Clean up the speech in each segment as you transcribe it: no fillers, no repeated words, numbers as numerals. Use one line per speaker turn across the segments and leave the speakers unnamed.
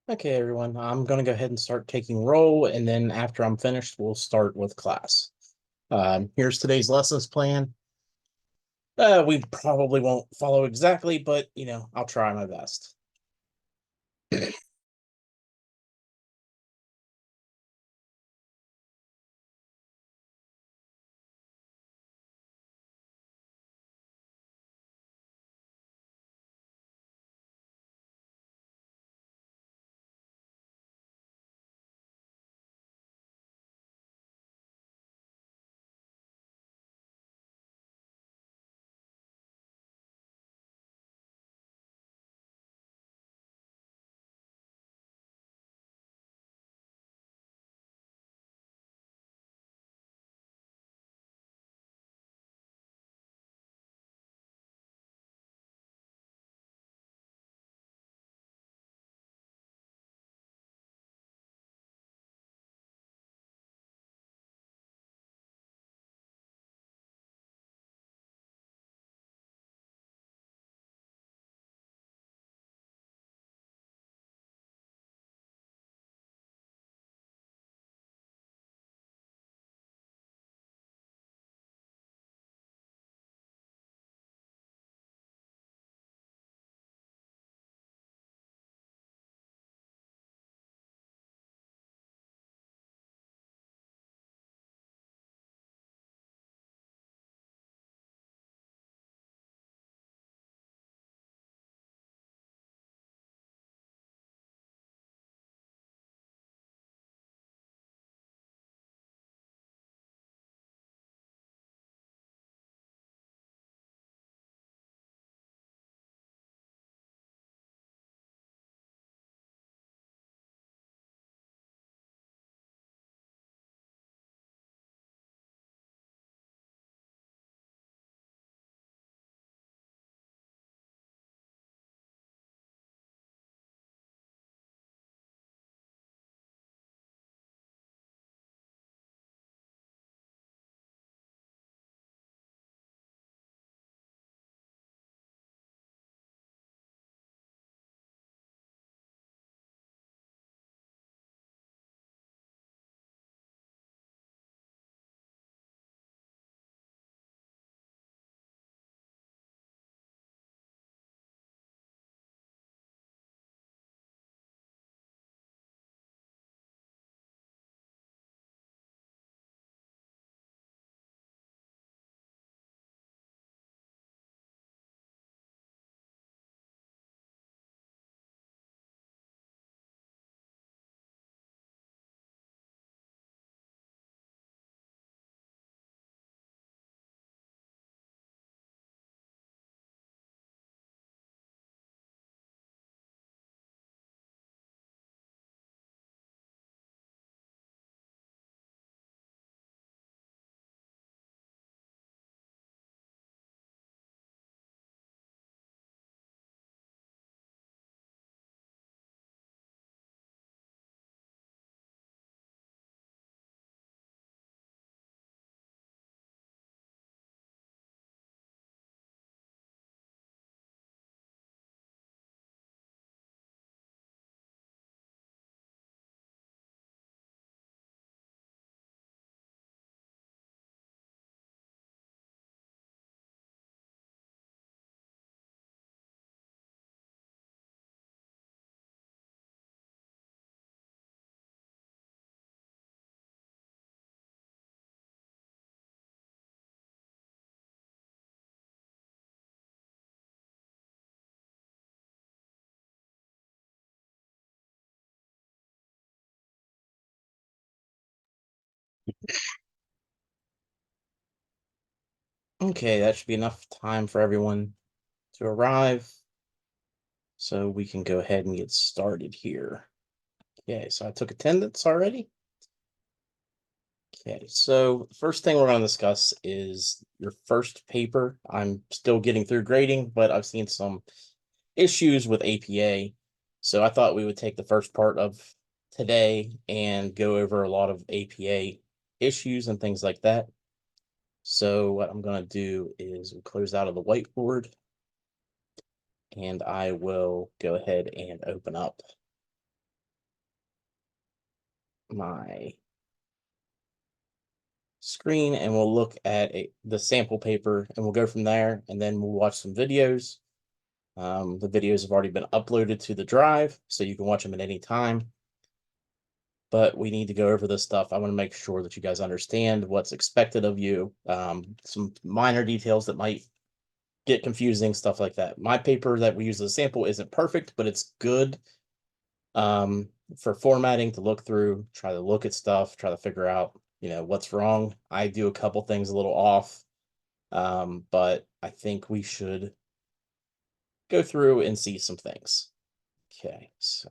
Okay, everyone, I'm going to go ahead and start taking roll, and then after I'm finished, we'll start with class. Here's today's lessons plan. We probably won't follow exactly, but, I'll try my best. Okay, that should be enough time for everyone to arrive. So we can go ahead and get started here. Okay, so I took attendance already. Okay, so the first thing we're going to discuss is your first paper. I'm still getting through grading, but I've seen some issues with APA. So I thought we would take the first part of today and go over a lot of APA issues and things like that. So what I'm going to do is we'll close out of the whiteboard and I will go ahead and open up my screen and we'll look at the sample paper and we'll go from there, and then we'll watch some videos. The videos have already been uploaded to the drive, so you can watch them at any time. But we need to go over this stuff. I want to make sure that you guys understand what's expected of you. Some minor details that might get confusing, stuff like that. My paper that we use as a sample isn't perfect, but it's good for formatting to look through, try to look at stuff, try to figure out, what's wrong. I do a couple things a little off, but I think we should go through and see some things. Okay, so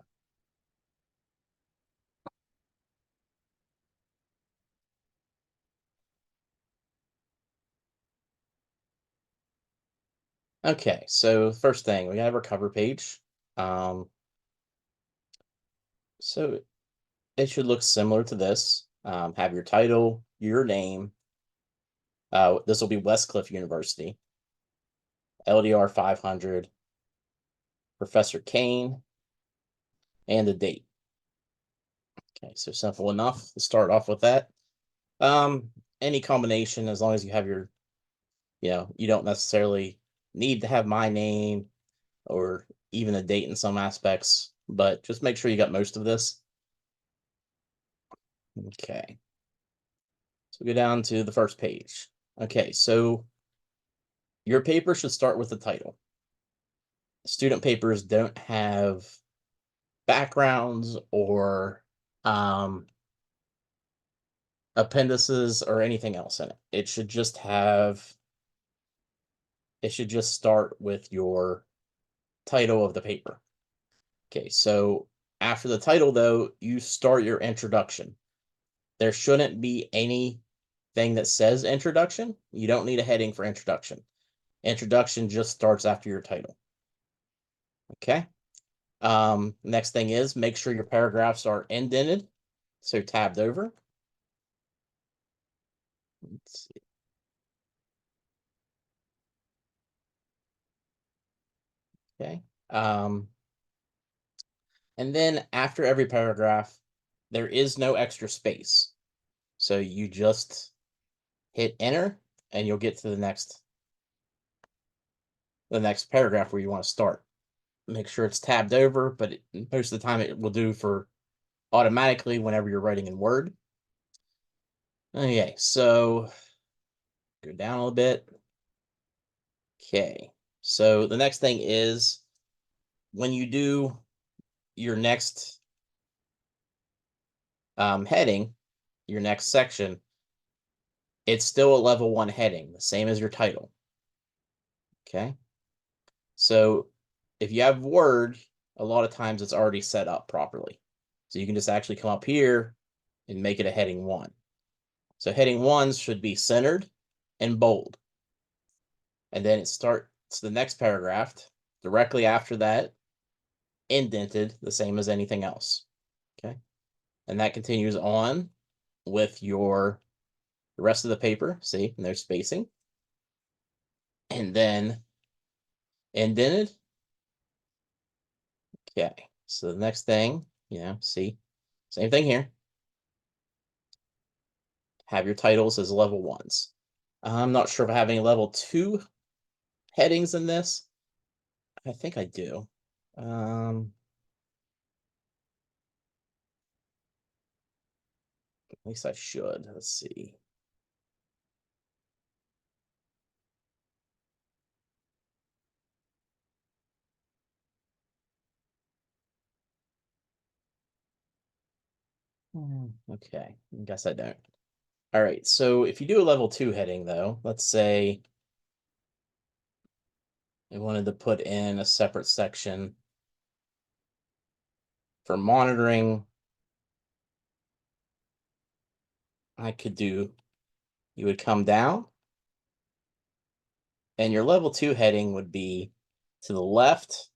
okay, so first thing, we have our cover page. So it should look similar to this. Have your title, your name. This will be Westcliff University, LDR 500, Professor Kane, and the date. Okay, so simple enough to start off with that. Any combination, as long as you have your, you don't necessarily need to have my name or even a date in some aspects, but just make sure you got most of this. Okay. So go down to the first page. Okay, so your paper should start with the title. Student papers don't have backgrounds or appendices or anything else in it. It should just start with your title of the paper. Okay, so after the title, though, you start your introduction. There shouldn't be anything that says introduction. You don't need a heading for introduction. Introduction just starts after your title. Okay. Next thing is make sure your paragraphs are indented, so tabbed over. Let's see. Okay. And then after every paragraph, there is no extra space. So you just hit enter and you'll get to the next paragraph where you want to start. Make sure it's tabbed over, but most of the time it will do for automatically whenever you're writing in Word. Okay, so go down a little bit. Okay, so the next thing is when you do your next heading, your next section, it's still a level 1 heading, the same as your title. Okay, so if you have Word, a lot of times it's already set up properly. So you can just actually come up here and make it a heading 1. So heading 1s should be centered and bold. And then it starts the next paragraph directly after that, indented, the same as anything else. Okay. And that continues on with the rest of the paper. See, and there's spacing. And then indented. Okay. So the next thing, see, same thing here. Have your titles as level 1s. I'm not sure if I have any level 2 headings in this. I think I do. At least I should. Let's see. Okay, I guess I don't. All right, so if you do a level 2 heading, though, let's say I wanted to put in a separate section for monitoring, you would come down, and your level 2 heading would be to the left,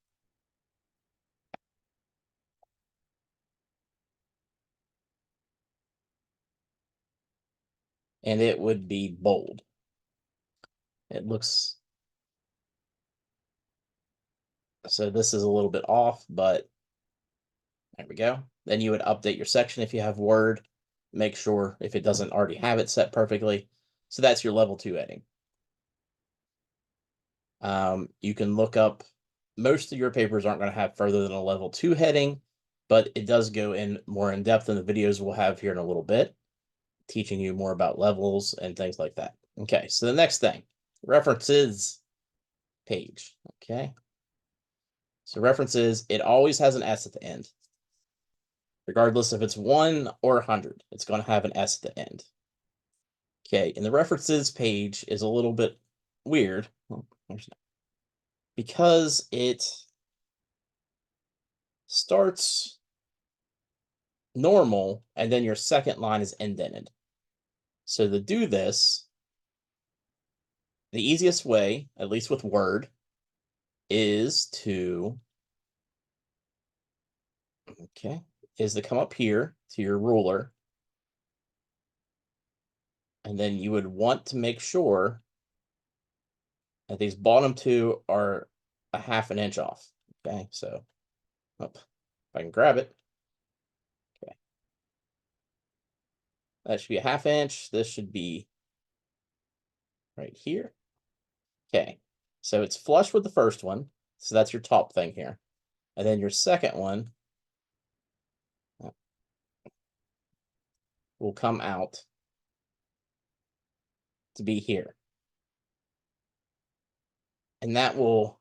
and it would be bold. It looks, so this is a little bit off, but there we go. Then you would update your section if you have Word. Make sure if it doesn't already have it set perfectly. So that's your level 2 heading. You can look up, most of your papers aren't going to have further than a level 2 heading, but it does go in more in depth in the videos we'll have here in a little bit, teaching you more about levels and things like that. Okay, so the next thing, references page. Okay, so references, it always has an S at the end. Regardless if it's 1 or 100, it's going to have an S at the end. Okay, and the references page is a little bit weird because it starts normal and then your second line is indented. So to do this, the easiest way, at least with Word, is to come up here to your ruler, and then you would want to make sure that these bottom two are a half an inch off. Okay, so if I can grab it. Okay, that should be a half inch. This should be right here. Okay, so it's flush with the first one, so that's your top thing here, and then your second one will come out to be here, and that will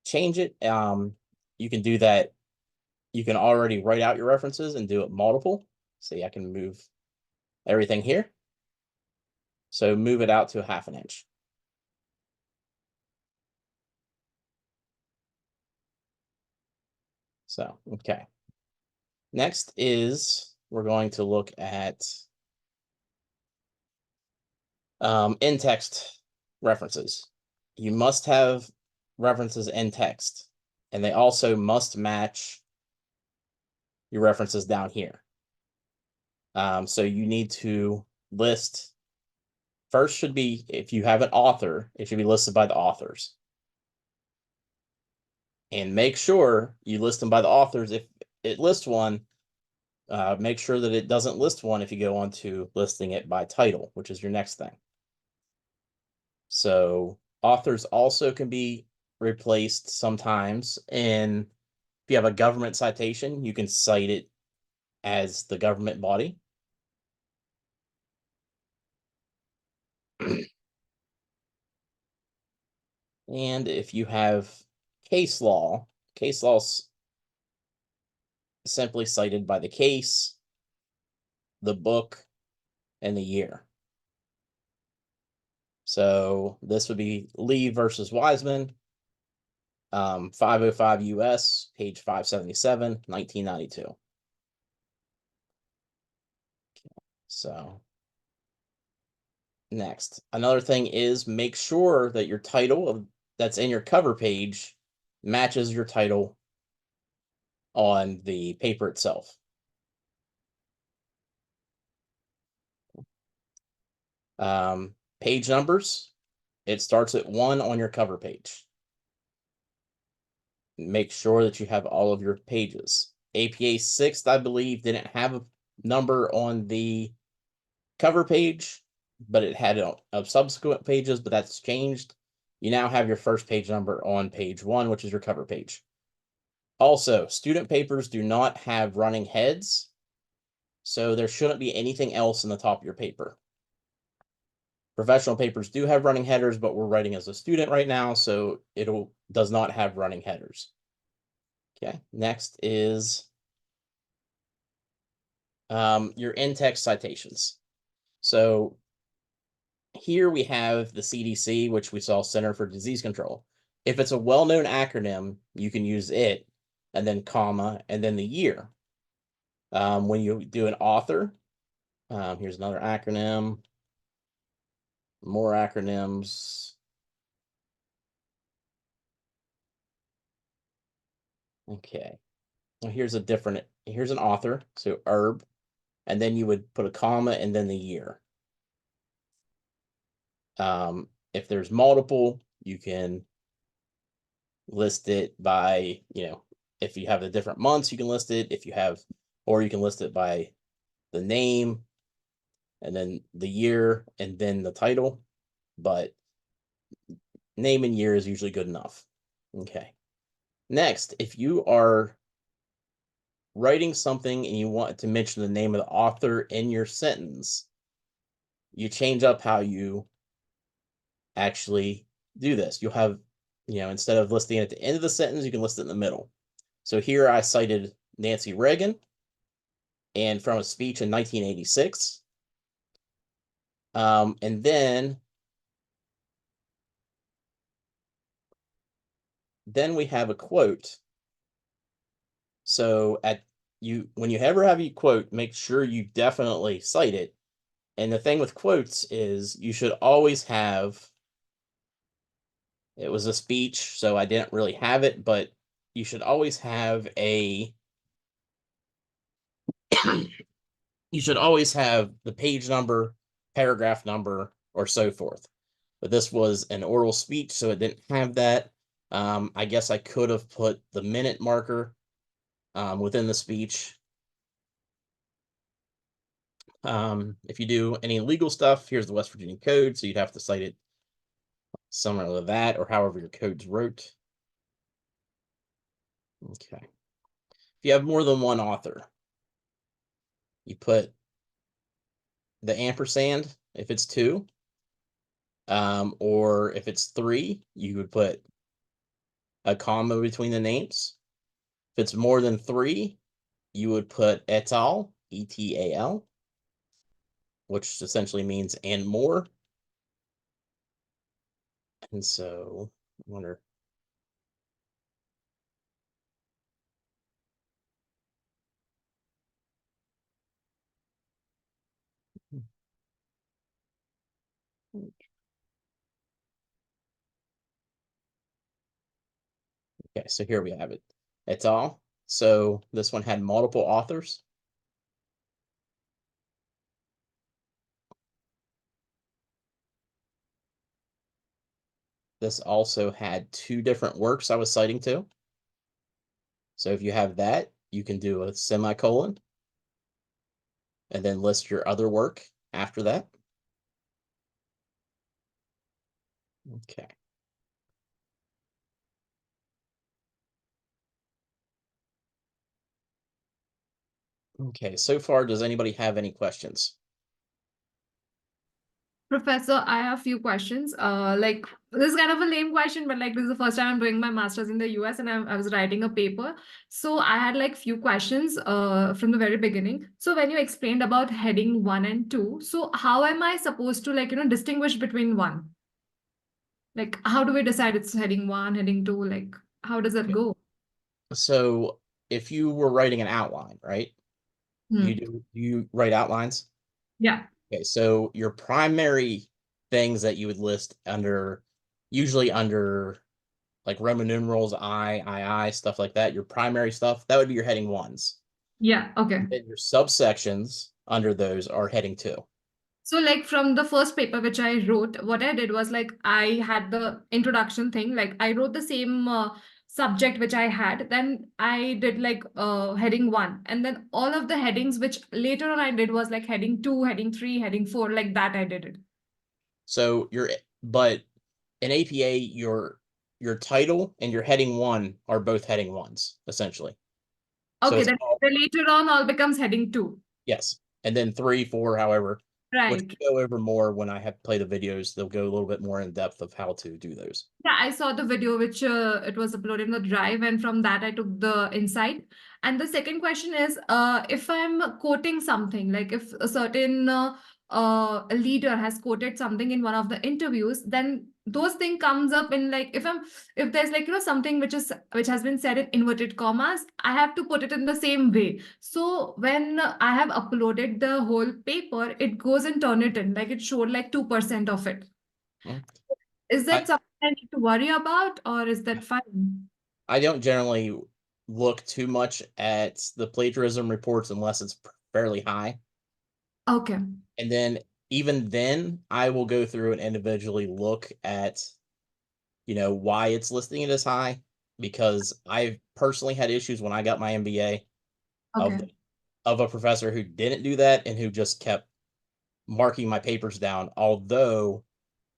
change it. You can do that. You can already write out your references and do it multiple. See, I can move everything here. So move it out to a half an inch. So, okay. Next is we're going to look at in-text references. You must have references in text, and they also must match your references down here. So you need to list, first should be, if you have an author, it should be listed by the authors. And make sure you list them by the authors. If it lists one, make sure that it doesn't list one if you go on to listing it by title, which is your next thing. So authors also can be replaced sometimes. And if you have a government citation, you can cite it as the government body. And if you have case law is simply cited by the case, the book, and the year. So this would be Lee versus Wiseman, 505 US, page 577, 1992. So next, another thing is make sure that your title that's in your cover page matches your title on the paper itself. Page numbers, it starts at 1 on your cover page. Make sure that you have all of your pages. APA 6th, I believe, didn't have a number on the cover page, but it had it of subsequent pages, but that's changed. You now have your first page number on page 1, which is your cover page. Also, student papers do not have running heads, so there shouldn't be anything else in the top of your paper. Professional papers do have running headers, but we're writing as a student right now, so it does not have running headers. Okay, next is your in-text citations. So here we have the CDC, which we saw, Center for Disease Control. If it's a well-known acronym, you can use it, and then comma, and then the year. When you do an author, here's another acronym, more acronyms. Okay, well, here's an author, so herb, and then you would put a comma and then the year. If there's multiple, you can list it by, if you have the different months, you can list it. If you have, or you can list it by the name and then the year and then the title. But name and year is usually good enough. Okay. Next, if you are writing something and you want to mention the name of the author in your sentence, you change up how you actually do this. You'll have, instead of listing it at the end of the sentence, you can list it in the middle. So here I cited Nancy Reagan and from a speech in 1986. And then we have a quote. So when you ever have a quote, make sure you definitely cite it. And the thing with quotes is you should always have, it was a speech, so I didn't really have it, but you should always have you should always have the page number, paragraph number, or so forth. But this was an oral speech, so it didn't have that. I guess I could have put the minute marker within the speech. If you do any legal stuff, here's the West Virginia Code, so you'd have to cite it somewhere like that, or however your codes wrote. Okay. If you have more than one author, you put the ampersand if it's 2, or if it's 3, you would put a comma between the names. If it's more than 3, you would put et al, ETAL, which essentially means and more. And so I wonder. Okay, so here we have it. Et al. So this one had multiple authors. This also had 2 different works I was citing to. So if you have that, you can do a semicolon and then list your other work after that. Okay. Okay, so far, does anybody have any questions?
Professor, I have a few questions. Like this is kind of a lame question, but like this is the first time I'm doing my master's in the US and I was writing a paper. So I had like few questions from the very beginning. So when you explained about heading 1 and 2, so how am I supposed to like, distinguish between one? Like how do we decide it's heading 1, heading 2? Like how does that go?
So if you were writing an outline, right? You write outlines?
Yeah.
Okay, so your primary things that you would list usually under like Roman numerals, I, stuff like that, your primary stuff, that would be your heading 1s.
Yeah. Okay.
And then your subsections under those are heading 2.
So, like from the first paper which I wrote, what I did was like I had the introduction thing. Like I wrote the same subject which I had. Then I did like heading 1, and then all of the headings which later on I did was like heading 2, heading 3, heading 4. Like that I did it.
So but in APA, your title and your heading 1 are both heading 1s, essentially. So
Okay,
it's
then
called,
later on all becomes heading 2.
yes. And then 3, 4, however, which
Right.
we'll go over more when I have to play the videos. They'll go a little bit more in depth of how to do those.
Yeah, I saw the video which it was uploaded in the drive, and from that I took the insight. And the second question is, if I'm quoting something, like if a certain leader has quoted something in one of the interviews, then those thing comes up in like if there's like something which has been said in inverted commas, I have to put it in the same way. So when I have uploaded the whole paper, it goes and turn it in like it showed like 2% of it.
Hmm.
Is
I,
that something I need to worry about, or is that fine?
I don't generally look too much at the plagiarism reports unless it's fairly high.
Okay.
And then even then, I will go through and individually look at, why it's listing it as high. because I personally had issues when I got my MBA
Okay.
of a professor who didn't do that and who just kept marking my papers down, although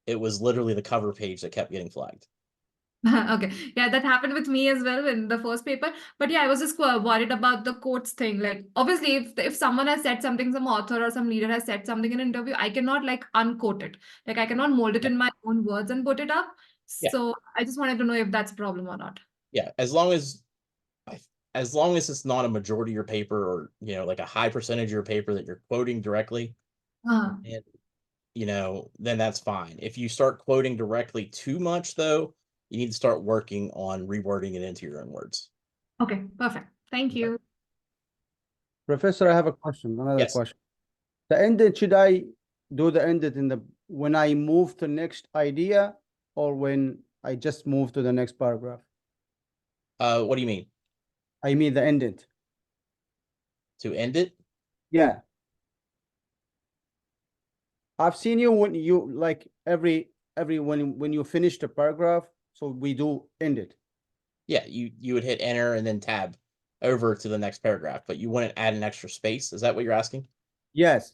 it was literally the cover page that kept getting flagged.
Okay. Yeah, that happened with me as well in the first paper. But yeah, I was just worried about the quotes thing. Like, obviously, if someone has said something, some author or some leader has said something in an interview, I cannot like unquote it. Like, I cannot mold it
Yeah.
in my own words and put it up.
Yeah.
So I just wanted to know if that's a problem or not.
Yeah. As long as it's not a majority of your paper or, like a high percentage of your paper that you're quoting directly,
Uh,
and, then that's fine. If you start quoting directly too much, though, you need to start working on rewording it into your own words.
okay, perfect. Thank
Okay.
you.
Professor, I have a question, another
Yes.
question. The ending, should I do the ending when I move to next idea or when I just move to the next paragraph?
What do you mean?
I mean the ending.
To end it?
Yeah. I've seen you when you like every when you finish the paragraph, so we do end it.
Yeah, you would hit enter and then tab over to the next paragraph, but you wouldn't add an extra space. Is that what you're asking?
Yes.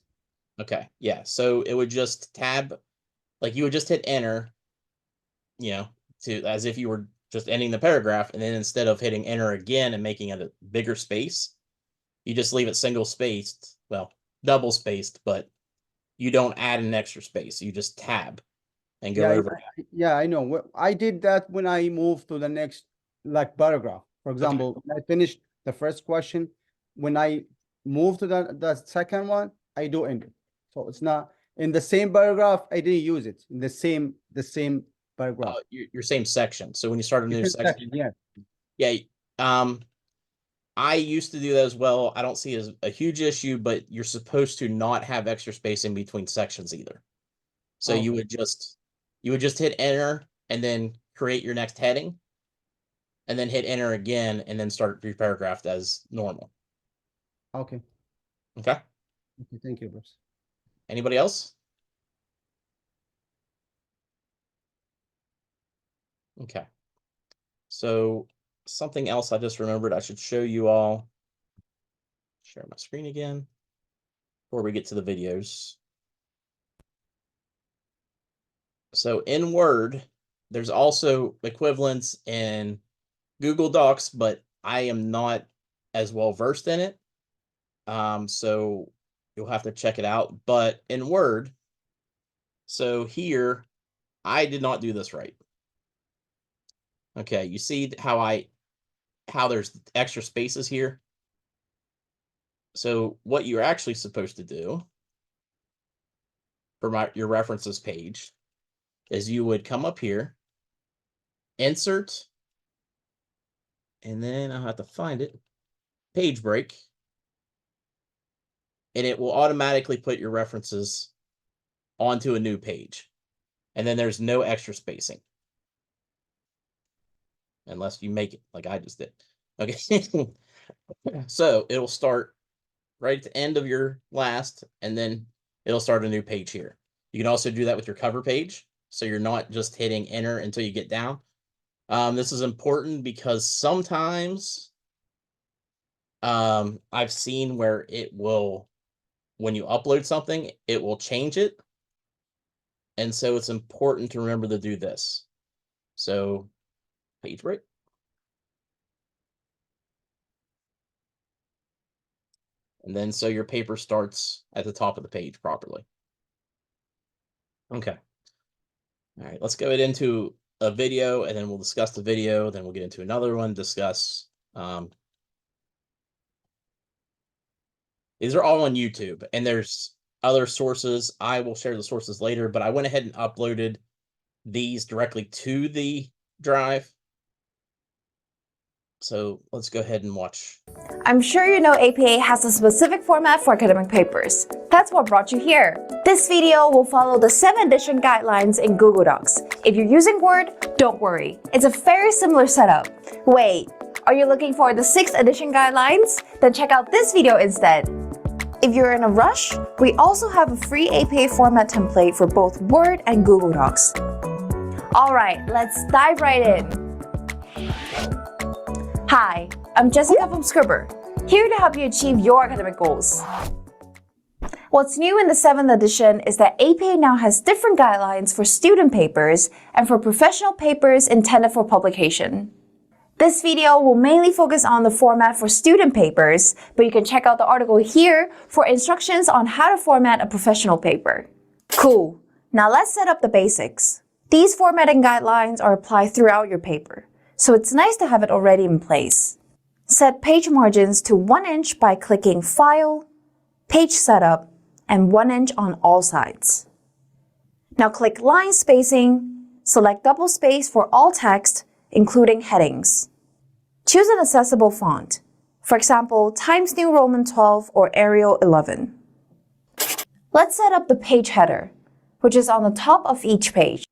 Okay. Yeah. So it would just tab, like you would just hit enter, to as if you were just ending the paragraph, and then instead of hitting enter again and making it a bigger space, you just leave it single spaced, well, double spaced, but you don't add an extra space. You just tab and go over.
Yeah, I know. I did that when I moved to the next like paragraph. For example, when I finished the first question, when I move to the second one, I do end it. So it's not in the same paragraph. I didn't use it in the same paragraph.
Your same section. So when you start a new section,
Yeah.
yeah. I used to do that as well. I don't see it as a huge issue, but you're supposed to not have extra space in between sections either. So you would just hit enter and then create your next heading, and then hit enter again and then start your paragraph as normal.
Okay.
Okay.
Okay. Thank you, Bruce.
Anybody else? Okay. So something else I just remembered I should show you all. Share my screen again before we get to the videos. So in Word, there's also equivalents in Google Docs, but I am not as well versed in it. So you'll have to check it out. But in Word, so here, I did not do this right. Okay, you see how there's extra spaces here? So what you're actually supposed to do for your references page is you would come up here, insert, and then I'll have to find it, page break, and it will automatically put your references onto a new page. And then there's no extra spacing. Unless you make it like I just did. Okay. So it'll start right at the end of your last, and then it'll start a new page here. You can also do that with your cover page. So you're not just hitting enter until you get down. This is important because sometimes I've seen where it will, when you upload something, it will change it. And so it's important to remember to do this. So page break. And then so your paper starts at the top of the page properly. Okay. All right, let's go into a video and then we'll discuss the video. Then we'll get into another one, discuss. These are all on YouTube and there's other sources. I will share the sources later, but I went ahead and uploaded these directly to the drive. So let's go ahead and watch.
I'm sure you know APA has a specific format for academic papers. That's what brought you here. This video will follow the 7th edition guidelines in Google Docs. If you're using Word, don't worry. It's a very similar setup. Wait, are you looking for the 6th edition guidelines? Then check out this video instead. If you're in a rush, we also have a free APA format template for both Word and Google Docs. All right, let's dive right in. Hi, I'm Jessica from Scribr, here to help you achieve your academic goals. What's new in the 7th edition is that APA now has different guidelines for student papers and for professional papers intended for publication. This video will mainly focus on the format for student papers, but you can check out the article here for instructions on how to format a professional paper. Cool. Now let's set up the basics. These formatting guidelines are applied throughout your paper, so it's nice to have it already in place. Set page margins to 1 inch by clicking File, Page Setup, and 1 inch on all sides. Now click Line Spacing, select double space for all text, including headings. Choose an accessible font, for example, Times New Roman 12 or Arial 11. Let's set up the page header, which is on the top of each page.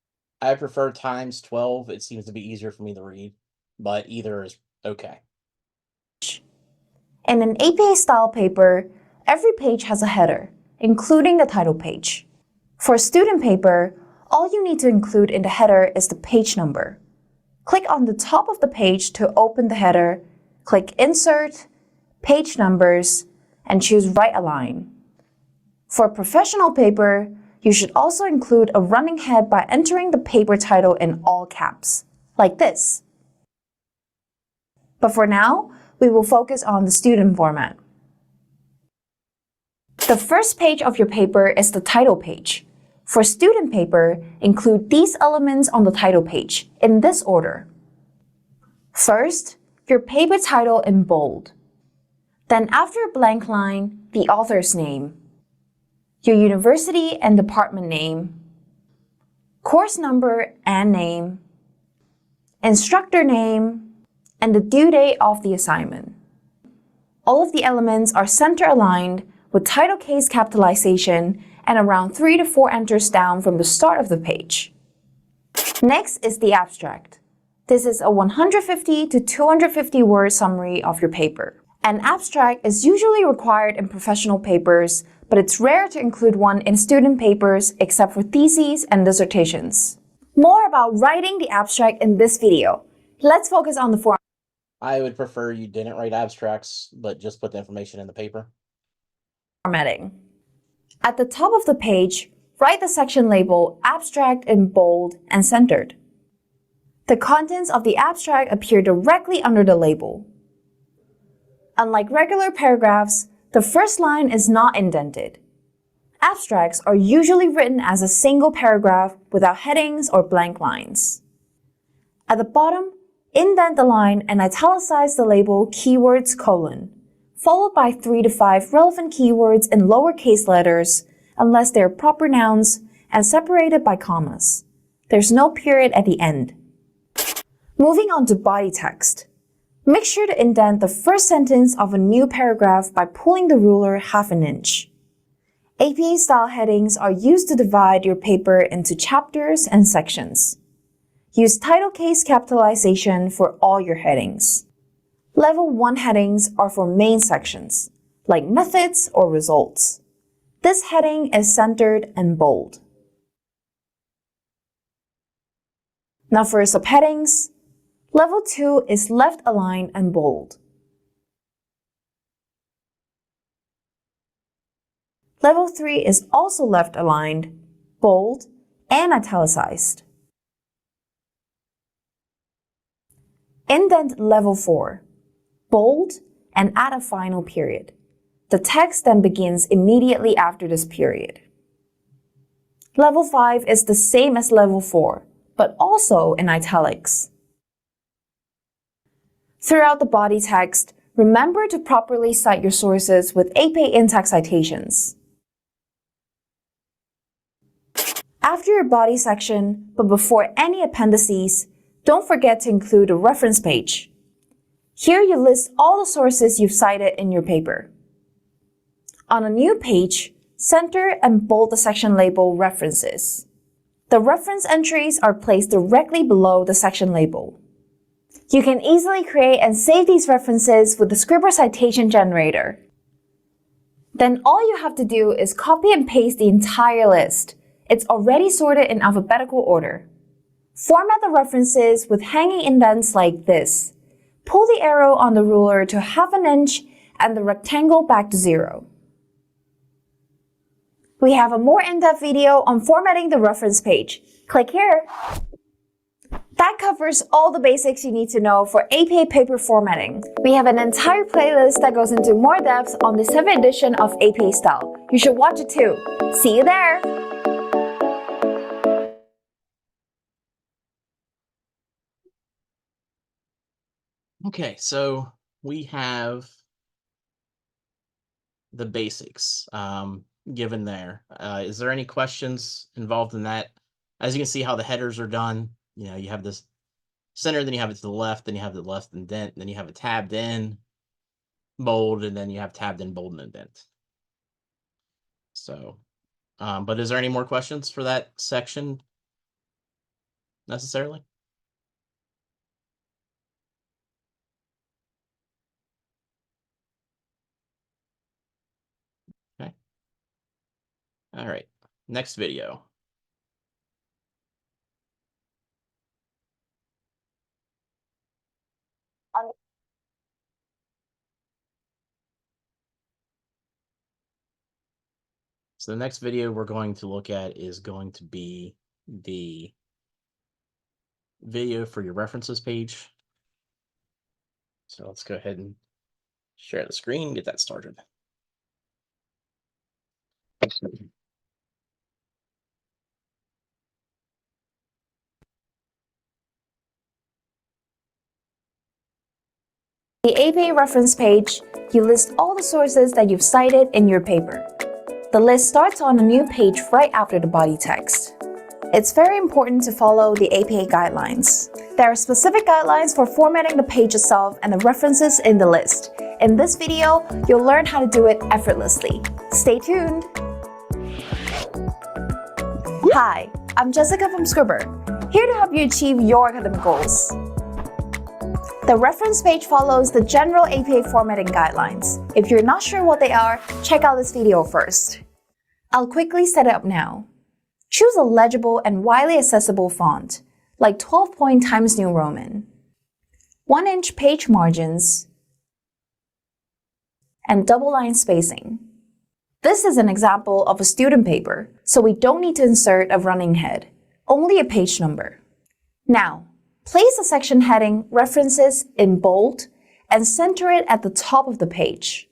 I prefer Times 12. It seems to be easier for me to read, but either is okay.
In an APA style paper, every page has a header, including the title page. For a student paper, all you need to include in the header is the page number. Click on the top of the page to open the header, click Insert, Page Numbers, and choose Right Align. For a professional paper, you should also include a running head by entering the paper title in all caps, like this. But for now, we will focus on the student format. The first page of your paper is the title page. For student paper, include these elements on the title page, in this order. First, your paper title in bold. Then after a blank line, the author's name, your university and department name, course number and name, instructor name, and the due date of the assignment. All of the elements are center aligned with title case capitalization and around 3 to 4 enters down from the start of the page. Next is the abstract. This is a 150 to 250 word summary of your paper. An abstract is usually required in professional papers, but it's rare to include one in student papers except for theses and dissertations. More about writing the abstract in this video. Let's focus on the format.
I would prefer you didn't write abstracts, but just put the information in the paper.
Formatting. At the top of the page, write the section label Abstract in bold and centered. The contents of the abstract appear directly under the label. Unlike regular paragraphs, the first line is not indented. Abstracts are usually written as a single paragraph without headings or blank lines. At the bottom, indent the line and italicize the label keywords : followed by 3 to 5 relevant keywords in lowercase letters, unless they're proper nouns, and separated by commas. There's no period at the end. Moving on to body text. Make sure to indent the first sentence of a new paragraph by pulling the ruler half an inch. APA style headings are used to divide your paper into chapters and sections. Use title case capitalization for all your headings. Level 1 headings are for main sections, like methods or results. This heading is centered and bold. Now for subheadings, Level 2 is left aligned and bold. Level 3 is also left aligned, bold, and italicized. Indent Level 4, bold, and add a final period. The text then begins immediately after this period. Level 5 is the same as Level 4, but also in italics. Throughout the body text, remember to properly cite your sources with APA in-text citations. After your body section, but before any appendices, don't forget to include a reference page. Here you list all the sources you've cited in your paper. On a new page, center and bold the section label References. The reference entries are placed directly below the section label. You can easily create and save these references with the Scribr citation generator. Then all you have to do is copy and paste the entire list. It's already sorted in alphabetical order. Format the references with hanging indents like this. Pull the arrow on the ruler to 1/2 inch and the rectangle back to 0. We have a more in-depth video on formatting the reference page. Click here. That covers all the basics you need to know for APA paper formatting. We have an entire playlist that goes into more depth on the 7th edition of APA Style. You should watch it too. See you there!
Okay, so we have the basics given there. Is there any questions involved in that? As you can see how the headers are done, you know, you have this center, then you have it to the left, then you have the left indent, then you have a tabbed in, bold, and then you have tabbed in, bold, and indent. So, but is there any more questions for that section necessarily? Okay. All right, next video. So the next video we're going to look at is going to be the video for your references page. So let's go ahead and share the screen and get that started.
The APA reference page, you list all the sources that you've cited in your paper. The list starts on a new page right after the body text. It's very important to follow the APA guidelines. There are specific guidelines for formatting the page itself and the references in the list. In this video, you'll learn how to do it effortlessly. Stay tuned! Hi, I'm Jessica from Scribr, here to help you achieve your academic goals. The reference page follows the general APA formatting guidelines. If you're not sure what they are, check out this video first. I'll quickly set it up now. Choose a legible and widely accessible font, like 12-point Times New Roman, 1-inch page margins, and double-line spacing. This is an example of a student paper, so we don't need to insert a running head, only a page number. Now, place the section heading References in bold and center it at the top of the page.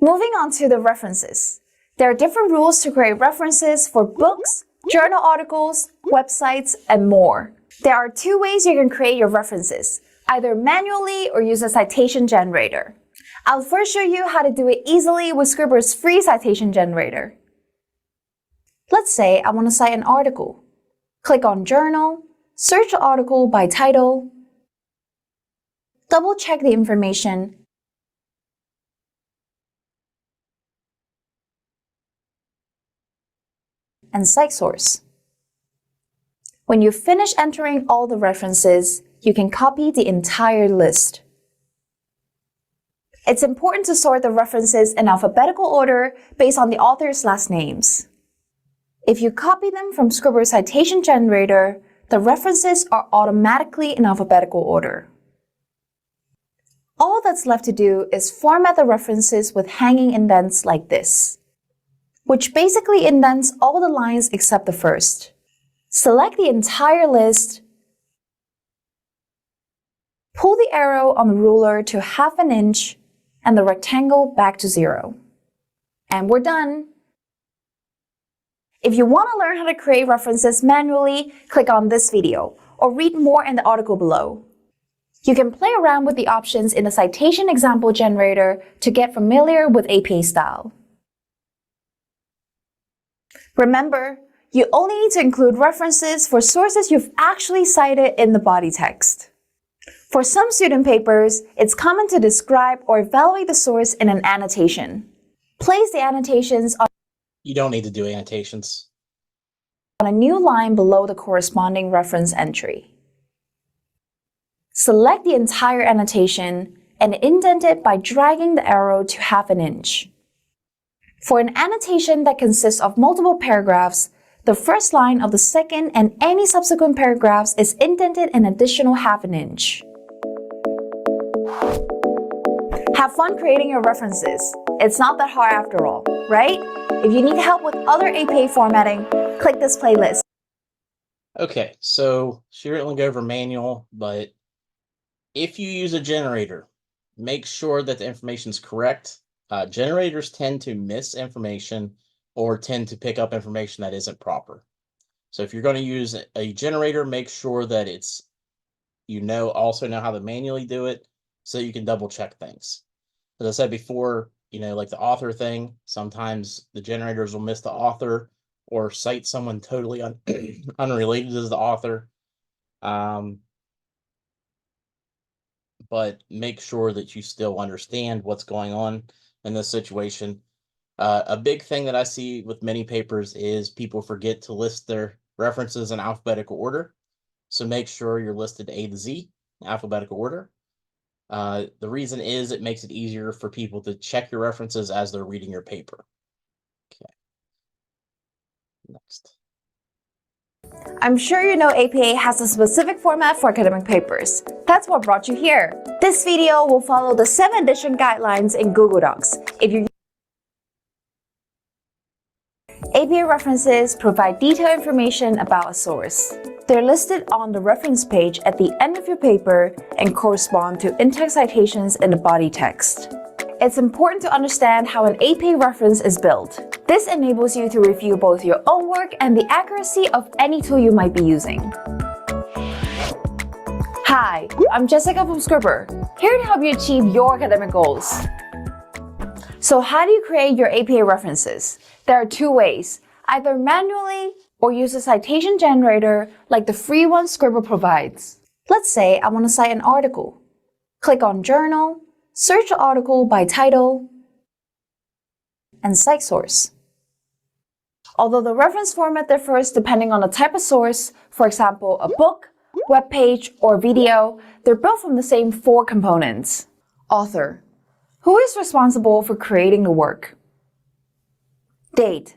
Moving on to the references. There are different rules to create references for books, journal articles, websites, and more. There are 2 ways you can create your references, either manually or use a citation generator. I'll first show you how to do it easily with Scribr's free citation generator. Let's say I want to cite an article. Click on Journal, search the article by title, double-check the information, and cite source. When you finish entering all the references, you can copy the entire list. It's important to sort the references in alphabetical order based on the author's last names. If you copy them from Scribr's citation generator, the references are automatically in alphabetical order. All that's left to do is format the references with hanging indents like this, which basically indents all the lines except the first. Select the entire list, pull the arrow on the ruler to 1/2 inch and the rectangle back to 0. And we're done. If you want to learn how to create references manually, click on this video or read more in the article below. You can play around with the options in the citation example generator to get familiar with APA style. Remember, you only need to include references for sources you've actually cited in the body text. For some student papers, it's common to describe or evaluate the source in an annotation. Place the annotations on
You don't need to do annotations.
a new line below the corresponding reference entry. Select the entire annotation and indent it by dragging the arrow to 1/2 inch. For an annotation that consists of multiple paragraphs, the first line of the second and any subsequent paragraphs is indented an additional 1/2 inch. Have fun creating your references. It's not that hard after all, right? If you need help with other APA formatting, click this playlist.
Okay, so she didn't go over manual, but if you use a generator, make sure that the information is correct. Generators tend to miss information or tend to pick up information that isn't proper. So if you're going to use a generator, make sure that it's, also know how to manually do it so you can double check things. As I said before, like the author thing, sometimes the generators will miss the author or cite someone totally unrelated to the author. But make sure that you still understand what's going on in this situation. A big thing that I see with many papers is people forget to list their references in alphabetical order. So make sure you're listed A to Z, alphabetical order. The reason is it makes it easier for people to check your references as they're reading your paper. Okay. Next.
I'm sure you know APA has a specific format for academic papers. That's what brought you here. This video will follow the 7th edition guidelines in Google Docs. APA references provide detailed information about a source. They're listed on the reference page at the end of your paper and correspond to in-text citations in the body text. It's important to understand how an APA reference is built. This enables you to review both your own work and the accuracy of any tool you might be using. Hi, I'm Jessica from Scribr, here to help you achieve your academic goals. So how do you create your APA references? There are 2 ways, either manually or use a citation generator like the free one Scribr provides. Let's say I want to cite an article. Click on Journal, search the article by title, and cite source. Although the reference format differs depending on the type of source, for example, a book, web page, or video, they're built from the same 4 components. Author. Who is responsible for creating the work? Date.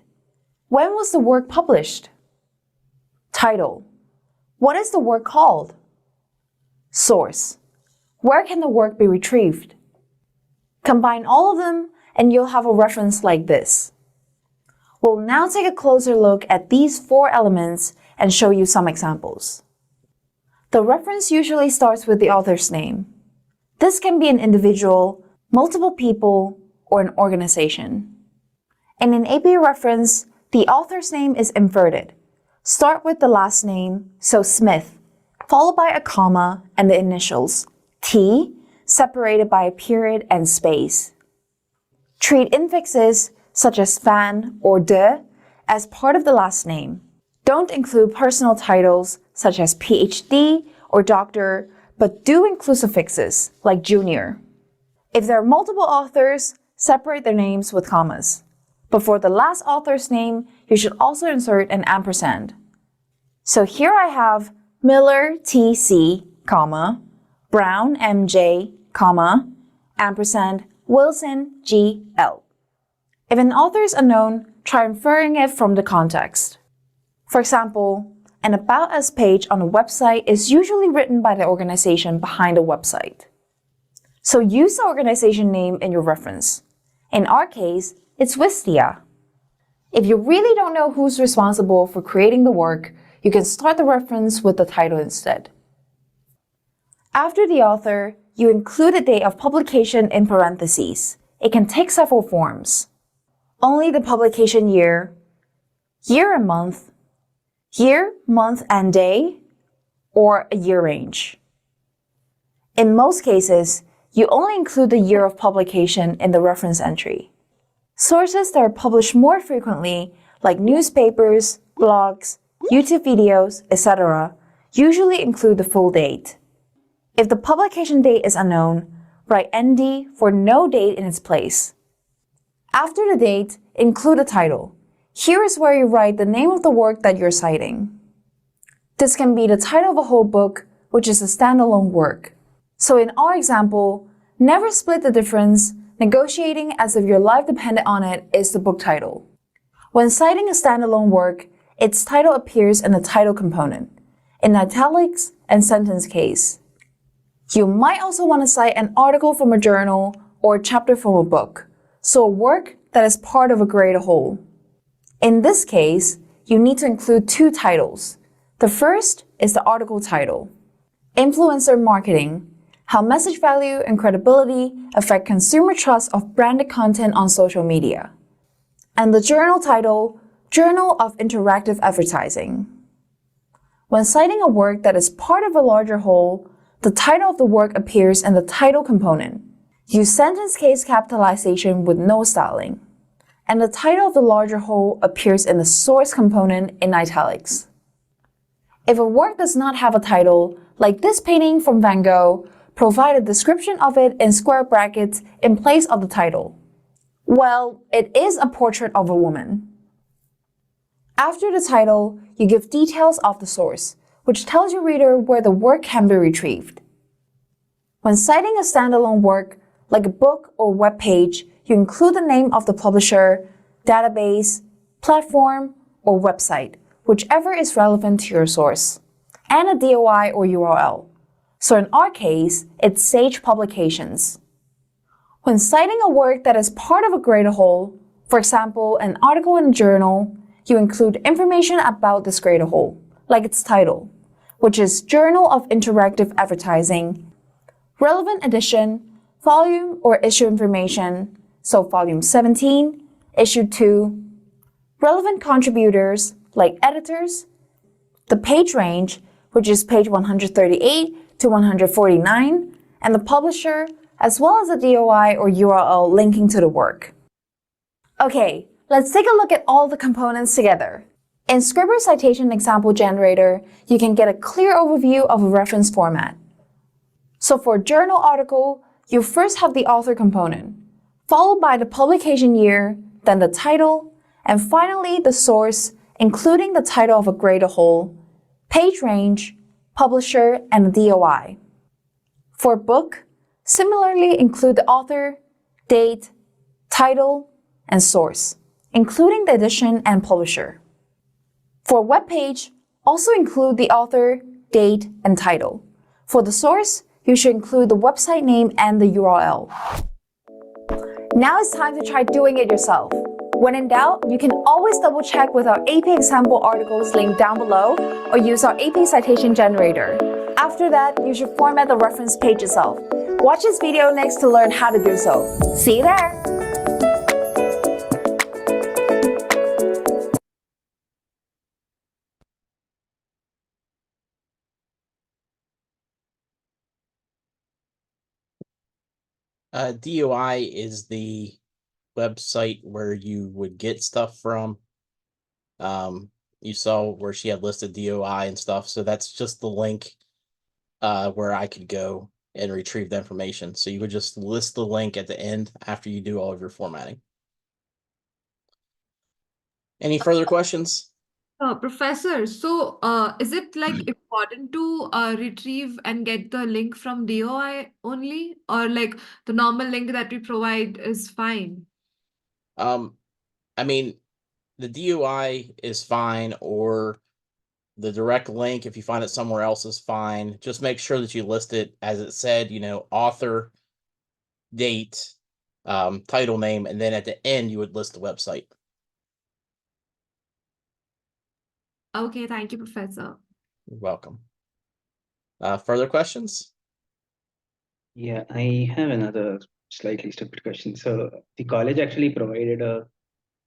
When was the work published? Title. What is the work called? Source. Where can the work be retrieved? Combine all of them and you'll have a reference like this. We'll now take a closer look at these 4 elements and show you some examples. The reference usually starts with the author's name. This can be an individual, multiple people, or an organization. In an APA reference, the author's name is inverted. Start with the last name, so Smith, followed by a comma and the initials, T, separated by a period and space. Treat infixes, such as fan or de, as part of the last name. Don't include personal titles, such as PhD or doctor, but do include suffixes, like junior. If there are multiple authors, separate their names with commas. Before the last author's name, you should also insert an ampersand. So here I have Miller TC, comma, Brown MJ, comma, ampersand, Wilson GL. If an author is unknown, try inferring it from the context. For example, an About Us page on a website is usually written by the organization behind the website. So use the organization name in your reference. In our case, it's Wistia. If you really don't know who's responsible for creating the work, you can start the reference with the title instead. After the author, you include the date of publication in parentheses. It can take several forms. Only the publication year, year and month, year, month, and day, or a year range. In most cases, you only include the year of publication in the reference entry. Sources that are published more frequently, like newspapers, blogs, YouTube videos, etc., usually include the full date. If the publication date is unknown, write ND for no date in its place. After the date, include a title. Here is where you write the name of the work that you're citing. This can be the title of a whole book, which is a standalone work. So in our example, Never Split the Difference, Negotiating as if your life depended on it is the book title. When citing a standalone work, its title appears in the title component, in italics and sentence case. You might also want to cite an article from a journal or a chapter from a book, so a work that is part of a greater whole. In this case, you need to include two titles. The first is the article title. Influencer marketing, how message value and credibility affect consumer trust of branded content on social media. And the journal title, Journal of Interactive Advertising. When citing a work that is part of a larger whole, the title of the work appears in the title component. Use sentence case capitalization with no styling. And the title of the larger whole appears in the source component in italics. If a work does not have a title, like this painting from Van Gogh, provide a description of it in square brackets in place of the title. Well, it is a portrait of a woman. After the title, you give details of the source, which tells your reader where the work can be retrieved. When citing a standalone work, like a book or web page, you include the name of the publisher, database, platform, or website, whichever is relevant to your source, and a DOI or URL. So in our case, it's Sage Publications. When citing a work that is part of a greater whole, for example, an article in a journal, you include information about this greater whole, like its title, which is Journal of Interactive Advertising, relevant edition, volume or issue information, so volume 17, issue 2, relevant contributors like editors, the page range, which is page 138 to 149, and the publisher, as well as a DOI or URL linking to the work. Okay, let's take a look at all the components together. In Scribr Citation Example Generator, you can get a clear overview of a reference format. So for a journal article, you first have the author component, followed by the publication year, then the title, and finally the source, including the title of a greater whole, page range, publisher, and the DOI. For a book, similarly include the author, date, title, and source, including the edition and publisher. For a web page, also include the author, date, and title. For the source, you should include the website name and the URL. Now it's time to try doing it yourself. When in doubt, you can always double check with our AP example articles linked down below or use our AP citation generator. After that, you should format the reference page yourself. Watch this video next to learn how to do so. See you there!
DOI is the website where you would get stuff from. You saw where she had listed DOI and stuff, so that's just the link where I could go and retrieve the information. So you would just list the link at the end after you do all of your formatting. Any further questions?
Professor, so is it like important to retrieve and get the link from DOI only, or like the normal link that we provide is fine?
I mean, the DOI is fine, or the direct link, if you find it somewhere else, is fine. Just make sure that you list it as it said, author, date, title name, and then at the end you would list the website.
Okay, thank you, Professor.
You're welcome. Further questions?
Yeah, I have another slightly stupid question. So the college actually provided a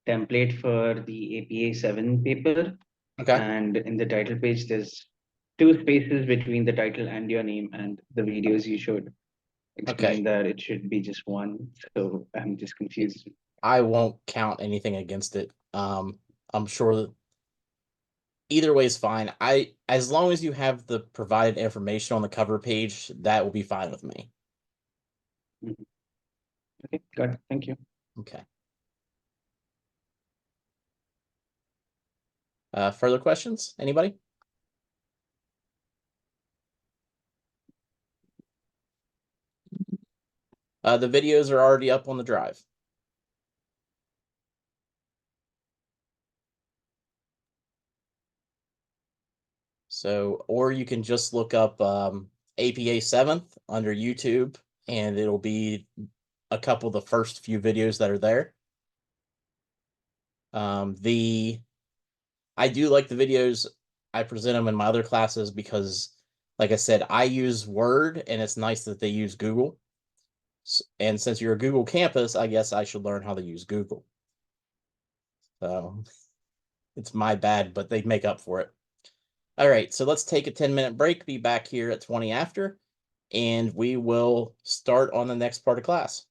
template for the APA 7 paper,
Okay.
and in the title page, there's 2 spaces between the title and your name, and the videos you showed explain that it should be just 1. So I'm just confused.
I won't count anything against it. I'm sure that either way is fine. As long as you have the provided information on the cover page, that will be fine with me.
Okay, got it. Thank you.
Okay. Further questions? Anybody? The videos are already up on the drive. So, or you can just look up APA 7th under YouTube, and it'll be a couple of the first few videos that are there. I do like the videos. I present them in my other classes because, like I said, I use Word, and it's nice that they use Google. And since you're a Google campus, I guess I should learn how to use Google. So it's my bad, but they make up for it. All right, so let's take a 10-minute break, be back here at 20 after, and we will start on the next part of class.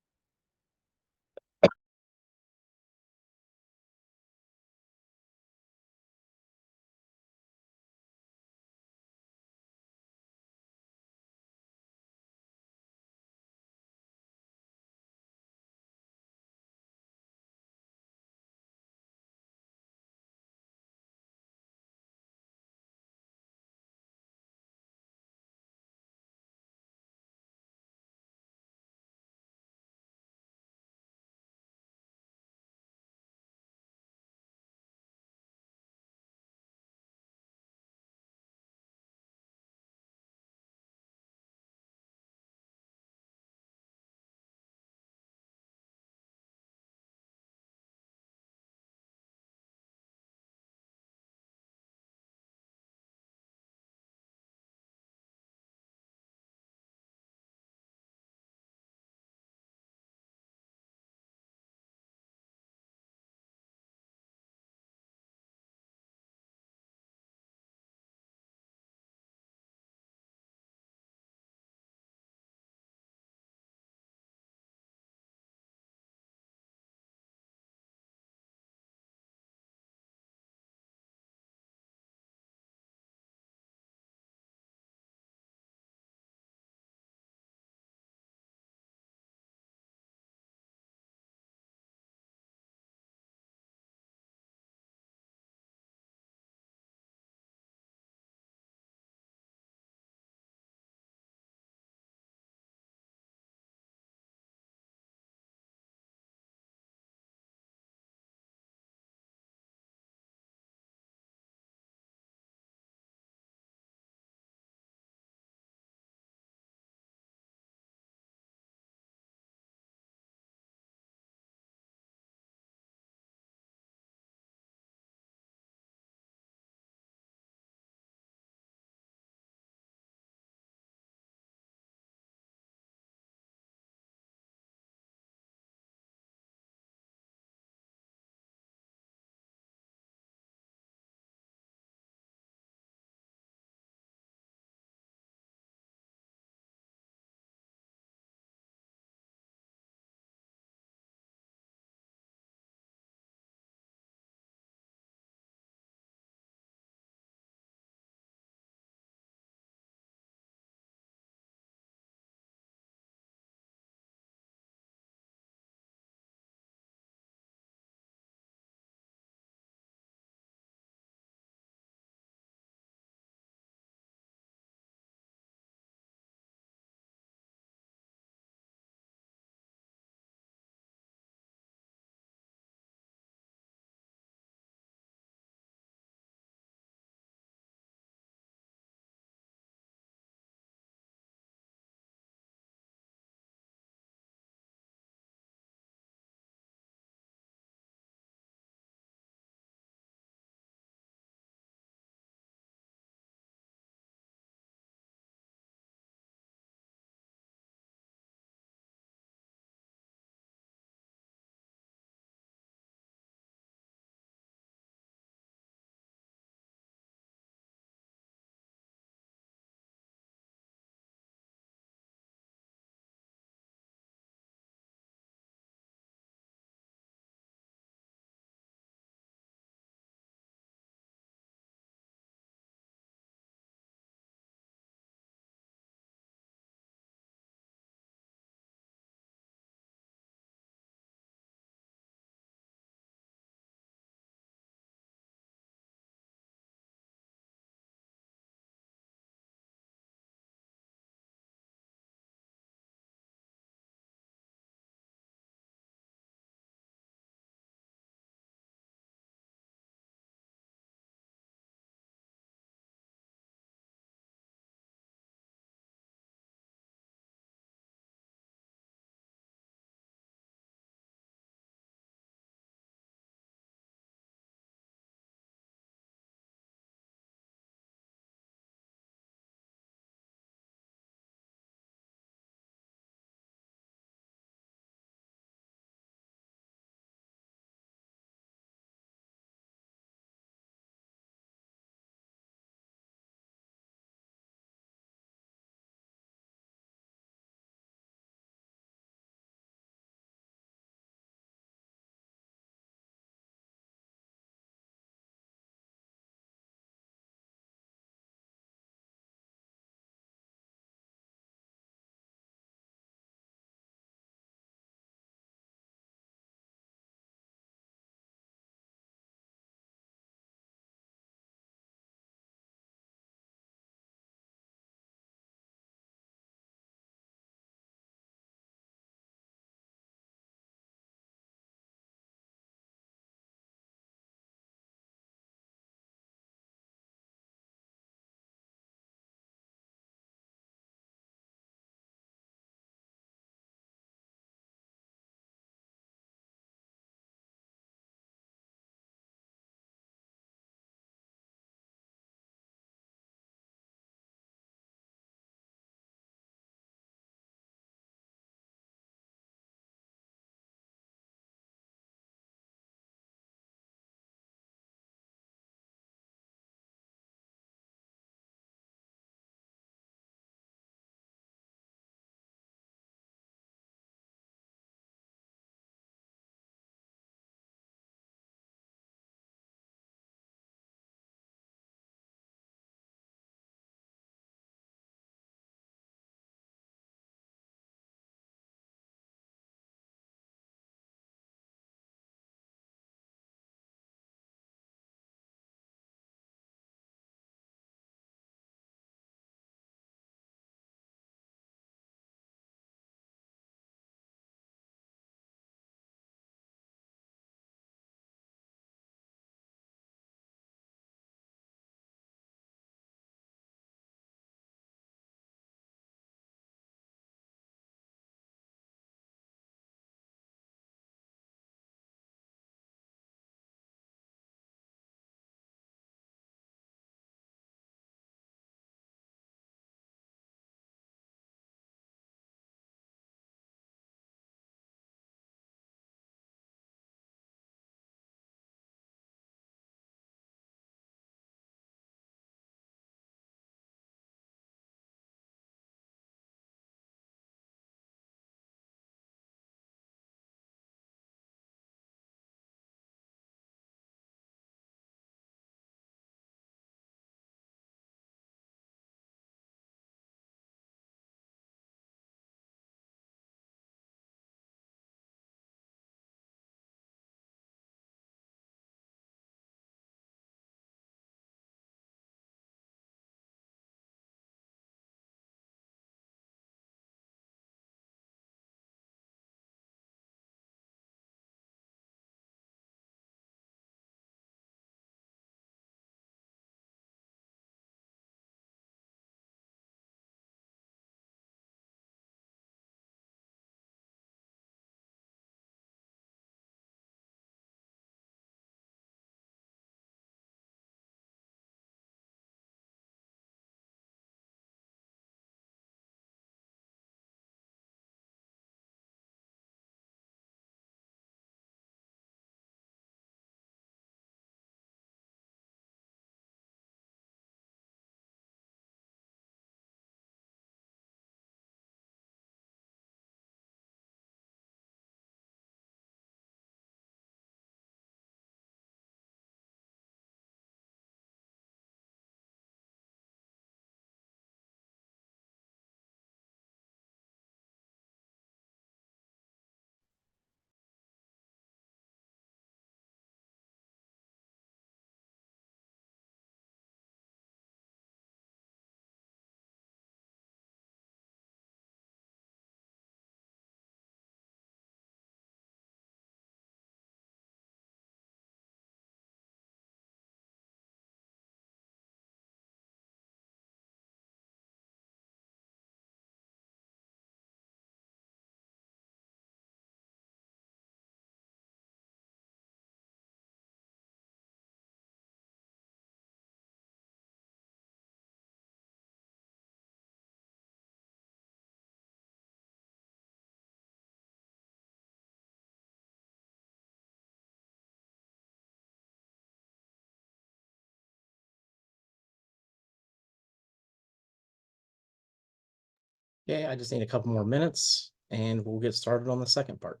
Okay, I just need a couple more minutes and we'll get started on the second part.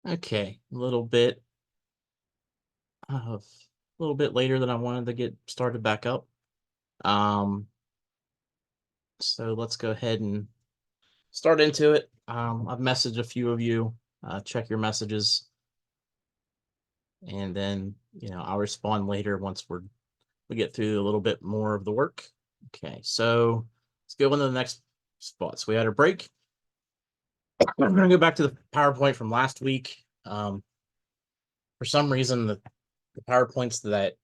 Okay, a little bit later than I wanted to get started back up. Um, So let's go ahead and start into it. I've messaged a few of you. Check your messages, and then I'll respond later once we get through a little bit more of the work. Okay, so let's go into the next spot. So we had a break. I'm going to go back to the PowerPoint from last week. For some reason, the PowerPoints that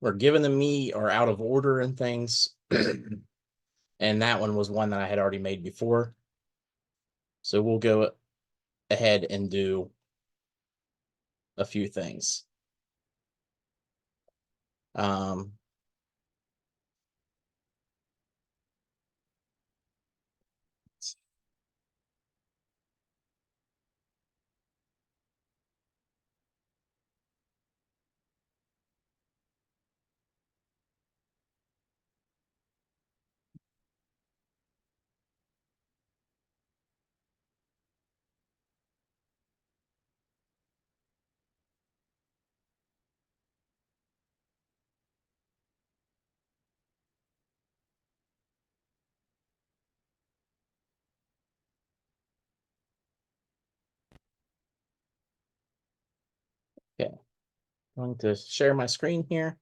were given to me are out of order and things. And that one was one that I had already made before. So we'll go ahead and do a few things. Okay, I'm going to share my screen here.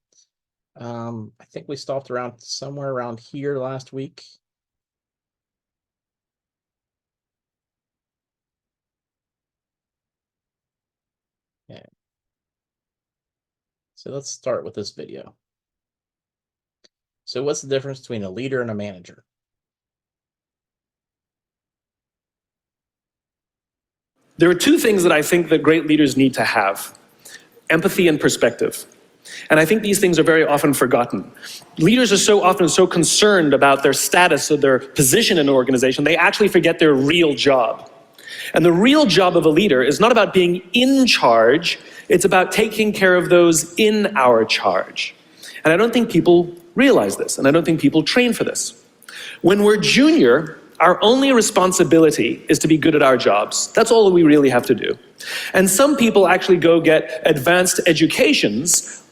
I think we stopped around somewhere around here last week. Okay. So let's start with this video. So what's the difference between a leader and a manager?
There are two things that I think that great leaders need to have: empathy and perspective. And I think these things are very often forgotten. Leaders are so often so concerned about their status or their position in an organization, they actually forget their real job. And the real job of a leader is not about being in charge, it's about taking care of those in our charge. And I don't think people realize this, and I don't think people train for this. When we're junior, our only responsibility is to be good at our jobs. That's all we really have to do. And some people actually go get advanced educations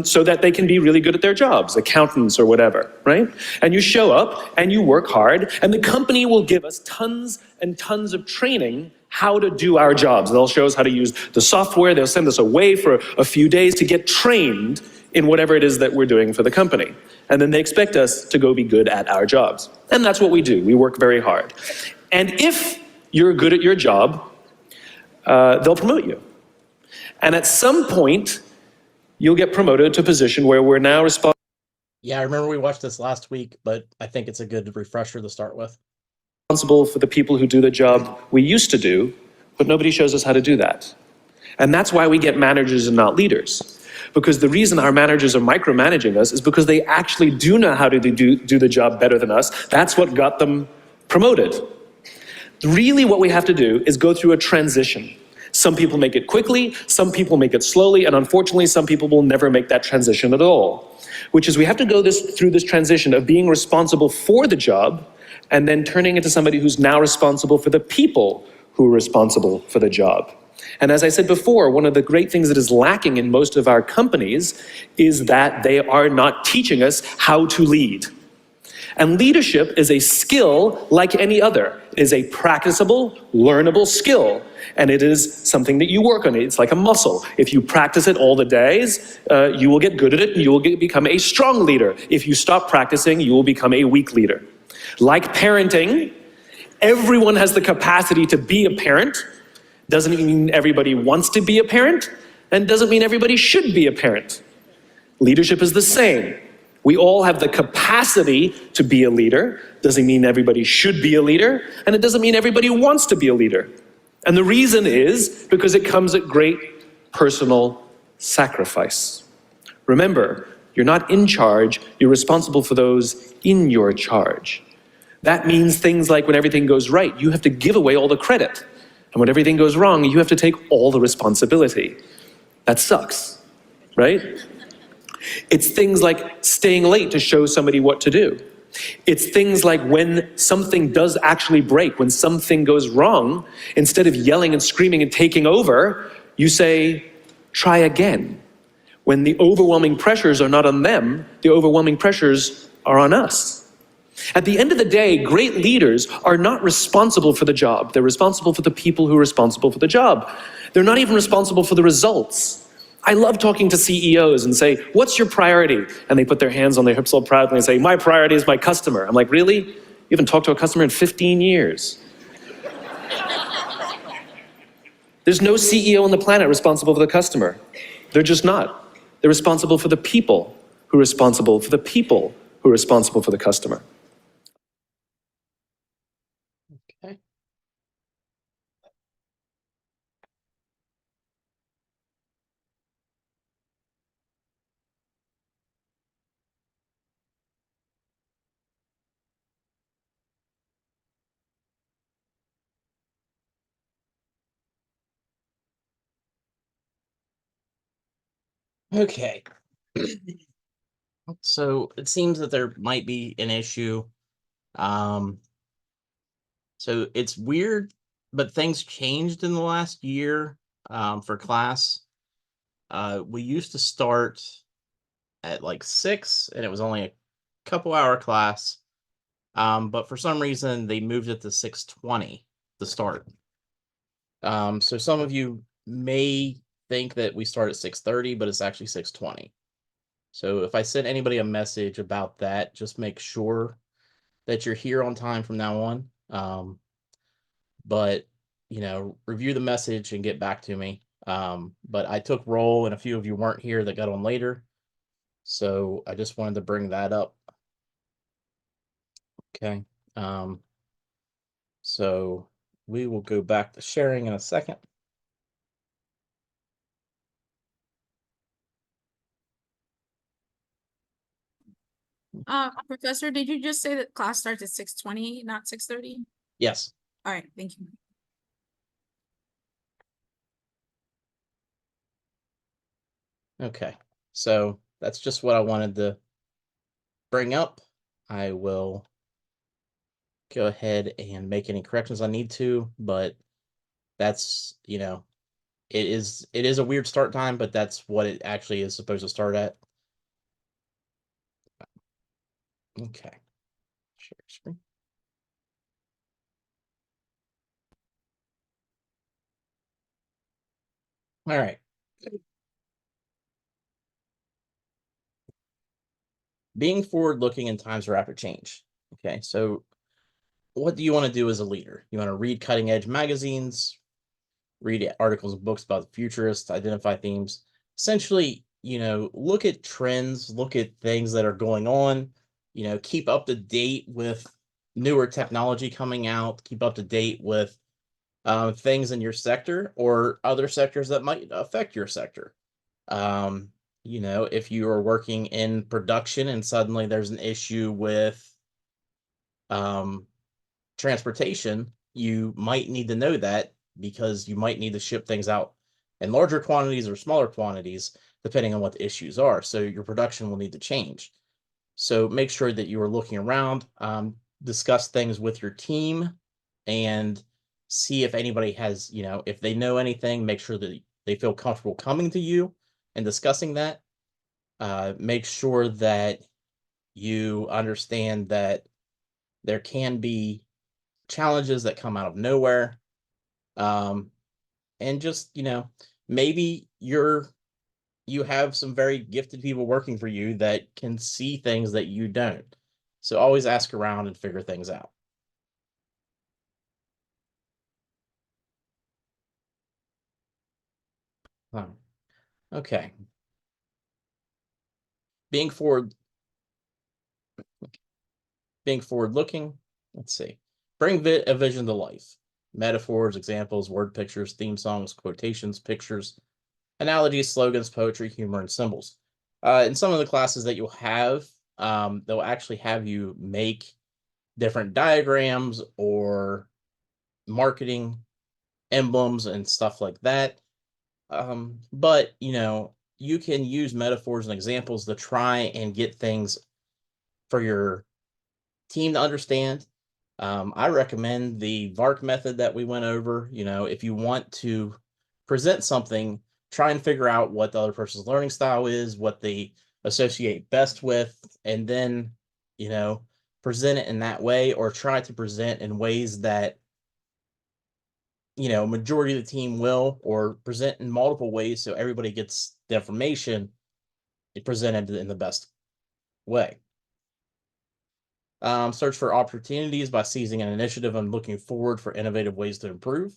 so that they can be really good at their jobs, accountants or whatever, right? And you show up and you work hard, and the company will give us tons and tons of training how to do our jobs. They'll show us how to use the software. They'll send us away for a few days to get trained in whatever it is that we're doing for the company. And then they expect us to go be good at our jobs. And that's what we do. We work very hard. And if you're good at your job, they'll promote you. And at some point, you'll get promoted to a position where we're now responsible.
Yeah, I remember we watched this last week, but I think it's a good refresher to start with.
Responsible for the people who do the job we used to do, but nobody shows us how to do that. And that's why we get managers and not leaders. Because the reason our managers are micromanaging us is because they actually do know how to do the job better than us. That's what got them promoted. Really what we have to do is go through a transition. Some people make it quickly, some people make it slowly, and unfortunately some people will never make that transition at all. Which is we have to go through this transition of being responsible for the job and then turning into somebody who's now responsible for the people who are responsible for the job. And as I said before, one of the great things that is lacking in most of our companies is that they are not teaching us how to lead. And leadership is a skill like any other. It is a practicable, learnable skill. And it is something that you work on. It's like a muscle. If you practice it all the days, you will get good at it and you will become a strong leader. If you stop practicing, you will become a weak leader. Like parenting, everyone has the capacity to be a parent. Doesn't mean everybody wants to be a parent, and doesn't mean everybody should be a parent. Leadership is the same. We all have the capacity to be a leader. Doesn't mean everybody should be a leader, and it doesn't mean everybody wants to be a leader. And the reason is because it comes at great personal sacrifice. Remember, you're not in charge, you're responsible for those in your charge. That means things like when everything goes right, you have to give away all the credit. And when everything goes wrong, you have to take all the responsibility. That sucks, right? It's things like staying late to show somebody what to do. It's things like when something does actually break, when something goes wrong, instead of yelling and screaming and taking over, you say, try again. When the overwhelming pressures are not on them, the overwhelming pressures are on us. At the end of the day, great leaders are not responsible for the job. They're responsible for the people who are responsible for the job. They're not even responsible for the results. I love talking to CEOs and say, what's your priority? And they put their hands on their hips all proudly and say, my priority is my customer. I'm like, really? You haven't talked to a customer in 15 years. There's no CEO on the planet responsible for the customer. They're just not. They're responsible for the people who are responsible for the people who are responsible for the customer.
Okay. Okay. So it seems that there might be an issue. So it's weird, but things changed in the last year for class. We used to start at like 6 and it was only a couple hour class. But for some reason they moved it to 6:20 to start. So some of you may think that we start at 6:30, but it's actually 6:20. So if I send anybody a message about that, just make sure that you're here on time from now on. But you know, review the message and get back to me. But I took roll and a few of you weren't here that got on later. So I just wanted to bring that up. Okay. So we will go back to sharing in a second.
Professor, did you just say that class starts at 6:20, not 6:30?
Yes.
All right, thank you.
Okay. So that's just what I wanted to bring up. I will go ahead and make any corrections I need to, but that's, you know, it is a weird start time, but that's what it actually is supposed to start at. Okay. Share screen. All right. Being forward-looking in times of rapid change. Okay, so what do you want to do as a leader? You want to read cutting-edge magazines, read articles and books about the futurists, identify themes. Essentially, you know, look at trends, look at things that are going on, you know, keep up to date with newer technology coming out, keep up to date with things in your sector or other sectors that might affect your sector. You know, if you are working in production and suddenly there's an issue with transportation, you might need to know that because you might need to ship things out in larger quantities or smaller quantities, depending on what the issues are. So your production will need to change. So make sure that you are looking around, discuss things with your team, and see if anybody has, you know, if they know anything, make sure that they feel comfortable coming to you and discussing that. Make sure that you understand that there can be challenges that come out of nowhere. And just, you know, maybe you have some very gifted people working for you that can see things that you don't. So always ask around and figure things out. Okay. Being forward-looking, let's see. Bring a vision to life. Metaphors, examples, word pictures, theme songs, quotations, pictures, analogies, slogans, poetry, humor, and symbols. In some of the classes that you'll have, they'll actually have you make different diagrams or marketing emblems and stuff like that. But, you know, you can use metaphors and examples to try and get things for your team to understand. I recommend the VARC method that we went over. You know, if you want to present something, try and figure out what the other person's learning style is, what they associate best with, and then, you know, present it in that way, or try to present in ways that, you know, majority of the team will, or present in multiple ways so everybody gets the information presented in the best way. Search for opportunities by seizing an initiative and looking forward for innovative ways to improve.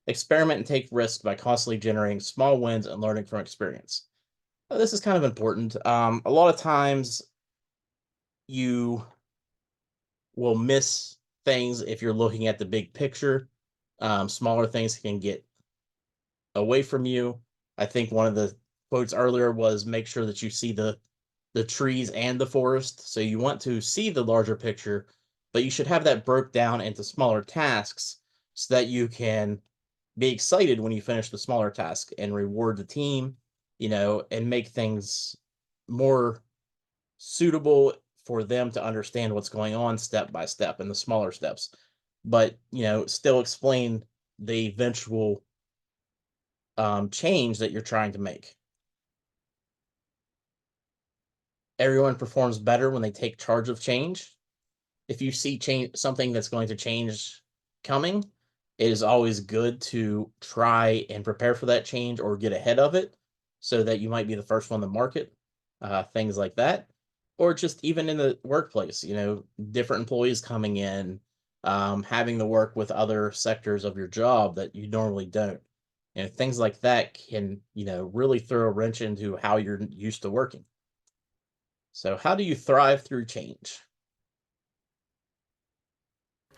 Experiment and take risks by constantly generating small wins and learning from experience. This is kind of important. A lot of times you will miss things if you're looking at the big picture. Smaller things can get away from you. I think one of the quotes earlier was make sure that you see the trees and the forest. So you want to see the larger picture, but you should have that broke down into smaller tasks so that you can be excited when you finish the smaller task and reward the team, you know, and make things more suitable for them to understand what's going on step by step in the smaller steps. But, you know, still explain the eventual change that you're trying to make. Everyone performs better when they take charge of change. If you see something that's going to change coming, it is always good to try and prepare for that change or get ahead of it so that you might be the first one to market, things like that. Or just even in the workplace, you know, different employees coming in, having to work with other sectors of your job that you normally don't. And things like that can, you know, really throw a wrench into how you're used to working. So how do you thrive through change?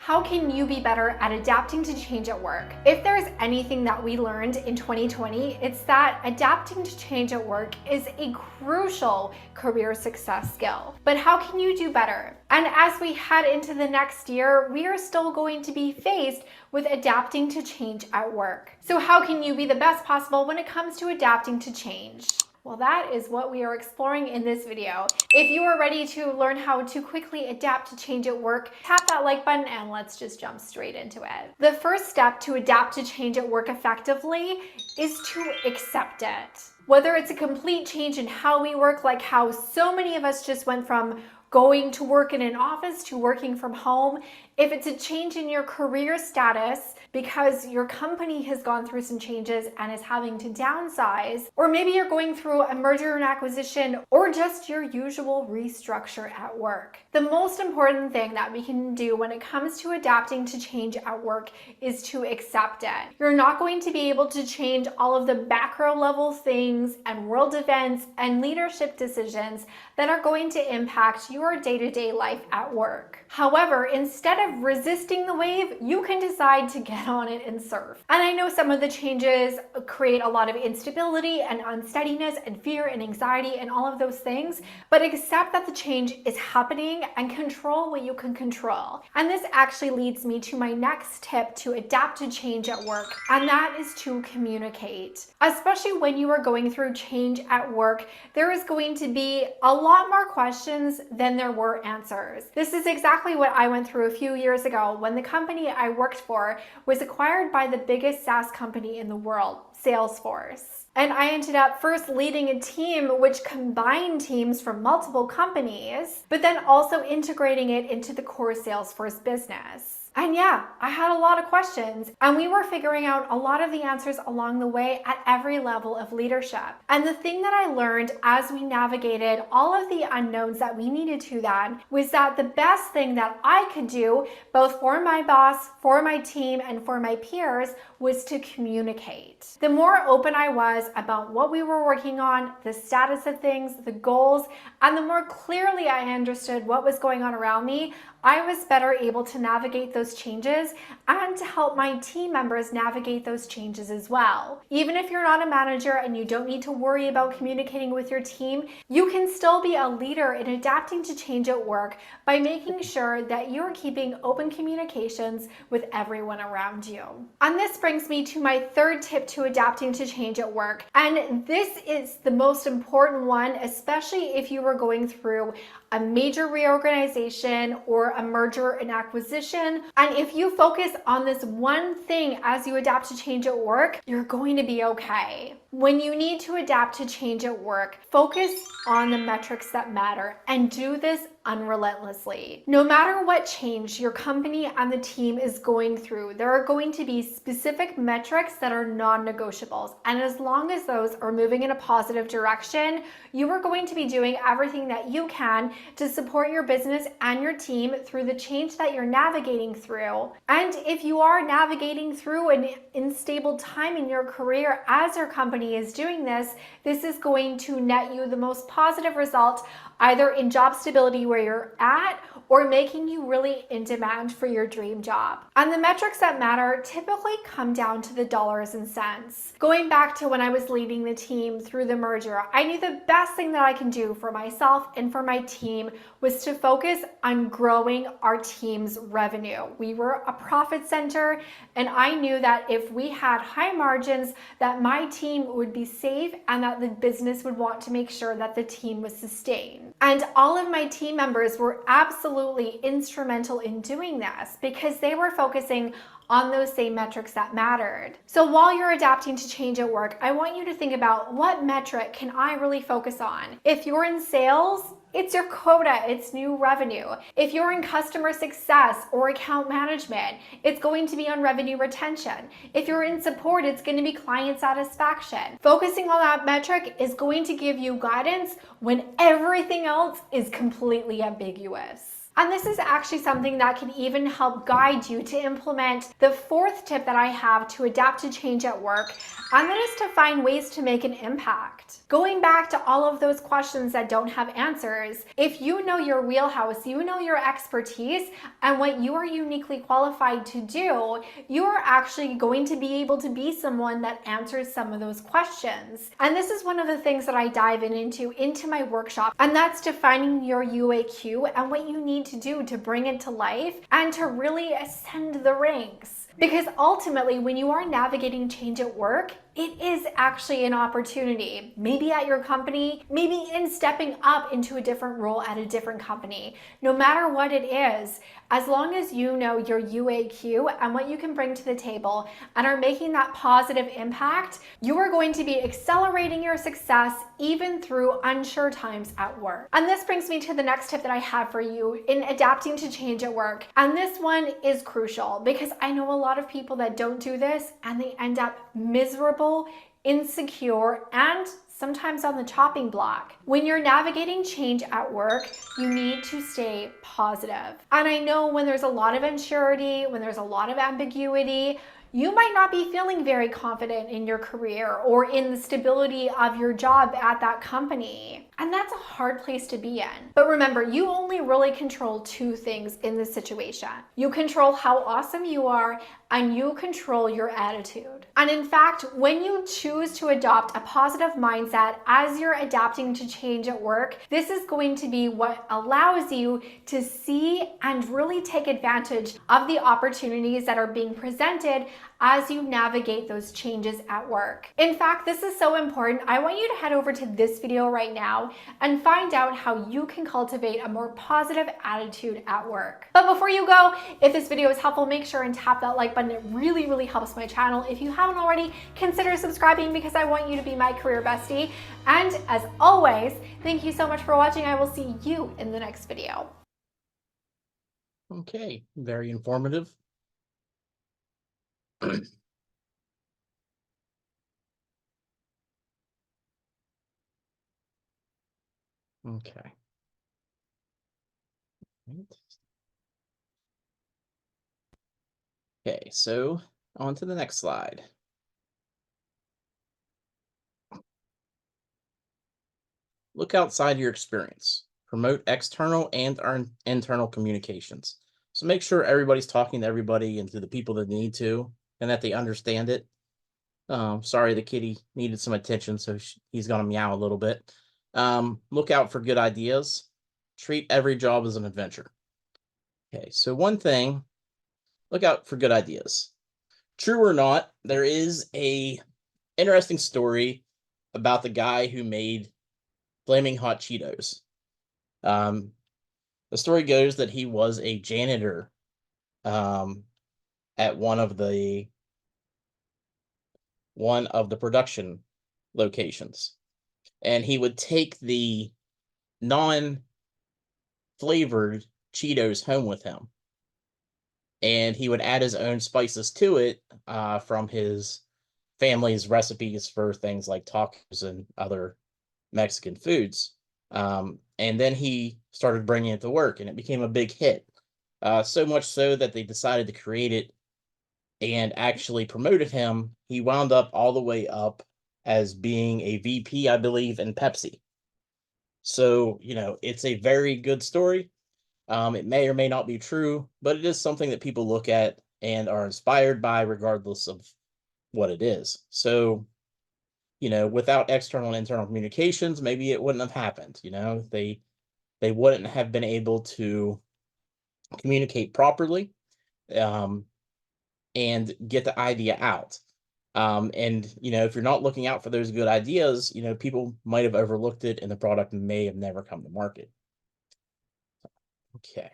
How can you be better at adapting to change at work? If there's anything that we learned in 2020, it's that adapting to change at work is a crucial career success skill. But how can you do better? And as we head into the next year, we are still going to be faced with adapting to change at work. So how can you be the best possible when it comes to adapting to change? Well, that is what we are exploring in this video. If you are ready to learn how to quickly adapt to change at work, tap that like button and let's just jump straight into it. The first step to adapt to change at work effectively is to accept it. Whether it's a complete change in how we work, like how so many of us just went from going to work in an office to working from home, if it's a change in your career status because your company has gone through some changes and is having to downsize, or maybe you're going through a merger and acquisition, or just your usual restructure at work. The most important thing that we can do when it comes to adapting to change at work is to accept it. You're not going to be able to change all of the macro level things and world events and leadership decisions that are going to impact your day-to-day life at work. However, instead of resisting the wave, you can decide to get on it and surf. And I know some of the changes create a lot of instability and unsteadiness and fear and anxiety and all of those things, but accept that the change is happening and control what you can control. And this actually leads me to my next tip to adapt to change at work, and that is to communicate. Especially when you are going through change at work, there is going to be a lot more questions than there were answers. This is exactly what I went through a few years ago when the company I worked for was acquired by the biggest SaaS company in the world, Salesforce. And I ended up first leading a team which combined teams from multiple companies, but then also integrating it into the core Salesforce business. And yeah, I had a lot of questions, and we were figuring out a lot of the answers along the way at every level of leadership. And the thing that I learned as we navigated all of the unknowns that we needed to that was that the best thing that I could do, both for my boss, for my team, and for my peers, was to communicate. The more open I was about what we were working on, the status of things, the goals, and the more clearly I understood what was going on around me, I was better able to navigate those changes and to help my team members navigate those changes as well. Even if you're not a manager and you don't need to worry about communicating with your team, you can still be a leader in adapting to change at work by making sure that you're keeping open communications with everyone around you. And this brings me to my third tip to adapting to change at work. And this is the most important one, especially if you were going through a major reorganization or a merger and acquisition. And if you focus on this one thing as you adapt to change at work, you're going to be okay. When you need to adapt to change at work, focus on the metrics that matter and do this unrelentlessly. No matter what change your company and the team is going through, there are going to be specific metrics that are non-negotiables. And as long as those are moving in a positive direction, you are going to be doing everything that you can to support your business and your team through the change that you're navigating through. And if you are navigating through an unstable time in your career as your company is doing this, this is going to net you the most positive result, either in job stability where you're at or making you really in demand for your dream job. And the metrics that matter typically come down to the dollars and cents. Going back to when I was leading the team through the merger, I knew the best thing that I can do for myself and for my team was to focus on growing our team's revenue. We were a profit center, and I knew that if we had high margins, that my team would be safe and that the business would want to make sure that the team was sustained. And all of my team members were absolutely instrumental in doing this because they were focusing on those same metrics that mattered. So while you're adapting to change at work, I want you to think about what metric can I really focus on? If you're in sales, it's your quota, it's new revenue. If you're in customer success or account management, it's going to be on revenue retention. If you're in support, it's going to be client satisfaction. Focusing on that metric is going to give you guidance when everything else is completely ambiguous. And this is actually something that can even help guide you to implement the fourth tip that I have to adapt to change at work, and that is to find ways to make an impact. Going back to all of those questions that don't have answers, if you know your wheelhouse, you know your expertise and what you are uniquely qualified to do, you are actually going to be able to be someone that answers some of those questions. And this is one of the things that I dive into my workshop, and that's defining your UAQ and what you need to do to bring it to life and to really ascend the ranks. Because ultimately, when you are navigating change at work, it is actually an opportunity, maybe at your company, maybe in stepping up into a different role at a different company. No matter what it is, as long as you know your UAQ and what you can bring to the table and are making that positive impact, you are going to be accelerating your success even through unsure times at work. And this brings me to the next tip that I have for you in adapting to change at work. And this one is crucial because I know a lot of people that don't do this and they end up miserable, insecure, and sometimes on the chopping block. When you're navigating change at work, you need to stay positive. And I know when there's a lot of uncertainty, when there's a lot of ambiguity, you might not be feeling very confident in your career or in the stability of your job at that company. And that's a hard place to be in. But remember, you only really control two things in this situation. You control how awesome you are, and you control your attitude. And in fact, when you choose to adopt a positive mindset as you're adapting to change at work, this is going to be what allows you to see and really take advantage of the opportunities that are being presented as you navigate those changes at work. In fact, this is so important. I want you to head over to this video right now and find out how you can cultivate a more positive attitude at work. But before you go, if this video is helpful, make sure and tap that like button. It really, really helps my channel. If you haven't already, consider subscribing because I want you to be my career bestie. And as always, thank you so much for watching. I will see you in the next video.
Okay, very informative. Okay. Okay, so on to the next slide. Look outside your experience. Promote external and internal communications. So make sure everybody's talking to everybody and to the people that need to, and that they understand it. Sorry, the kitty needed some attention, so he's gonna meow a little bit. Look out for good ideas. Treat every job as an adventure. Okay, so one thing, look out for good ideas. True or not, there is a interesting story about the guy who made Flaming Hot Cheetos. The story goes that he was a janitor at one of the production locations. And he would take the non-flavored Cheetos home with him. And he would add his own spices to it from his family's recipes for things like tacos and other Mexican foods. And then he started bringing it to work, and it became a big hit. So much so that they decided to create it and actually promoted him. He wound up all the way up as being a VP, I believe, in Pepsi. So, you know, it's a very good story. It may or may not be true, but it is something that people look at and are inspired by, regardless of what it is. So, you know, without external and internal communications, maybe it wouldn't have happened. You know, they wouldn't have been able to communicate properly and get the idea out. And, you know, if you're not looking out for those good ideas, you know, people might have overlooked it and the product may have never come to market. Okay.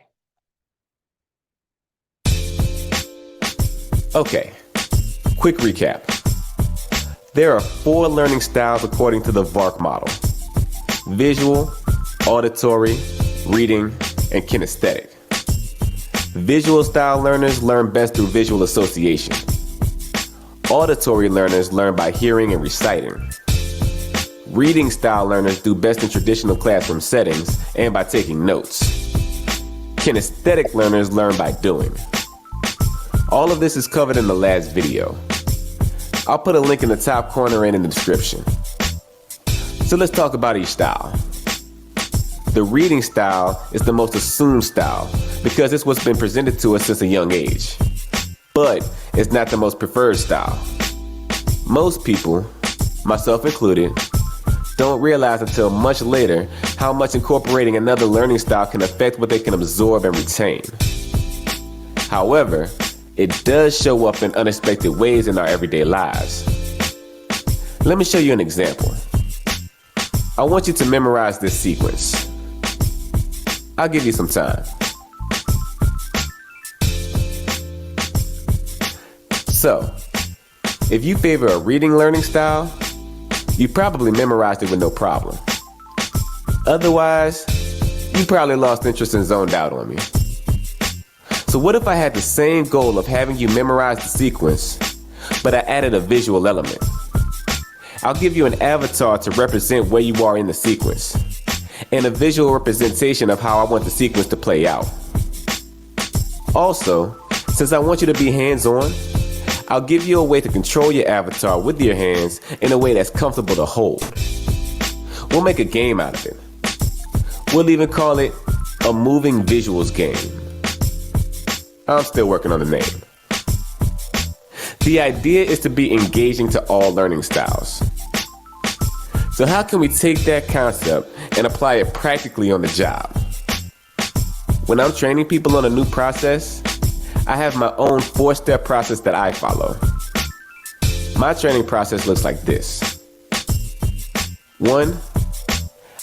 Okay, quick recap. There are 4 learning styles according to the VARK model: visual, auditory, reading, and kinesthetic. Visual style learners learn best through visual association. Auditory learners learn by hearing and reciting. Reading style learners do best in traditional classroom settings and by taking notes. Kinesthetic learners learn by doing. All of this is covered in the last video. I'll put a link in the top corner and in the description. So let's talk about each style. The reading style is the most assumed style because it's what's been presented to us since a young age. But it's not the most preferred style. Most people, myself included, don't realize until much later how much incorporating another learning style can affect what they can absorb and retain. However, it does show up in unexpected ways in our everyday lives. Let me show you an example. I want you to memorize this sequence. I'll give you some time. So, if you favor a reading learning style, you probably memorized it with no problem. Otherwise, you probably lost interest and zoned out on me. So what if I had the same goal of having you memorize the sequence, but I added a visual element? I'll give you an avatar to represent where you are in the sequence, and a visual representation of how I want the sequence to play out. Also, since I want you to be hands-on, I'll give you a way to control your avatar with your hands in a way that's comfortable to hold. We'll make a game out of it. We'll even call it a moving visuals game. I'm still working on the name. The idea is to be engaging to all learning styles. So how can we take that concept and apply it practically on the job? When I'm training people on a new process, I have my own 4-step process that I follow. My training process looks like this. 1,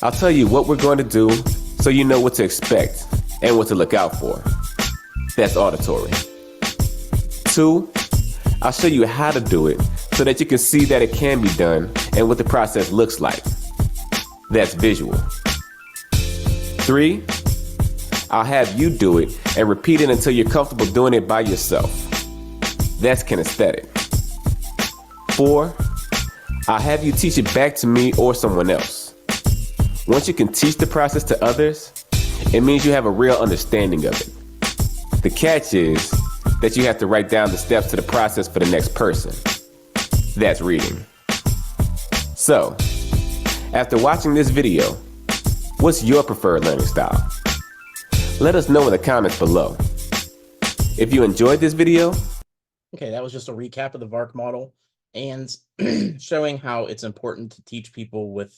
I'll tell you what we're going to do so you know what to expect and what to look out for. That's auditory. 2, I'll show you how to do it so that you can see that it can be done and what the process looks like. That's visual. 3, I'll have you do it and repeat it until you're comfortable doing it by yourself. That's kinesthetic. 4, I'll have you teach it back to me or someone else. Once you can teach the process to others, it means you have a real understanding of it. The catch is that you have to write down the steps to the process for the next person. That's reading. So, after watching this video, what's your preferred learning style? Let us know in the comments below. If you enjoyed this video,
Okay, that was just a recap of the VARK model and showing how it's important to teach people with,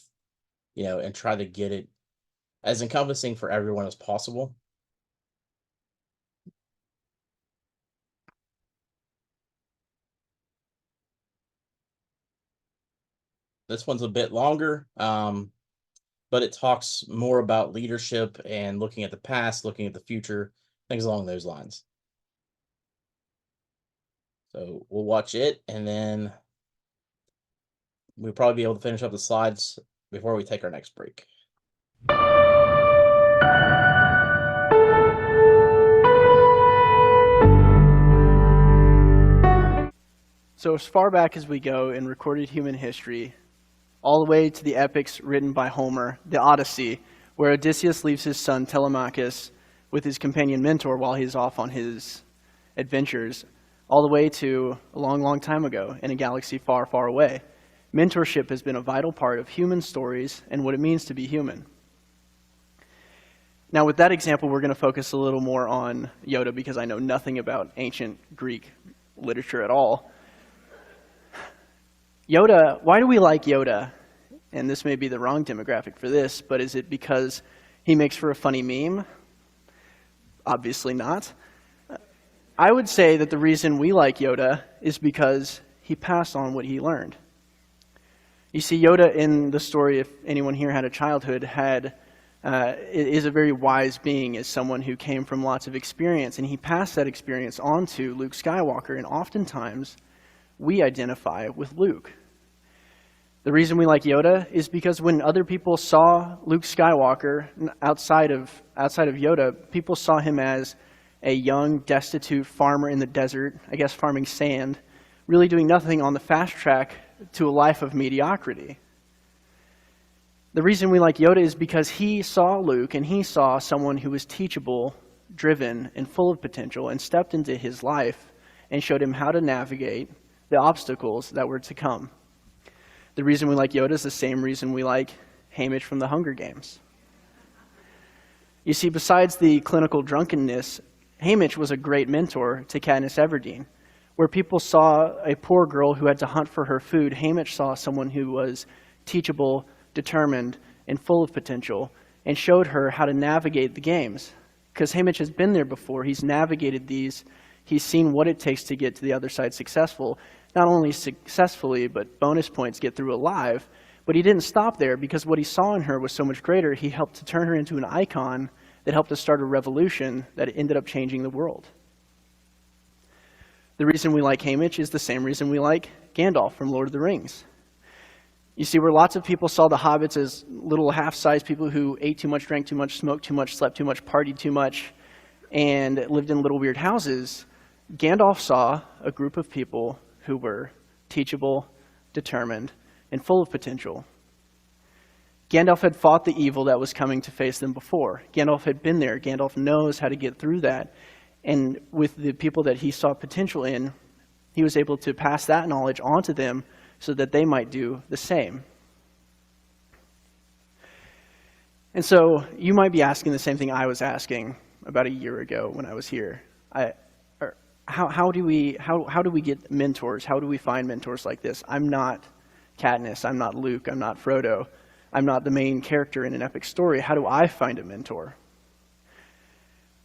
you know, and try to get it as encompassing for everyone as possible. This one's a bit longer, but it talks more about leadership and looking at the past, looking at the future, things along those lines. So we'll watch it and then we'll probably be able to finish up the slides before we take our next break.
So as far back as we go in recorded human history, all the way to the epics written by Homer, the Odyssey, where Odysseus leaves his son Telemachus with his companion Mentor while he's off on his adventures, all the way to a long, long time ago in a galaxy far, far away. Mentorship has been a vital part of human stories and what it means to be human. Now, with that example, we're going to focus a little more on Yoda because I know nothing about ancient Greek literature at all. Yoda, why do we like Yoda? And this may be the wrong demographic for this, but is it because he makes for a funny meme? Obviously not. I would say that the reason we like Yoda is because he passed on what he learned. You see, Yoda in the story, if anyone here had a childhood, is a very wise being, is someone who came from lots of experience, and he passed that experience on to Luke Skywalker, and oftentimes we identify with Luke. The reason we like Yoda is because when other people saw Luke Skywalker outside of Yoda, people saw him as a young, destitute farmer in the desert, I guess farming sand, really doing nothing on the fast track to a life of mediocrity. The reason we like Yoda is because he saw Luke and he saw someone who was teachable, driven, and full of potential, and stepped into his life and showed him how to navigate the obstacles that were to come. The reason we like Yoda is the same reason we like Haymitch from the Hunger Games. You see, besides the clinical drunkenness, Haymitch was a great mentor to Katniss Everdeen. Where people saw a poor girl who had to hunt for her food, Haymitch saw someone who was teachable, determined, and full of potential, and showed her how to navigate the games. Because Haymitch has been there before, he's navigated these, he's seen what it takes to get to the other side successful. Not only successfully, but bonus points get through alive. But he didn't stop there, because what he saw in her was so much greater, he helped to turn her into an icon that helped to start a revolution that ended up changing the world. The reason we like Haymitch is the same reason we like Gandalf from Lord of the Rings. You see, where lots of people saw the hobbits as little half-sized people who ate too much, drank too much, smoked too much, slept too much, partied too much, and lived in little weird houses, Gandalf saw a group of people who were teachable, determined, and full of potential. Gandalf had fought the evil that was coming to face them before. Gandalf had been there. Gandalf knows how to get through that. And with the people that he saw potential in, he was able to pass that knowledge on to them so that they might do the same. And so you might be asking the same thing I was asking about a year ago when I was here. How do we get mentors? How do we find mentors like this? I'm not Katniss. I'm not Luke. I'm not Frodo. I'm not the main character in an epic story. How do I find a mentor?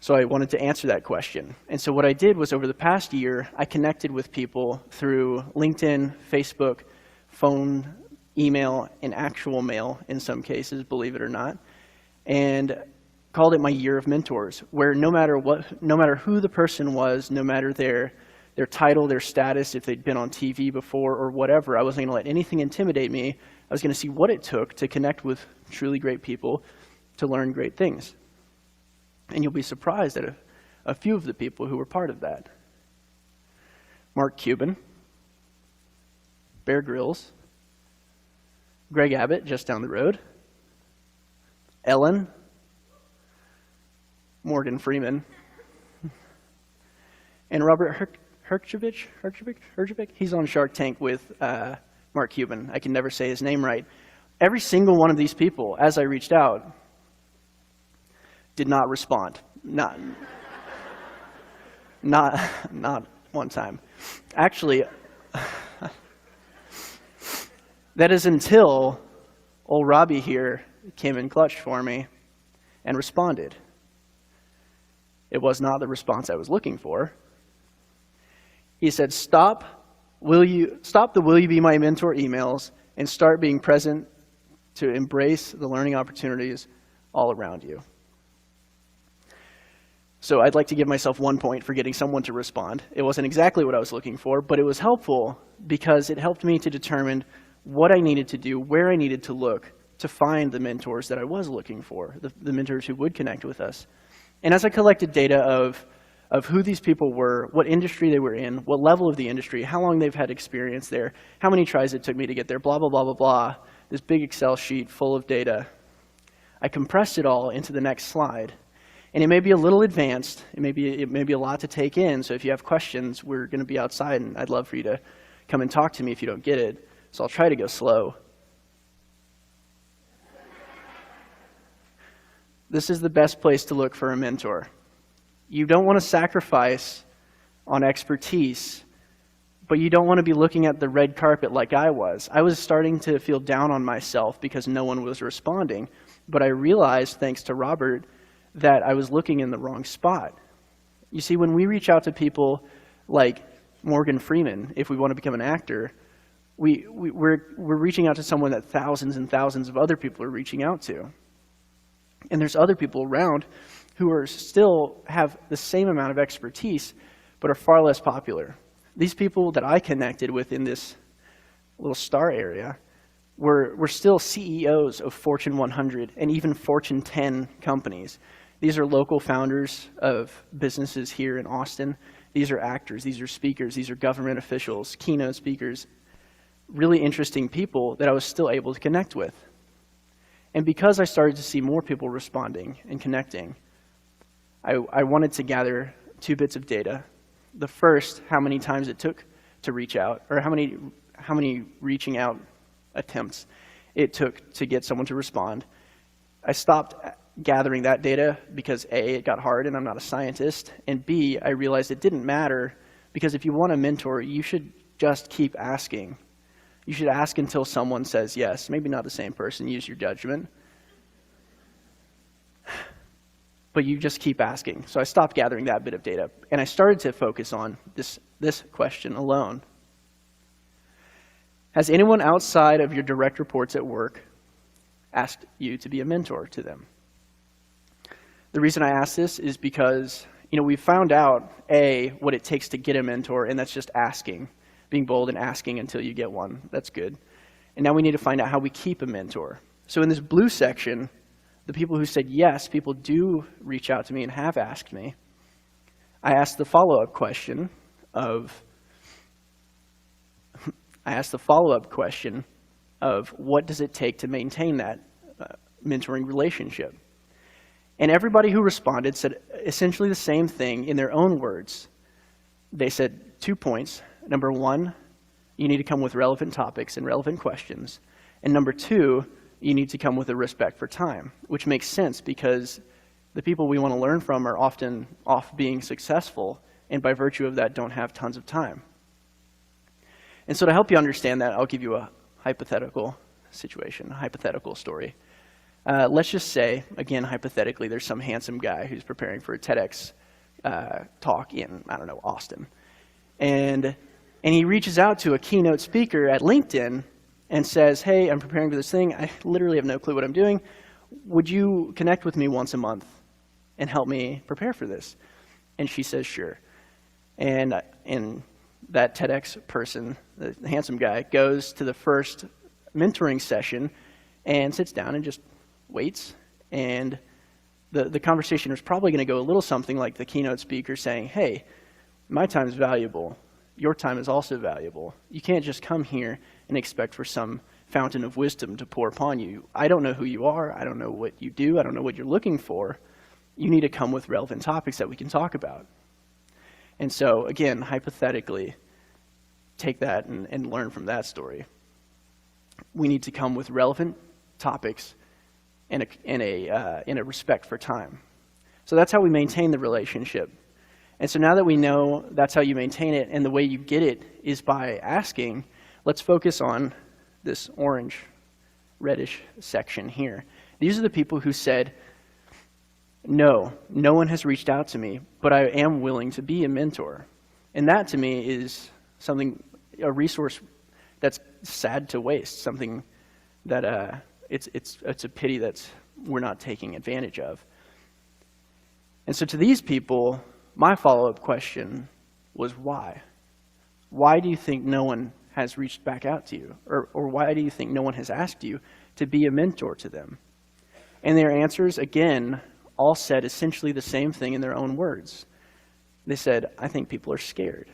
So I wanted to answer that question. And so what I did was, over the past year, I connected with people through LinkedIn, Facebook, phone, email, and actual mail in some cases, believe it or not, and called it my year of mentors, where no matter who the person was, no matter their title, their status, if they'd been on TV before or whatever, I wasn't going to let anything intimidate me. I was going to see what it took to connect with truly great people to learn great things. And you'll be surprised at a few of the people who were part of that. Mark Cuban, Bear Grylls, Greg Abbott, just down the road, Ellen, Morgan Freeman, and Robert Herjavec. He's on Shark Tank with Mark Cuban. I can never say his name right. Every single one of these people, as I reached out, did not respond. Not one time. Actually, that is until old Robbie here came in clutch for me and responded. It was not the response I was looking for. He said, stop the will you be my mentor emails and start being present to embrace the learning opportunities all around you. So I'd like to give myself 1 point for getting someone to respond. It wasn't exactly what I was looking for, but it was helpful because it helped me to determine what I needed to do, where I needed to look to find the mentors that I was looking for, the mentors who would connect with us. And as I collected data of who these people were, what industry they were in, what level of the industry, how long they've had experience there, how many tries it took me to get there, blah, blah, blah, blah, blah, this big Excel sheet full of data, I compressed it all into the next slide. And it may be a little advanced, it may be a lot to take in, so if you have questions, we're going to be outside, and I'd love for you to come and talk to me if you don't get it. So I'll try to go slow. This is the best place to look for a mentor. You don't want to sacrifice on expertise, but you don't want to be looking at the red carpet like I was. I was starting to feel down on myself because no one was responding, but I realized, thanks to Robert, that I was looking in the wrong spot. You see, when we reach out to people like Morgan Freeman, if we want to become an actor, we're reaching out to someone that thousands and thousands of other people are reaching out to. And there's other people around who are still have the same amount of expertise, but are far less popular. These people that I connected with in this little star area were still CEOs of Fortune 100 and even Fortune 10 companies. These are local founders of businesses here in Austin. These are actors, these are speakers, these are government officials, keynote speakers, really interesting people that I was still able to connect with. And because I started to see more people responding and connecting, I wanted to gather 2 bits of data. The first, how many times it took to reach out, or how many reaching out attempts it took to get someone to respond. I stopped gathering that data because A, it got hard and I'm not a scientist, and B, I realized it didn't matter because if you want a mentor, you should just keep asking. You should ask until someone says yes. Maybe not the same person, use your judgment. But you just keep asking. So I stopped gathering that bit of data, and I started to focus on this question alone. Has anyone outside of your direct reports at work asked you to be a mentor to them? The reason I ask this is because, we found out, A, what it takes to get a mentor, and that's just asking, being bold and asking until you get one. That's good. And now we need to find out how we keep a mentor. So in this blue section, the people who said yes, people do reach out to me and have asked me. I asked the follow-up question of what does it take to maintain that mentoring relationship? And everybody who responded said essentially the same thing in their own words. They said 2 points. Number 1, you need to come with relevant topics and relevant questions. And number 2, you need to come with a respect for time, which makes sense because the people we want to learn from are often off being successful, and by virtue of that don't have tons of time. And so to help you understand that, I'll give you a hypothetical situation, a hypothetical story. Let's just say, again, hypothetically, there's some handsome guy who's preparing for a TEDx talk in, Austin. And he reaches out to a keynote speaker at LinkedIn and says, hey, I'm preparing for this thing. I literally have no clue what I'm doing. Would you connect with me once a month and help me prepare for this? And she says, sure. And that TEDx person, the handsome guy, goes to the first mentoring session and sits down and just waits. And the conversation was probably going to go a little something like the keynote speaker saying, hey, my time is valuable. Your time is also valuable. You can't just come here and expect for some fountain of wisdom to pour upon you. I don't know who you are. I don't know what you do. I don't know what you're looking for. You need to come with relevant topics that we can talk about. And so, again, hypothetically, take that and learn from that story. We need to come with relevant topics and a respect for time. So that's how we maintain the relationship. And so now that we know that's how you maintain it, and the way you get it is by asking, let's focus on this orange, reddish section here. These are the people who said, no one has reached out to me, but I am willing to be a mentor. And that to me is a resource that's sad to waste, something that it's a pity that we're not taking advantage of. And so to these people, my follow-up question was why? Why do you think no one has reached back out to you? Or why do you think no one has asked you to be a mentor to them? And their answers, again, all said essentially the same thing in their own words. They said, I think people are scared.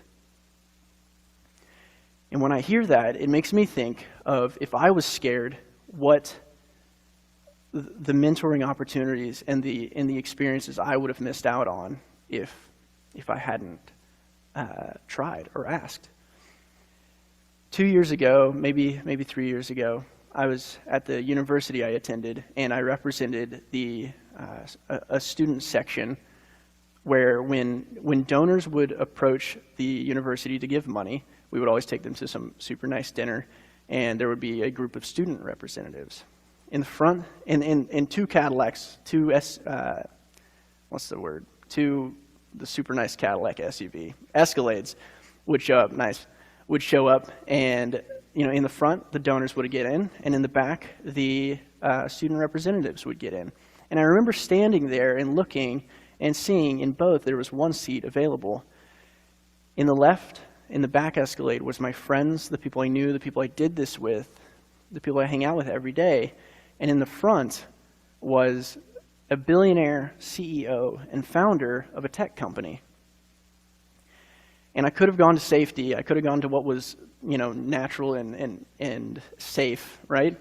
And when I hear that, it makes me think of, if I was scared, what the mentoring opportunities and the experiences I would have missed out on if I hadn't tried or asked. 2 years ago, maybe 3 years ago, I was at the university I attended, and I represented a student section where when donors would approach the university to give money, we would always take them to some super nice dinner, and there would be a group of student representatives. In the front, in two Cadillacs, two the super nice Cadillac SUV, Escalades would show up, and in the front, the donors would get in, and in the back, the student representatives would get in. And I remember standing there and looking and seeing in both there was one seat available. In the left, in the back Escalade, was my friends, the people I knew, the people I did this with, the people I hang out with every day. And in the front was a billionaire CEO and founder of a tech company. And I could have gone to safety. I could have gone to what was, natural and safe, right?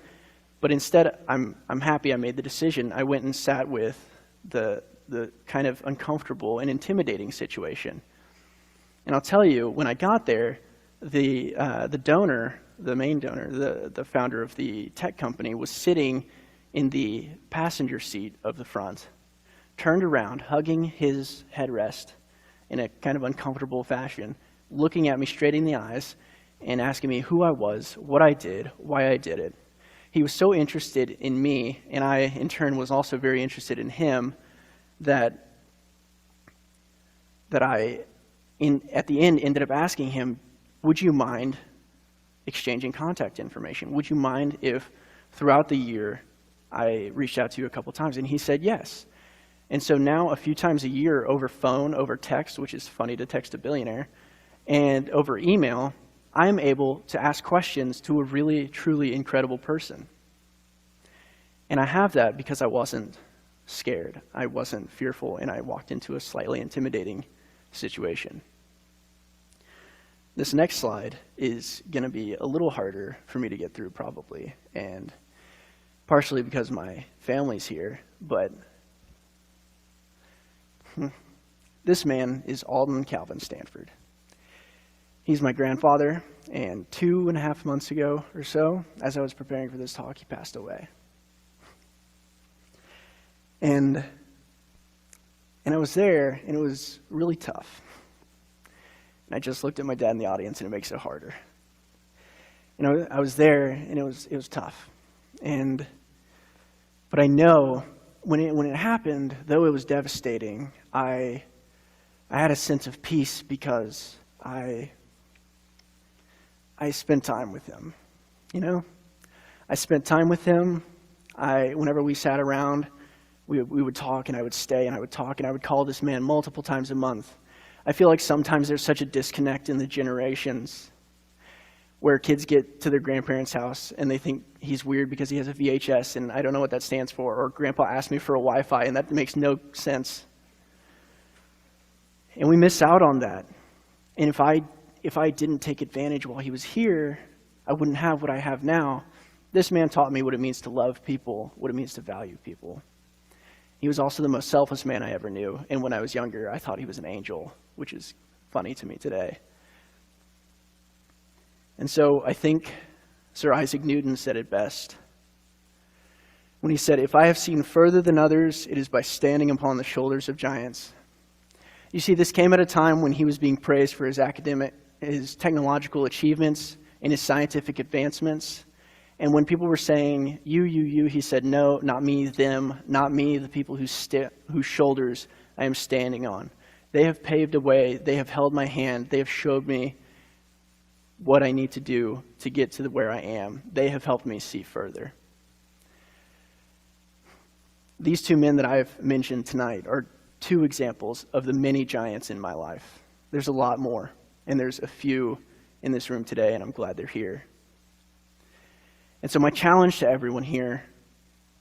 But instead, I'm happy I made the decision. I went and sat with the kind of uncomfortable and intimidating situation. And I'll tell you, when I got there, the donor, the main donor, the founder of the tech company, was sitting in the passenger seat of the front, turned around, hugging his headrest in a kind of uncomfortable fashion, looking at me straight in the eyes and asking me who I was, what I did, why I did it. He was so interested in me, and I, in turn, was also very interested in him, that I, at the end, ended up asking him, would you mind exchanging contact information? Would you mind if throughout the year I reached out to you a couple times? And he said yes. And so now a few times a year over phone, over text, which is funny to text a billionaire, and over email, I'm able to ask questions to a really, truly incredible person. And I have that because I wasn't scared. I wasn't fearful, and I walked into a slightly intimidating situation. This next slide is going to be a little harder for me to get through probably, and partially because my family's here, but this man is Alden Calvin Stanford. He's my grandfather, and 2.5 months ago or so, as I was preparing for this talk, he passed away. And I was there, and it was really tough. And I just looked at my dad in the audience, and it makes it harder. I was there, and it was tough. But I know when it happened, though it was devastating, I had a sense of peace because I spent time with him. I spent time with him. Whenever we sat around, we would talk, and I would stay, and I would talk, and I would call this man multiple times a month. I feel like sometimes there's such a disconnect in the generations where kids get to their grandparents' house and they think he's weird because he has a VHS and I don't know what that stands for, or grandpa asked me for a Wi-Fi and that makes no sense. And we miss out on that. And if I didn't take advantage while he was here, I wouldn't have what I have now. This man taught me what it means to love people, what it means to value people. He was also the most selfless man I ever knew, and when I was younger, I thought he was an angel, which is funny to me today. And so I think Sir Isaac Newton said it best when he said, "If I have seen further than others, it is by standing upon the shoulders of giants." You see, this came at a time when he was being praised for his technological achievements and his scientific advancements. And when people were saying, you, he said, no, not me, them, not me, the people whose shoulders I am standing on. They have paved a way, they have held my hand, they have showed me what I need to do to get to where I am. They have helped me see further. These two men that I've mentioned tonight are two examples of the many giants in my life. There's a lot more, and there's a few in this room today, and I'm glad they're here. And so my challenge to everyone here,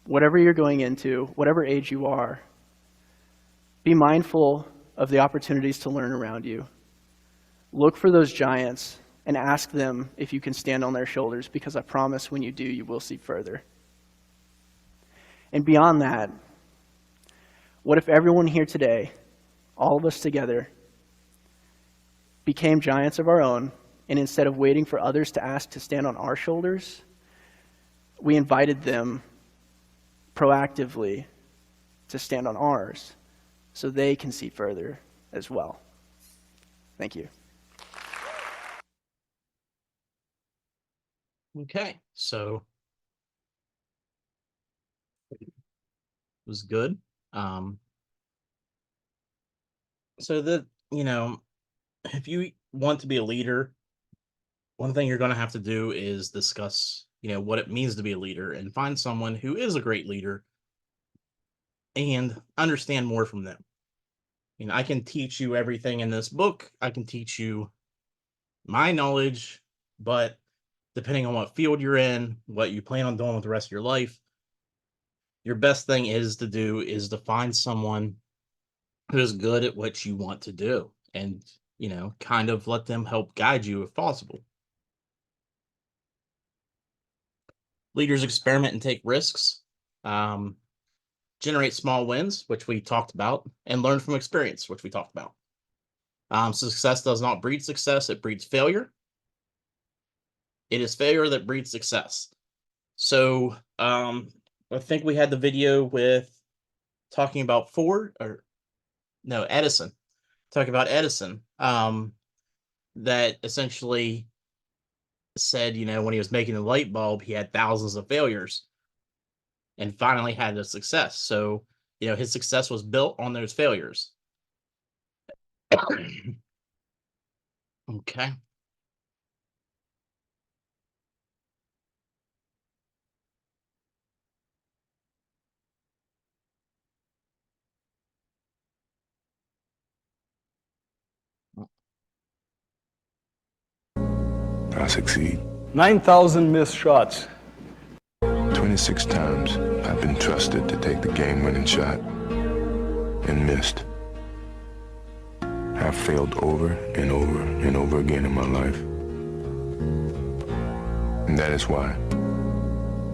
whatever you're going into, whatever age you are, be mindful of the opportunities to learn around you. Look for those giants and ask them if you can stand on their shoulders, because I promise when you do, you will see further. And beyond that, what if everyone here today, all of us together, became giants of our own, and instead of waiting for others to ask to stand on our shoulders, we invited them proactively to stand on ours so they can see further as well. Thank you.
Okay, so it was good. So that, if you want to be a leader, one thing you're going to have to do is discuss, what it means to be a leader and find someone who is a great leader and understand more from them. I can teach you everything in this book. I can teach you my knowledge, but depending on what field you're in, what you plan on doing with the rest of your life, your best thing is to find someone who is good at what you want to do and, kind of let them help guide you if possible. Leaders experiment and take risks, generate small wins, which we talked about, and learn from experience, which we talked about. Success does not breed success, it breeds failure. It is failure that breeds success. So I think we had the video with talking about Edison. Talking about Edison, that essentially said, when he was making the light bulb, he had thousands of failures and finally had a success. So, his success was built on those failures. Okay.
I succeed.
9,000 missed shots.
26 times I've been trusted to take the game-winning shot and missed. I've failed over and over and over again in my life. And that is why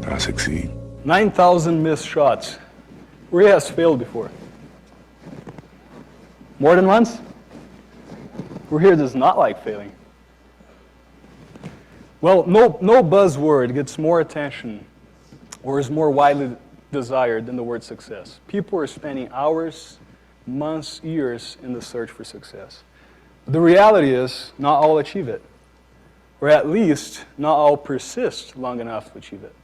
I succeed.
9,000 missed shots. Who has failed before? More than once? Who here does not like failing? Well, no buzzword gets more attention or is more widely desired than the word success. People are spending hours, months, years in the search for success. The reality is, not all achieve it. Or at least, not all persist long enough to achieve it.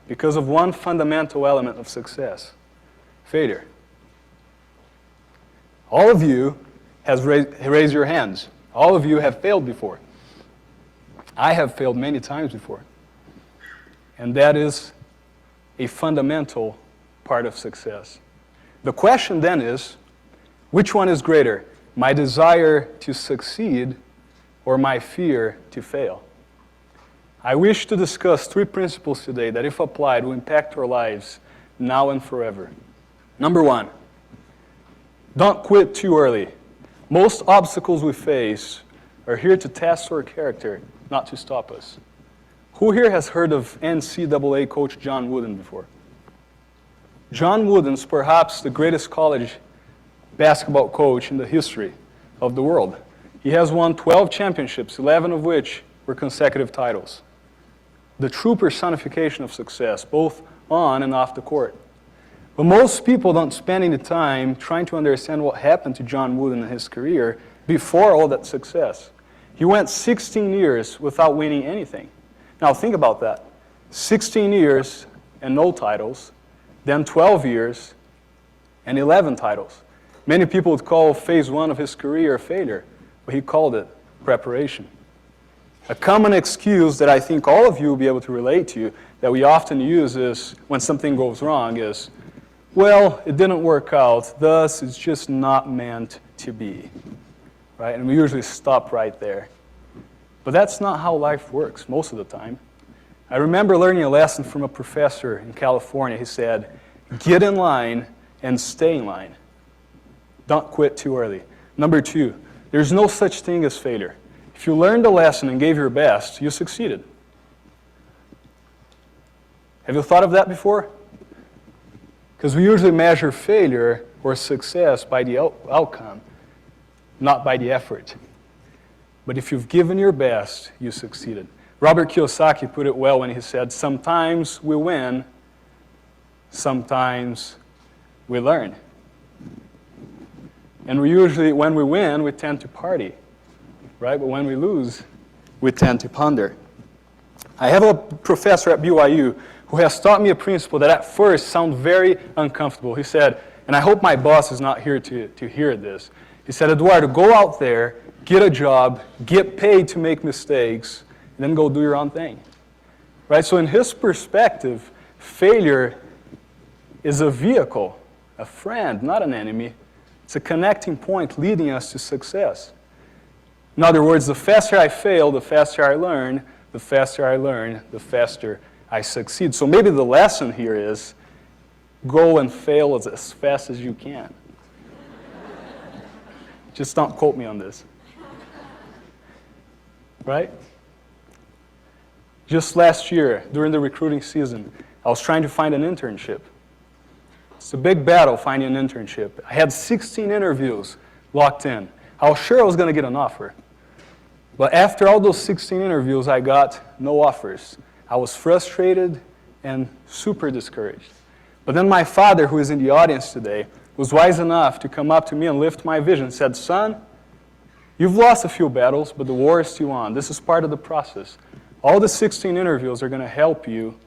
Because of one fundamental element of success: failure. All of you has raised your hands. All of you have failed before. I have failed many times before. And that is a fundamental part of success. The question then is, which one is greater? My desire to succeed or my fear to fail? I wish to discuss 3 principles today that, if applied, will impact our lives now and forever. Number 1, don't quit too early. Most obstacles we face are here to test our character, not to stop us. Who here has heard of NCAA coach John Wooden before? John Wooden's perhaps the greatest college basketball coach in the history of the world. He has won 12 championships, 11 of which were consecutive titles. The true personification of success, both on and off the court. But most people don't spend any time trying to understand what happened to John Wooden in his career before all that success. He went 16 years without winning anything. Now think about that. 16 years and no titles, then 12 years and 11 titles. Many people would call phase 1 of his career a failure, but he called it preparation. A common excuse that I think all of you will be able to relate to, that we often use is when something goes wrong, is, well, it didn't work out, thus it's just not meant to be. Right? And we usually stop right there. But that's not how life works most of the time. I remember learning a lesson from a professor in California. He said, get in line and stay in line. Don't quit too early. Number 2, there's no such thing as failure. If you learned a lesson and gave your best, you succeeded. Have you thought of that before? Because we usually measure failure or success by the outcome, not by the effort. But if you've given your best, you succeeded. Robert Kiyosaki put it well when he said, sometimes we win, sometimes we learn. And we usually, when we win, we tend to party, right? But when we lose, we tend to ponder. I have a professor at BYU who has taught me a principle that at first sounded very uncomfortable. He said, and I hope my boss is not here to hear this. He said, Eduardo, go out there, get a job, get paid to make mistakes, and then go do your own thing. Right? So in his perspective, failure is a vehicle, a friend, not an enemy. It's a connecting point leading us to success. In other words, the faster I fail, the faster I learn. The faster I learn, the faster I succeed. So maybe the lesson here is go and fail as fast as you can. Just don't quote me on this. Right? Just last year, during the recruiting season, I was trying to find an internship. It's a big battle finding an internship. I had 16 interviews locked in. I was sure I was going to get an offer. But after all those 16 interviews, I got no offers. I was frustrated and super discouraged. But then my father, who is in the audience today, was wise enough to come up to me and lift my vision and said, son, you've lost a few battles, but the war is still on. This is part of the process. All the 16 interviews are going to help you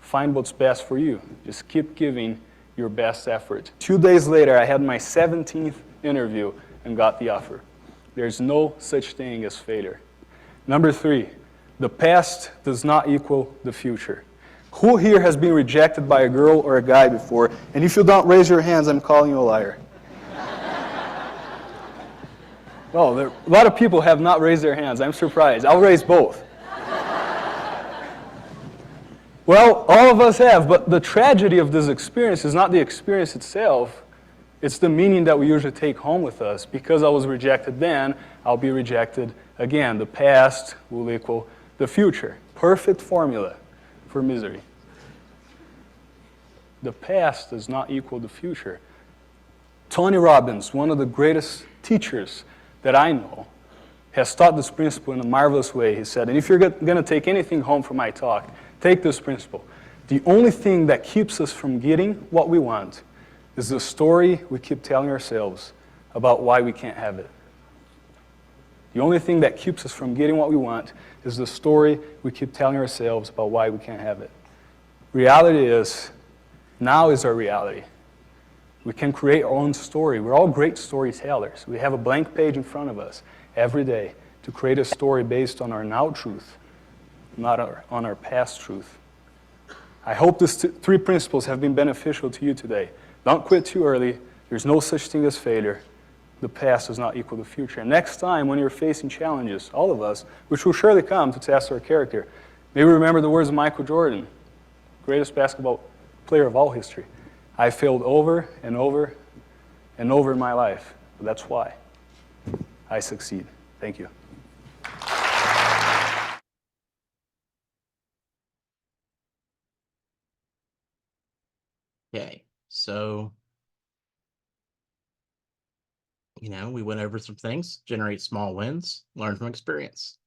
find what's best for you. Just keep giving your best effort. 2 days later, I had my 17th interview and got the offer. There's no such thing as failure. Number 3, the past does not equal the future. Who here has been rejected by a girl or a guy before? And if you don't raise your hands, I'm calling you a liar. Well, a lot of people have not raised their hands. I'm surprised. I'll raise both. Well, all of us have, but the tragedy of this experience is not the experience itself. It's the meaning that we usually take home with us. Because I was rejected then, I'll be rejected again. The past will equal the future. Perfect formula for misery. The past does not equal the future. Tony Robbins, one of the greatest teachers that I know, has taught this principle in a marvelous way. He said, and if you're going to take anything home from my talk, take this principle. The only thing that keeps us from getting what we want is the story we keep telling ourselves about why we can't have it. The only thing that keeps us from getting what we want is the story we keep telling ourselves about why we can't have it. Reality is, now is our reality. We can create our own story. We're all great storytellers. We have a blank page in front of us every day to create a story based on our now truth, not on our past truth. I hope these 3 principles have been beneficial to you today. Don't quit too early. There's no such thing as failure. The past does not equal the future. And next time when you're facing challenges, all of us, which will surely come to test our character, maybe remember the words of Michael Jordan, greatest basketball player of all history. I failed over and over and over in my life, but that's why I succeed. Thank you.
Okay, so, we went over some things, generate small wins, learn from experience,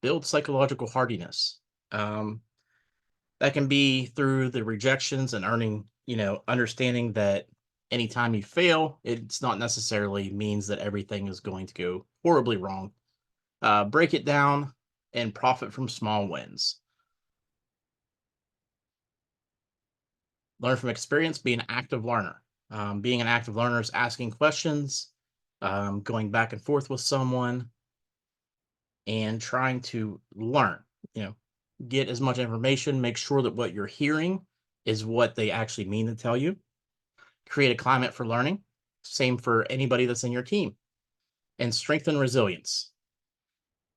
build psychological hardiness. That can be through the rejections and understanding that anytime you fail, it's not necessarily means that everything is going to go horribly wrong. Break it down and profit from small wins. Learn from experience, be an active learner. Being an active learner is asking questions, going back and forth with someone, and trying to learn, get as much information, make sure that what you're hearing is what they actually mean to tell you. Create a climate for learning. Same for anybody that's in your team. And strengthen resilience.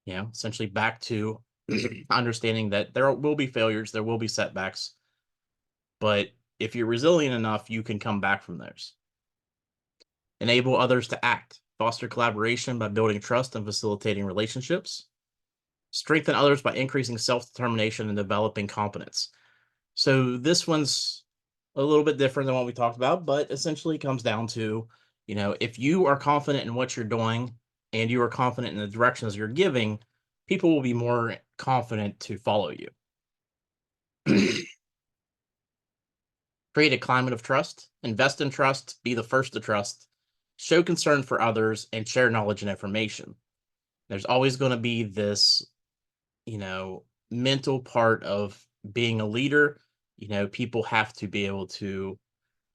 essentially back to understanding that there will be failures, there will be setbacks, but if you're resilient enough, you can come back from those. Enable others to act. Foster collaboration by building trust and facilitating relationships. Strengthen others by increasing self-determination and developing competence. So this one's a little bit different than what we talked about, but essentially comes down to, if you are confident in what you're doing and you are confident in the directions you're giving, people will be more confident to follow you. Create a climate of trust. Invest in trust. Be the first to trust. Show concern for others and share knowledge and information. There's always going to be this, mental part of being a leader. People have to be able to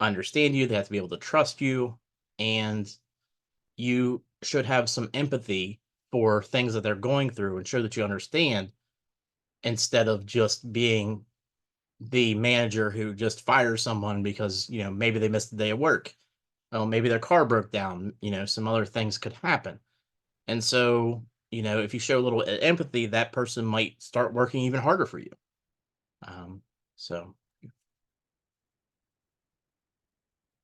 understand you. They have to be able to trust you. And you should have some empathy for things that they're going through and show that you understand, instead of just being the manager who just fires someone because, maybe they missed the day of work. Maybe their car broke down, some other things could happen. And so, if you show a little empathy, that person might start working even harder for you. So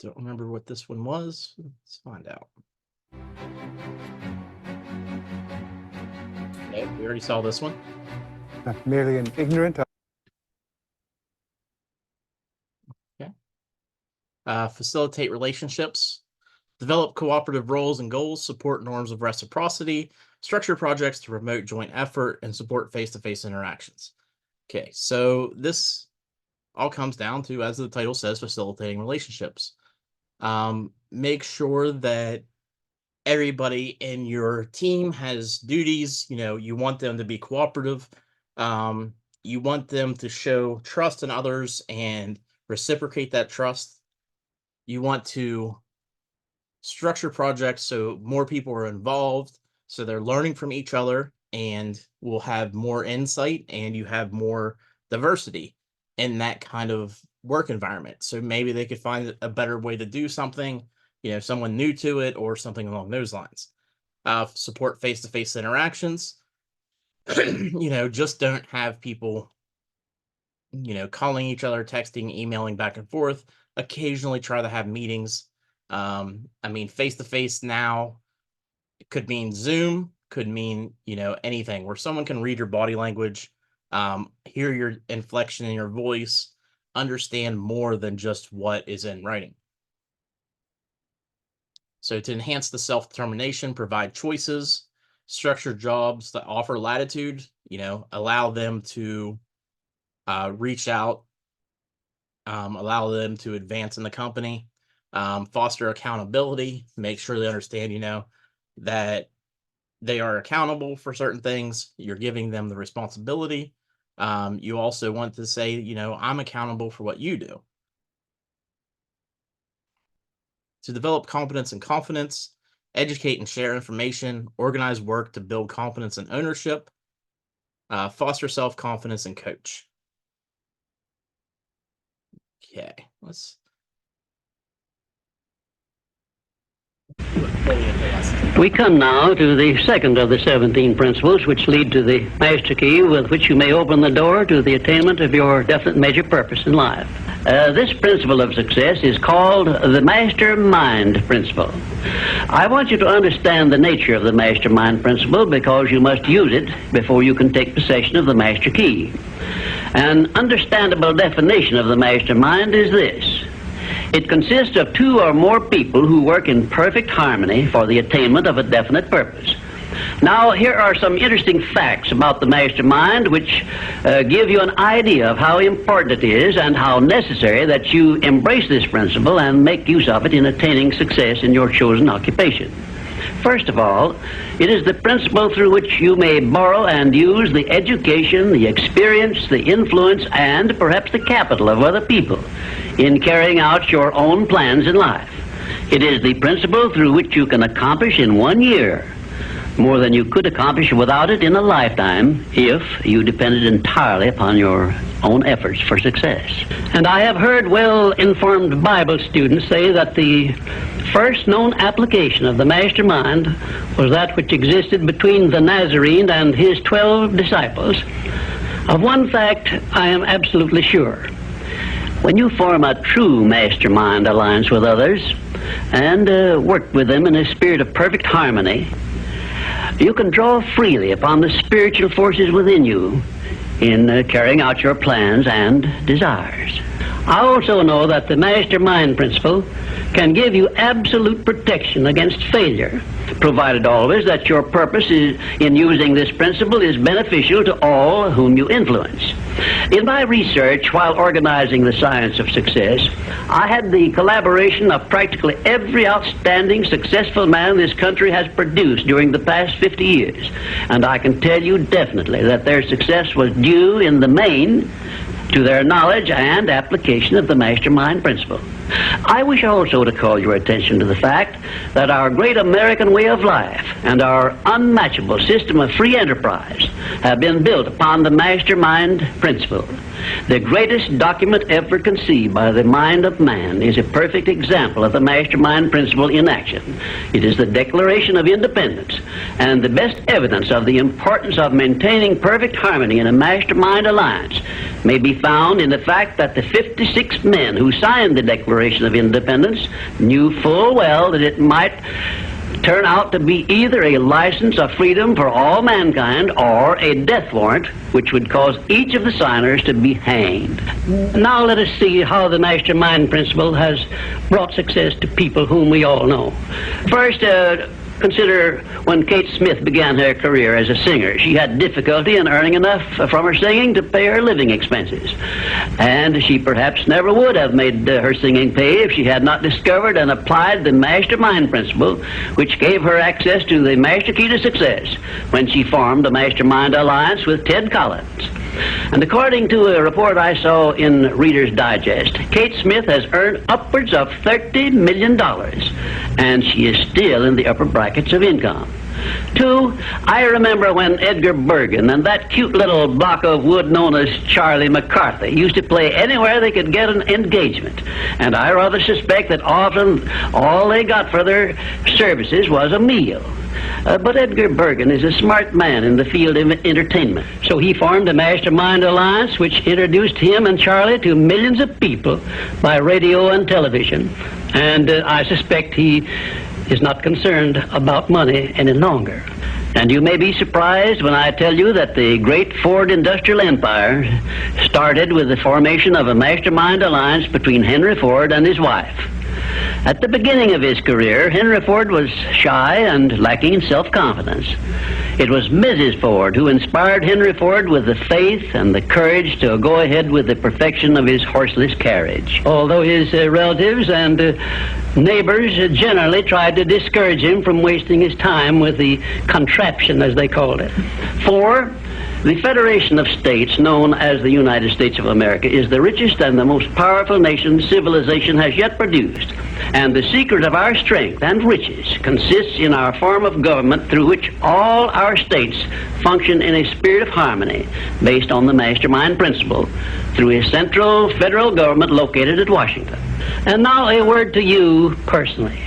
don't remember what this one was. Let's find out. Okay, we already saw this one.
Not merely an ignorant.
Facilitate relationships, develop cooperative roles and goals, support norms of reciprocity, structure projects to promote joint effort, and support face-to-face interactions. Okay, so this all comes down to, as the title says, facilitating relationships. Make sure that everybody in your team has duties. You want them to be cooperative. You want them to show trust in others and reciprocate that trust. You want to structure projects so more people are involved, so they're learning from each other and will have more insight, and you have more diversity in that kind of work environment. So maybe they could find a better way to do something, someone new to it or something along those lines. Support face-to-face interactions. Just don't have people, calling each other, texting, emailing back and forth. Occasionally try to have meetings. Face-to-face now, it could mean Zoom, could mean, anything where someone can read your body language, hear your inflection in your voice, understand more than just what is in writing. So to enhance the self-determination, provide choices, structure jobs that offer latitude, allow them to reach out, allow them to advance in the company, foster accountability, make sure they understand, that they are accountable for certain things. You're giving them the responsibility. You also want to say, I'm accountable for what you do. To develop competence and confidence, educate and share information, organize work to build confidence and ownership, foster self-confidence and coach. Okay, let's.
We come now to the second of the 17 principles which lead to the master key with which you may open the door to the attainment of your definite major purpose in life. This principle of success is called the mastermind principle. I want you to understand the nature of the mastermind principle because you must use it before you can take possession of the master key. An understandable definition of the mastermind is this. It consists of two or more people who work in perfect harmony for the attainment of a definite purpose. Now, here are some interesting facts about the mastermind which give you an idea of how important it is and how necessary that you embrace this principle and make use of it in attaining success in your chosen occupation. First of all, it is the principle through which you may borrow and use the education, the experience, the influence, and perhaps the capital of other people in carrying out your own plans in life. It is the principle through which you can accomplish in 1 year more than you could accomplish without it in a lifetime if you depended entirely upon your own efforts for success. And I have heard well-informed Bible students say that the first known application of the mastermind was that which existed between the Nazarene and his 12 disciples, of one fact I am absolutely sure. When you form a true mastermind alliance with others and work with them in a spirit of perfect harmony, you can draw freely upon the spiritual forces within you in carrying out your plans and desires. I also know that the mastermind principle can give you absolute protection against failure, provided always that your purpose in using this principle is beneficial to all whom you influence. In my research while organizing the science of success, I had the collaboration of practically every outstanding successful man this country has produced during the past 50 years, and I can tell you definitely that their success was due in the main to their knowledge and application of the mastermind principle. I wish also to call your attention to the fact that our great American way of life and our unmatchable system of free enterprise have been built upon the mastermind principle. The greatest document ever conceived by the mind of man is a perfect example of the mastermind principle in action. It is the Declaration of Independence, and the best evidence of the importance of maintaining perfect harmony in a mastermind alliance may be found in the fact that the 56 men who signed the Declaration of Independence knew full well that it might turn out to be either a license of freedom for all mankind or a death warrant which would cause each of the signers to be hanged. Now let us see how the mastermind principle has brought success to people whom we all know. First, consider when Kate Smith began her career as a singer. She had difficulty in earning enough from her singing to pay her living expenses. And she perhaps never would have made her singing pay if she had not discovered and applied the mastermind principle, which gave her access to the master key to success when she formed a mastermind alliance with Ted Collins. And according to a report I saw in Reader's Digest, Kate Smith has earned upwards of $30 million, and she is still in the upper brackets of income. Two, I remember when Edgar Bergen and that cute little block of wood known as Charlie McCarthy used to play anywhere they could get an engagement. And I rather suspect that often all they got for their services was a meal. But Edgar Bergen is a smart man in the field of entertainment. So he formed a mastermind alliance which introduced him and Charlie to millions of people by radio and television. And I suspect he is not concerned about money any longer. And you may be surprised when I tell you that the great Ford industrial empire started with the formation of a mastermind alliance between Henry Ford and his wife. At the beginning of his career, Henry Ford was shy and lacking in self-confidence. It was Mrs. Ford who inspired Henry Ford with the faith and the courage to go ahead with the perfection of his horseless carriage. Although his relatives and neighbors generally tried to discourage him from wasting his time with the contraption, as they called it. 4, the Federation of States, known as the United States of America, is the richest and the most powerful nation civilization has yet produced. And the secret of our strength and riches consists in our form of government through which all our states function in a spirit of harmony based on the mastermind principle through a central federal government located at Washington. And now a word to you personally.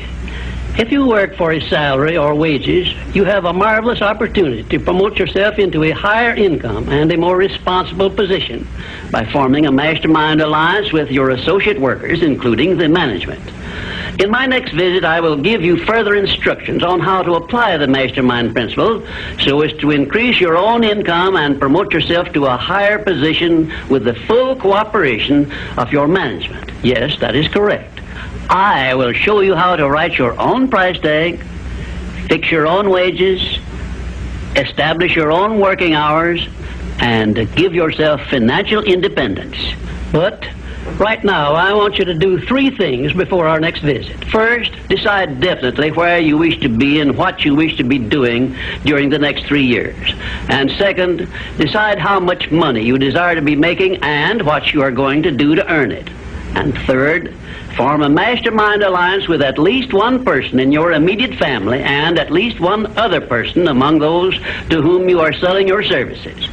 If you work for a salary or wages, you have a marvelous opportunity to promote yourself into a higher income and a more responsible position by forming a mastermind alliance with your associate workers, including the management. In my next visit, I will give you further instructions on how to apply the mastermind principle so as to increase your own income and promote yourself to a higher position with the full cooperation of your management. Yes, that is correct. I will show you how to write your own price tag, fix your own wages, establish your own working hours, and give yourself financial independence. But right now, I want you to do 3 things before our next visit. First, decide definitely where you wish to be and what you wish to be doing during the next 3 years. And second, decide how much money you desire to be making and what you are going to do to earn it. And third, form a mastermind alliance with at least one person in your immediate family and at least one other person among those to whom you are selling your services.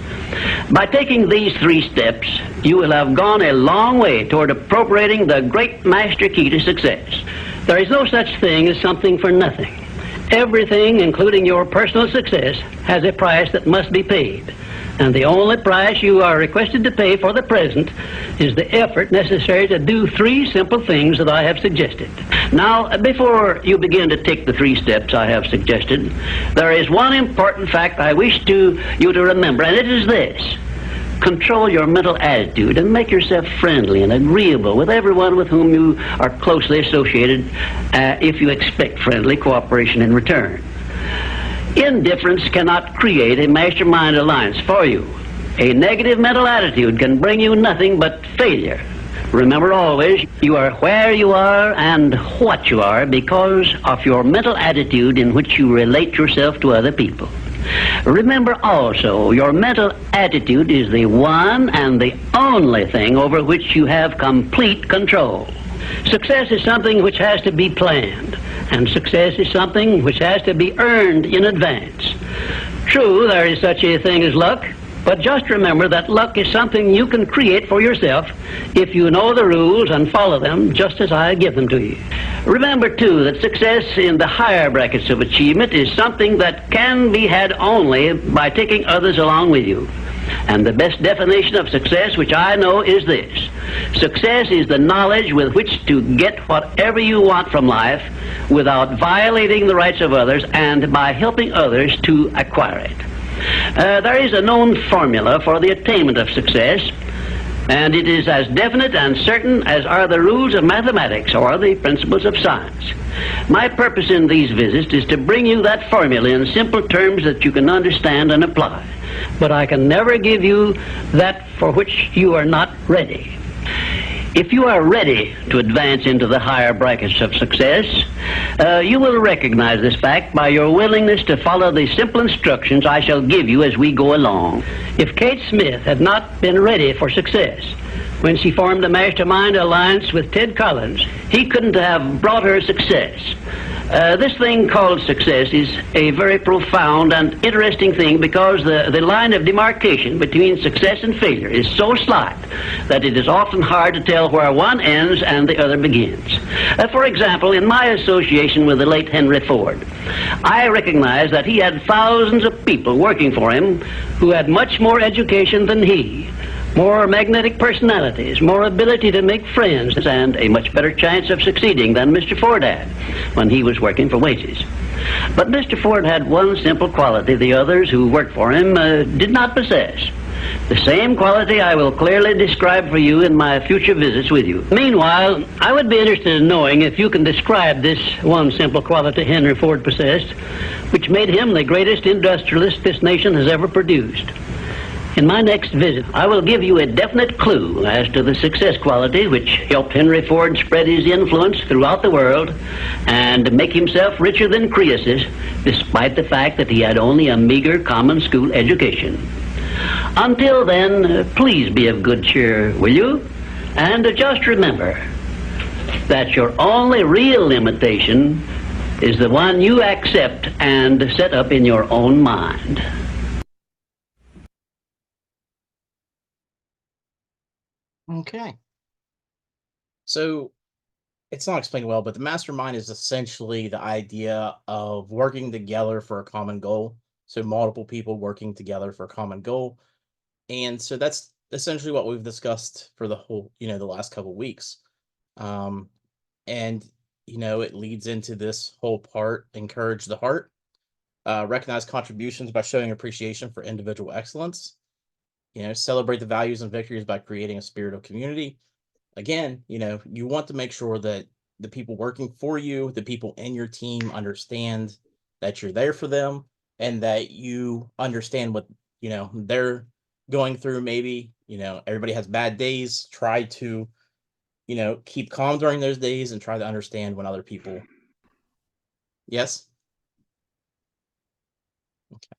By taking these 3 steps, you will have gone a long way toward appropriating the great master key to success. There is no such thing as something for nothing. Everything, including your personal success, has a price that must be paid. And the only price you are requested to pay for the present is the effort necessary to do 3 simple things that I have suggested. Now, before you begin to take the 3 steps I have suggested, there is one important fact I wish you to remember, and it is this. Control your mental attitude and make yourself friendly and agreeable with everyone with whom you are closely associated if you expect friendly cooperation in return. Indifference cannot create a mastermind alliance for you. A negative mental attitude can bring you nothing but failure. Remember always, you are where you are and what you are because of your mental attitude in which you relate yourself to other people. Remember also, your mental attitude is the one and the only thing over which you have complete control. Success is something which has to be planned, and success is something which has to be earned in advance. True, there is such a thing as luck, but just remember that luck is something you can create for yourself if you know the rules and follow them just as I give them to you. Remember, too, that success in the higher brackets of achievement is something that can be had only by taking others along with you. And the best definition of success, which I know, is this. Success is the knowledge with which to get whatever you want from life without violating the rights of others and by helping others to acquire it. There is a known formula for the attainment of success, and it is as definite and certain as are the rules of mathematics or the principles of science. My purpose in these visits is to bring you that formula in simple terms that you can understand and apply. But I can never give you that for which you are not ready. If you are ready to advance into the higher brackets of success, you will recognize this fact by your willingness to follow the simple instructions I shall give you as we go along. If Kate Smith had not been ready for success when she formed a mastermind alliance with Ted Collins, he couldn't have brought her success. This thing called success is a very profound and interesting thing because the line of demarcation between success and failure is so slight that it is often hard to tell where one ends and the other begins. For example, in my association with the late Henry Ford, I recognize that he had thousands of people working for him who had much more education than he, more magnetic personalities, more ability to make friends, and a much better chance of succeeding than Mr. Ford had when he was working for wages. But Mr. Ford had one simple quality the others who worked for him did not possess. The same quality I will clearly describe for you in my future visits with you. Meanwhile, I would be interested in knowing if you can describe this one simple quality Henry Ford possessed, which made him the greatest industrialist this nation has ever produced. In my next visit, I will give you a definite clue as to the success quality which helped Henry Ford spread his influence throughout the world and make himself richer than Croesus, despite the fact that he had only a meager common school education. Until then, please be of good cheer, will you? And just remember that your only real limitation is the one you accept and set up in your own mind.
Okay. So it's not explained well, but the mastermind is essentially the idea of working together for a common goal. So multiple people working together for a common goal. And so that's essentially what we've discussed for the whole, the last couple of weeks. And, it leads into this whole part, encourage the heart, recognize contributions by showing appreciation for individual excellence, celebrate the values and victories by creating a spirit of community. Again, you want to make sure that the people working for you, the people in your team understand that you're there for them and that you understand what, they're going through. Maybe, everybody has bad days. Try to, keep calm during those days and try to understand when other people. Yes. Okay.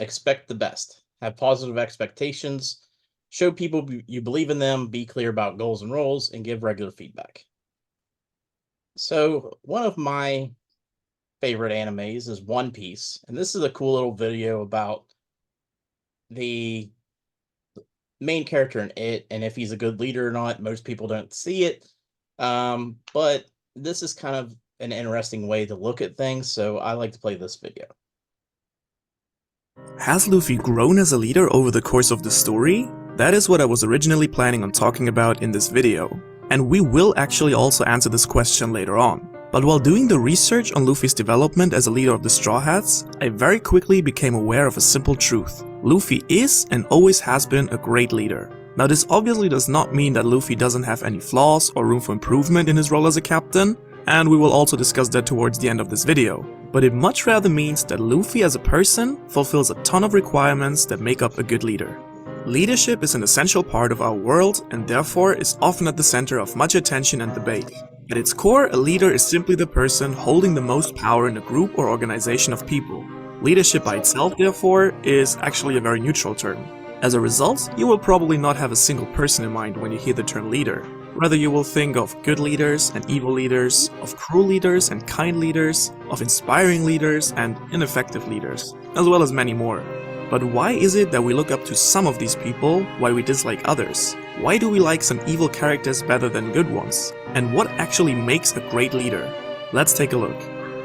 Expect the best. Have positive expectations. Show people you believe in them. Be clear about goals and roles, and give regular feedback. So one of my favorite animes is One Piece, and this is a cool little video about the main character in it, and if he's a good leader or not. Most people don't see it, But this is kind of an interesting way to look at things, so I like to play this video.
Has Luffy grown as a leader over the course of the story? That is what I was originally planning on talking about in this video. And we will actually also answer this question later on. But while doing the research on Luffy's development as a leader of the Straw Hats, I very quickly became aware of a simple truth. Luffy is and always has been a great leader. Now this obviously does not mean that Luffy doesn't have any flaws or room for improvement in his role as a captain, and we will also discuss that towards the end of this video. But it much rather means that Luffy as a person fulfills a ton of requirements that make up a good leader. Leadership is an essential part of our world and therefore is often at the center of much attention and debate. At its core, a leader is simply the person holding the most power in a group or organization of people. Leadership by itself, therefore, is actually a very neutral term. As a result, you will probably not have a single person in mind when you hear the term leader. Rather, you will think of good leaders and evil leaders, of cruel leaders and kind leaders, of inspiring leaders and ineffective leaders, as well as many more. But why is it that we look up to some of these people while we dislike others? Why do we like some evil characters better than good ones? And what actually makes a great leader? Let's take a look.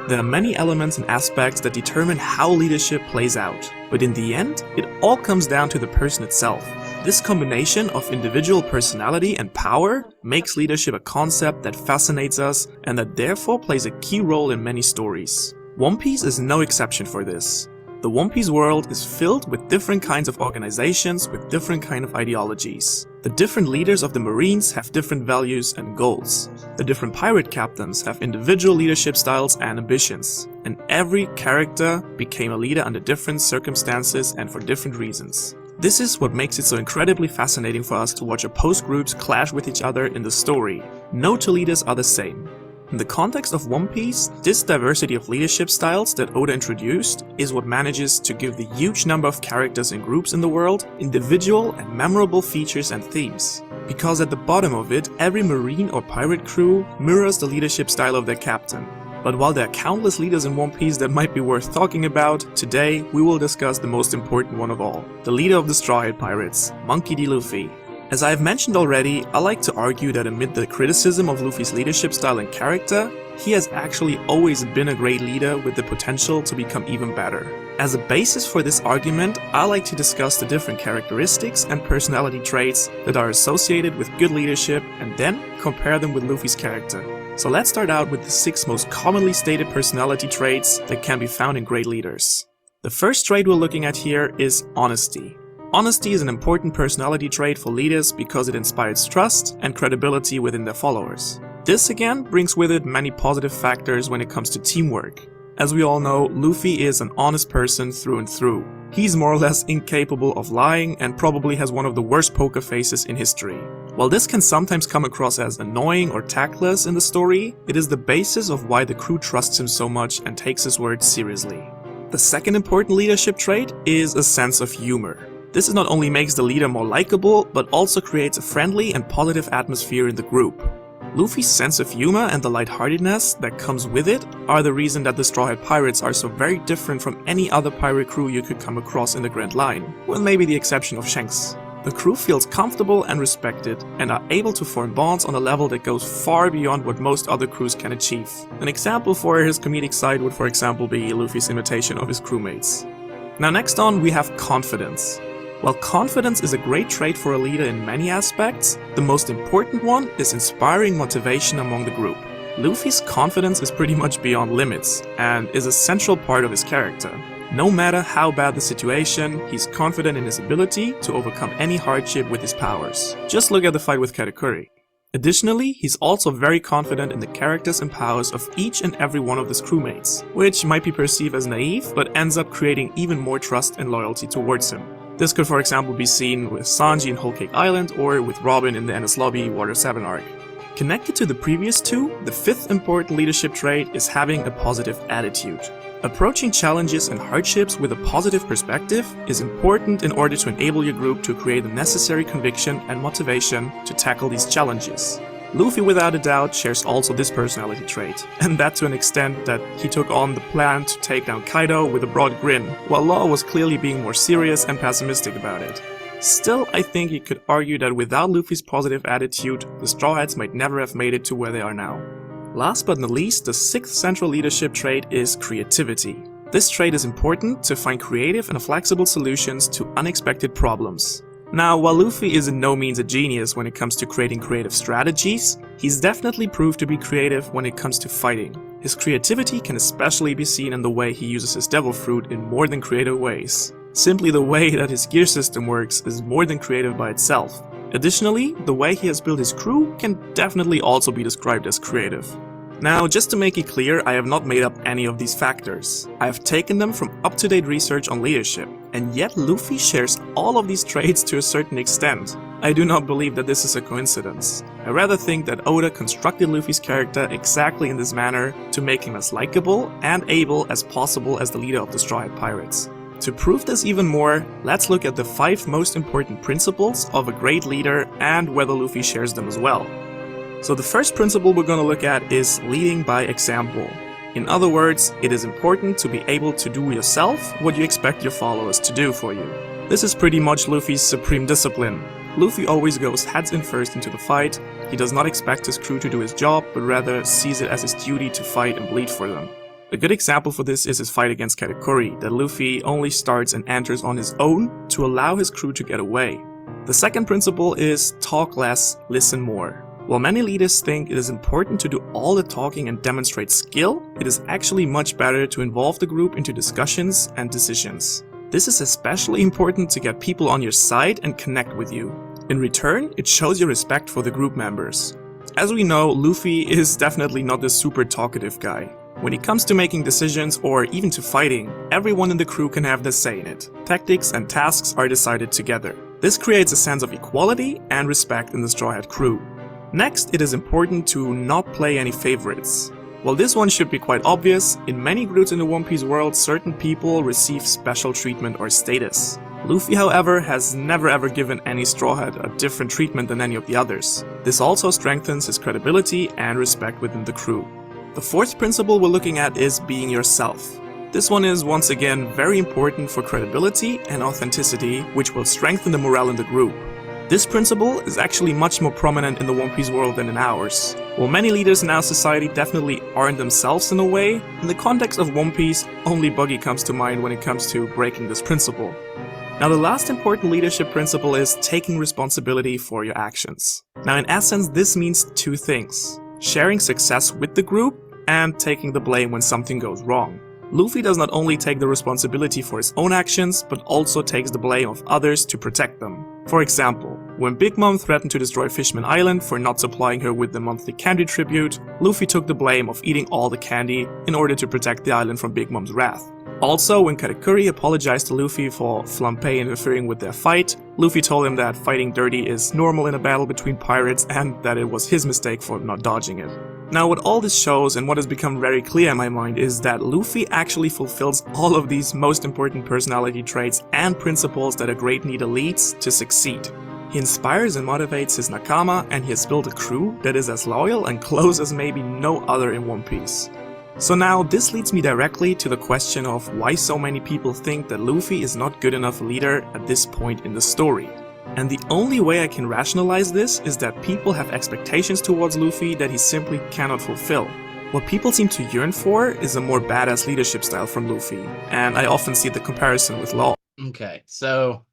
There are many elements and aspects that determine how leadership plays out, but in the end, it all comes down to the person itself. This combination of individual personality and power makes leadership a concept that fascinates us and that therefore plays a key role in many stories. One Piece is no exception for this. The One Piece world is filled with different kinds of organizations with different kind of ideologies. The different leaders of the Marines have different values and goals. The different pirate captains have individual leadership styles and ambitions. And every character became a leader under different circumstances and for different reasons. This is what makes it so incredibly fascinating for us to watch opposed groups clash with each other in the story. No two leaders are the same. In the context of One Piece, this diversity of leadership styles that Oda introduced is what manages to give the huge number of characters and groups in the world individual and memorable features and themes. Because at the bottom of it, every marine or pirate crew mirrors the leadership style of their captain. But while there are countless leaders in One Piece that might be worth talking about, today we will discuss the most important one of all, the leader of the Straw Hat Pirates, Monkey D. Luffy. As I have mentioned already, I like to argue that amid the criticism of Luffy's leadership style and character, he has actually always been a great leader with the potential to become even better. As a basis for this argument, I like to discuss the different characteristics and personality traits that are associated with good leadership and then compare them with Luffy's character. So let's start out with the 6 most commonly stated personality traits that can be found in great leaders. The first trait we're looking at here is honesty. Honesty is an important personality trait for leaders because it inspires trust and credibility within their followers. This again brings with it many positive factors when it comes to teamwork. As we all know, Luffy is an honest person through and through. He's more or less incapable of lying and probably has one of the worst poker faces in history. While this can sometimes come across as annoying or tactless in the story, it is the basis of why the crew trusts him so much and takes his words seriously. The second important leadership trait is a sense of humor. This not only makes the leader more likable, but also creates a friendly and positive atmosphere in the group. Luffy's sense of humor and the lightheartedness that comes with it are the reason that the Straw Hat Pirates are so very different from any other pirate crew you could come across in the Grand Line, with maybe the exception of Shanks. The crew feels comfortable and respected, and are able to form bonds on a level that goes far beyond what most other crews can achieve. An example for his comedic side would for example be Luffy's imitation of his crewmates. Now next on we have confidence. While confidence is a great trait for a leader in many aspects, the most important one is inspiring motivation among the group. Luffy's confidence is pretty much beyond limits, and is a central part of his character. No matter how bad the situation, he's confident in his ability to overcome any hardship with his powers. Just look at the fight with Katakuri. Additionally, he's also very confident in the characters and powers of each and every one of his crewmates, which might be perceived as naive, but ends up creating even more trust and loyalty towards him. This could for example be seen with Sanji in Whole Cake Island or with Robin in the Enies Lobby Water 7 arc. Connected to the previous two, the 5th important leadership trait is having a positive attitude. Approaching challenges and hardships with a positive perspective is important in order to enable your group to create the necessary conviction and motivation to tackle these challenges. Luffy without a doubt shares also this personality trait, and that to an extent that he took on the plan to take down Kaido with a broad grin, while Law was clearly being more serious and pessimistic about it. Still, I think you could argue that without Luffy's positive attitude, the Straw Hats might never have made it to where they are now. Last but not least, the 6th central leadership trait is creativity. This trait is important to find creative and flexible solutions to unexpected problems. Now, while Luffy is in no means a genius when it comes to creating creative strategies, he's definitely proved to be creative when it comes to fighting. His creativity can especially be seen in the way he uses his Devil Fruit in more than creative ways. Simply the way that his gear system works is more than creative by itself. Additionally, the way he has built his crew can definitely also be described as creative. Now, just to make it clear, I have not made up any of these factors. I have taken them from up-to-date research on leadership, and yet Luffy shares all of these traits to a certain extent. I do not believe that this is a coincidence. I rather think that Oda constructed Luffy's character exactly in this manner to make him as likable and able as possible as the leader of the Straw Hat Pirates. To prove this even more, let's look at the 5 most important principles of a great leader and whether Luffy shares them as well. So the first principle we're going to look at is leading by example. In other words, it is important to be able to do yourself what you expect your followers to do for you. This is pretty much Luffy's supreme discipline. Luffy always goes heads in first into the fight. He does not expect his crew to do his job, but rather sees it as his duty to fight and bleed for them. A good example for this is his fight against Katakuri, that Luffy only starts and enters on his own to allow his crew to get away. The second principle is talk less, listen more. While many leaders think it is important to do all the talking and demonstrate skill, it is actually much better to involve the group into discussions and decisions. This is especially important to get people on your side and connect with you. In return, it shows your respect for the group members. As we know, Luffy is definitely not the super talkative guy. When it comes to making decisions or even to fighting, everyone in the crew can have their say in it. Tactics and tasks are decided together. This creates a sense of equality and respect in the Straw Hat crew. Next, it is important to not play any favorites. While this one should be quite obvious, in many groups in the One Piece world, certain people receive special treatment or status. Luffy, however, has never ever given any Straw Hat a different treatment than any of the others. This also strengthens his credibility and respect within the crew. The fourth principle we're looking at is being yourself. This one is once again very important for credibility and authenticity, which will strengthen the morale in the group. This principle is actually much more prominent in the One Piece world than in ours. While many leaders in our society definitely aren't themselves in a way, in the context of One Piece, only Buggy comes to mind when it comes to breaking this principle. Now, the last important leadership principle is taking responsibility for your actions. Now, in essence, this means 2 things: sharing success with the group and taking the blame when something goes wrong. Luffy does not only take the responsibility for his own actions, but also takes the blame of others to protect them. For example, when Big Mom threatened to destroy Fishman Island for not supplying her with the monthly candy tribute, Luffy took the blame of eating all the candy in order to protect the island from Big Mom's wrath. Also, when Katakuri apologized to Luffy for Flampei interfering with their fight, Luffy told him that fighting dirty is normal in a battle between pirates and that it was his mistake for not dodging it. Now, what all this shows and what has become very clear in my mind is that Luffy actually fulfills all of these most important personality traits and principles that a great leader leads to succeed. He inspires and motivates his nakama, and he has built a crew that is as loyal and close as maybe no other in One Piece. So now, this leads me directly to the question of why so many people think that Luffy is not good enough a leader at this point in the story. And the only way I can rationalize this is that people have expectations towards Luffy that he simply cannot fulfill. What people seem to yearn for is a more badass leadership style from Luffy, and I often see the comparison with Law.
Okay, so,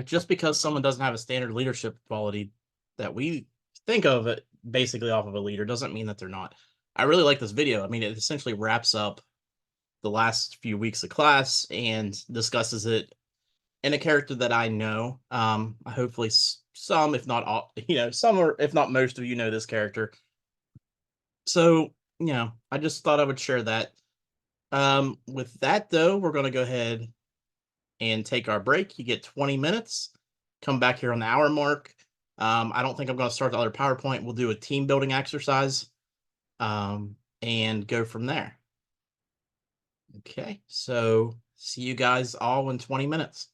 just because someone doesn't have a standard leadership quality that we think of it basically off of a leader doesn't mean that they're not. I really like this video. I mean, it essentially wraps up the last few weeks of class and discusses it in a character that I know. Hopefully some, if not all, some or if not most of you know this character. So, I just thought I would share that. With that though, we're going to go ahead and take our break. You get 20 minutes. Come back here on the hour mark. I don't think I'm going to start the other PowerPoint. We'll do a team building exercise. And go from there. Okay, so see you guys all in 20 minutes.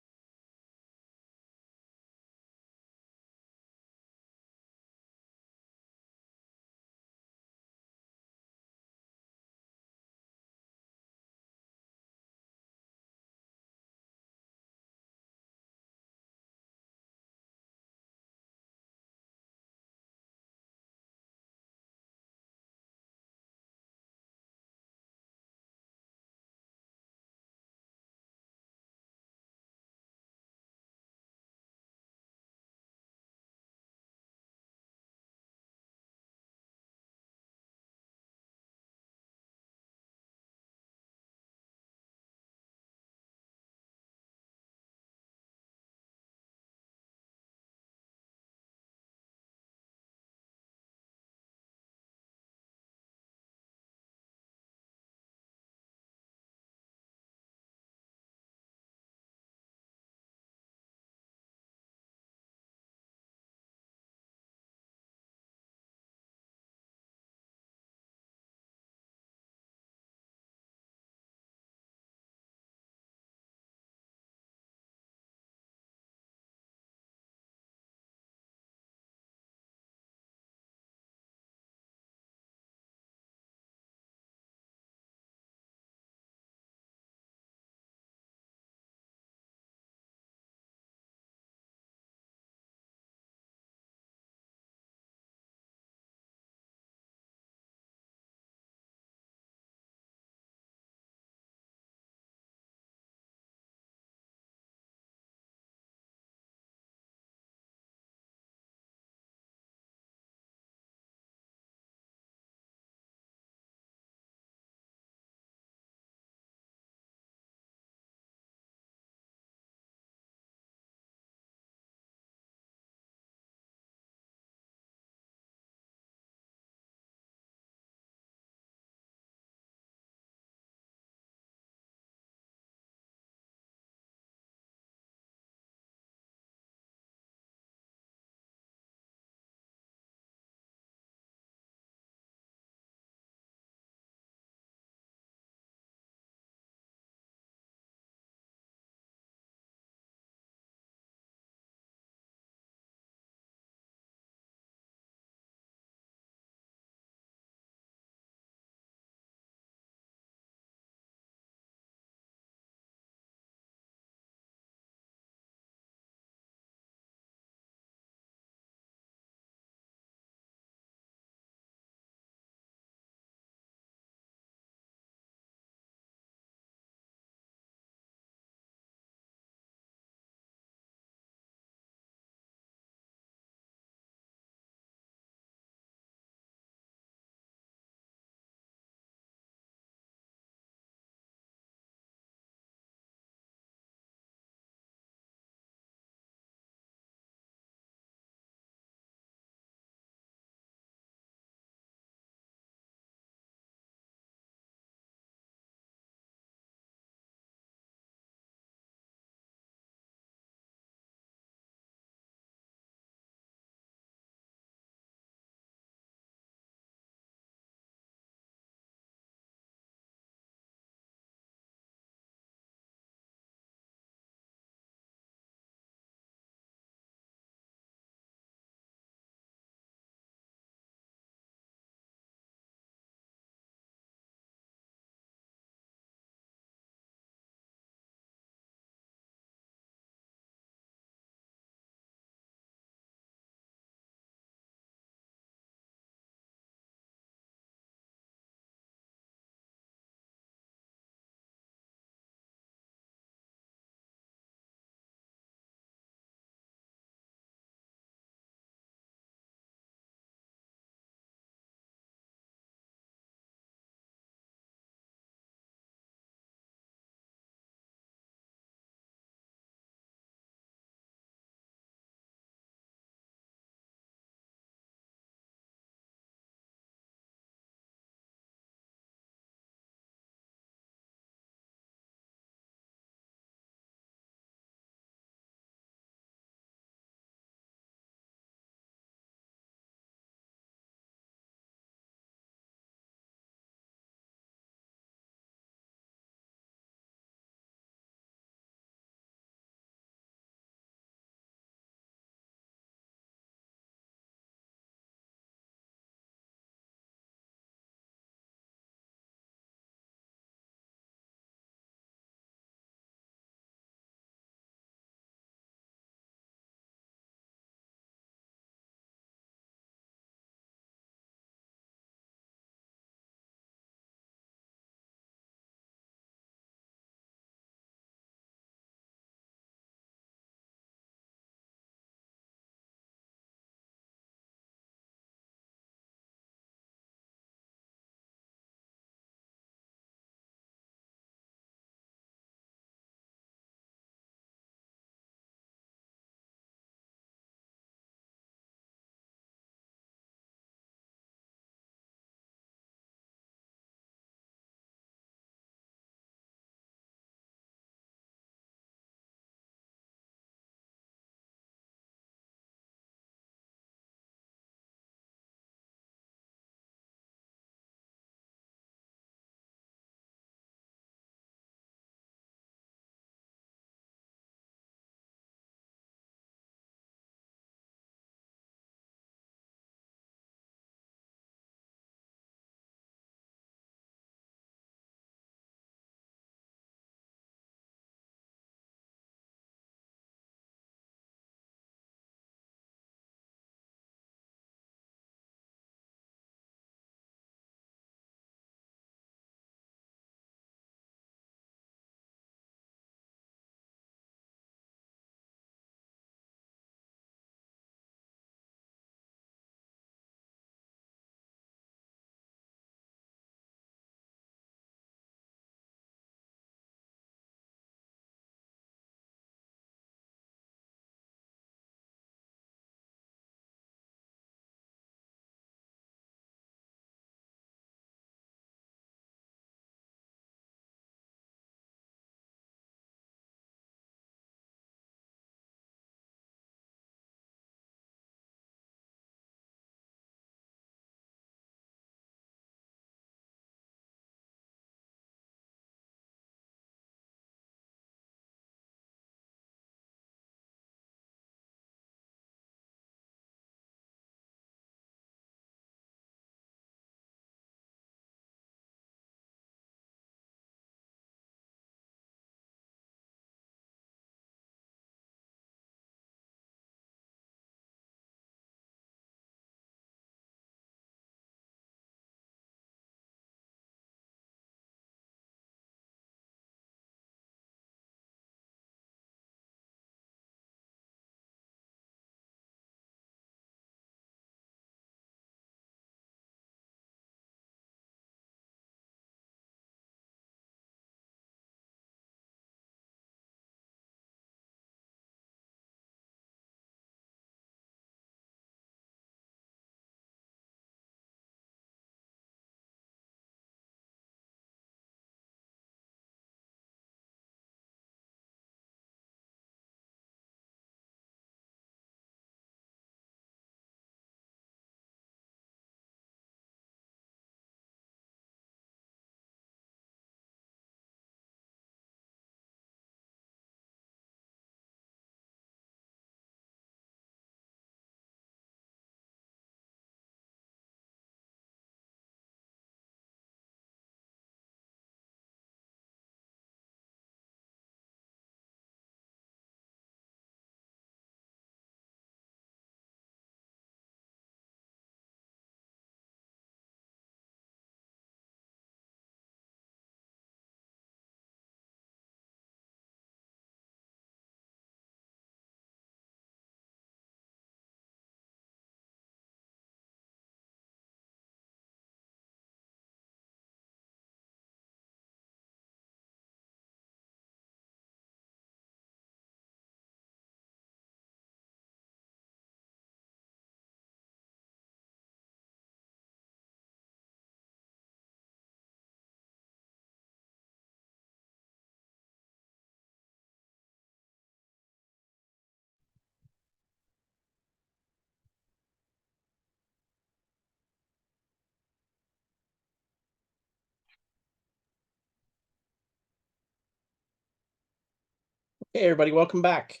Hey everybody, welcome back.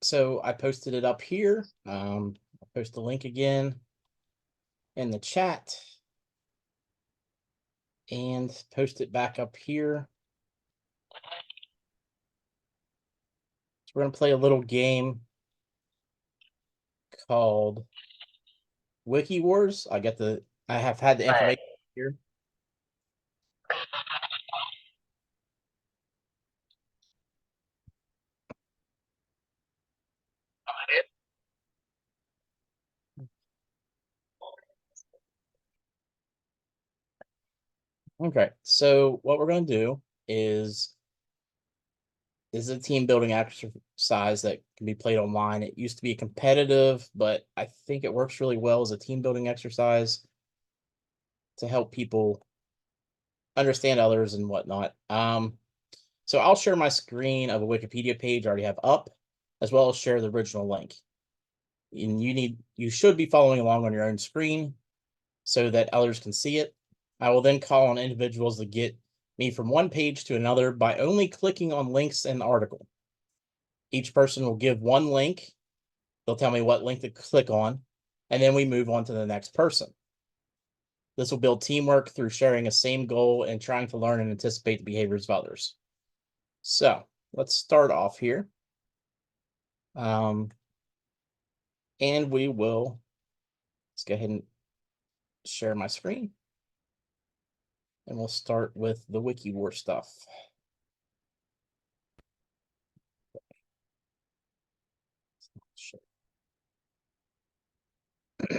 So I posted it up here. I'll post the link again in the chat and post it back up here. So we're gonna play a little game called Wiki Wars. I have had the information here. Okay, so what we're going to do is a team building exercise that can be played online. It used to be competitive, but I think it works really well as a team building exercise to help people understand others and whatnot. So I'll share my screen of a Wikipedia page I already have up, as well as share the original link. And you should be following along on your own screen so that others can see it. I will then call on individuals to get me from one page to another by only clicking on links in the article. Each person will give one link. They'll tell me what link to click on, and then we move on to the next person. This will build teamwork through sharing a same goal and trying to learn and anticipate the behaviors of others. So let's start off here. And let's go ahead and share my screen. And we'll start with the Wiki War stuff.
So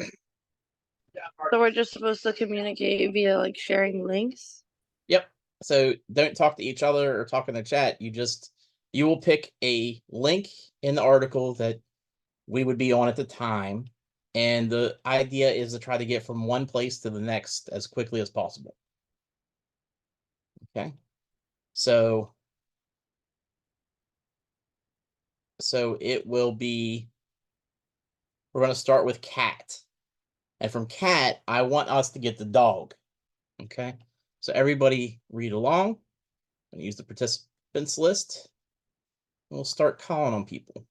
we're just supposed to communicate via like sharing links?
Yep. So don't talk to each other or talk in the chat. You will pick a link in the article that we would be on at the time. And the idea is to try to get from one place to the next as quickly as possible. Okay. So it will be, we're going to start with cat. And from cat, I want us to get the dog. Okay. So everybody read along and use the participants list. And we'll start calling on people.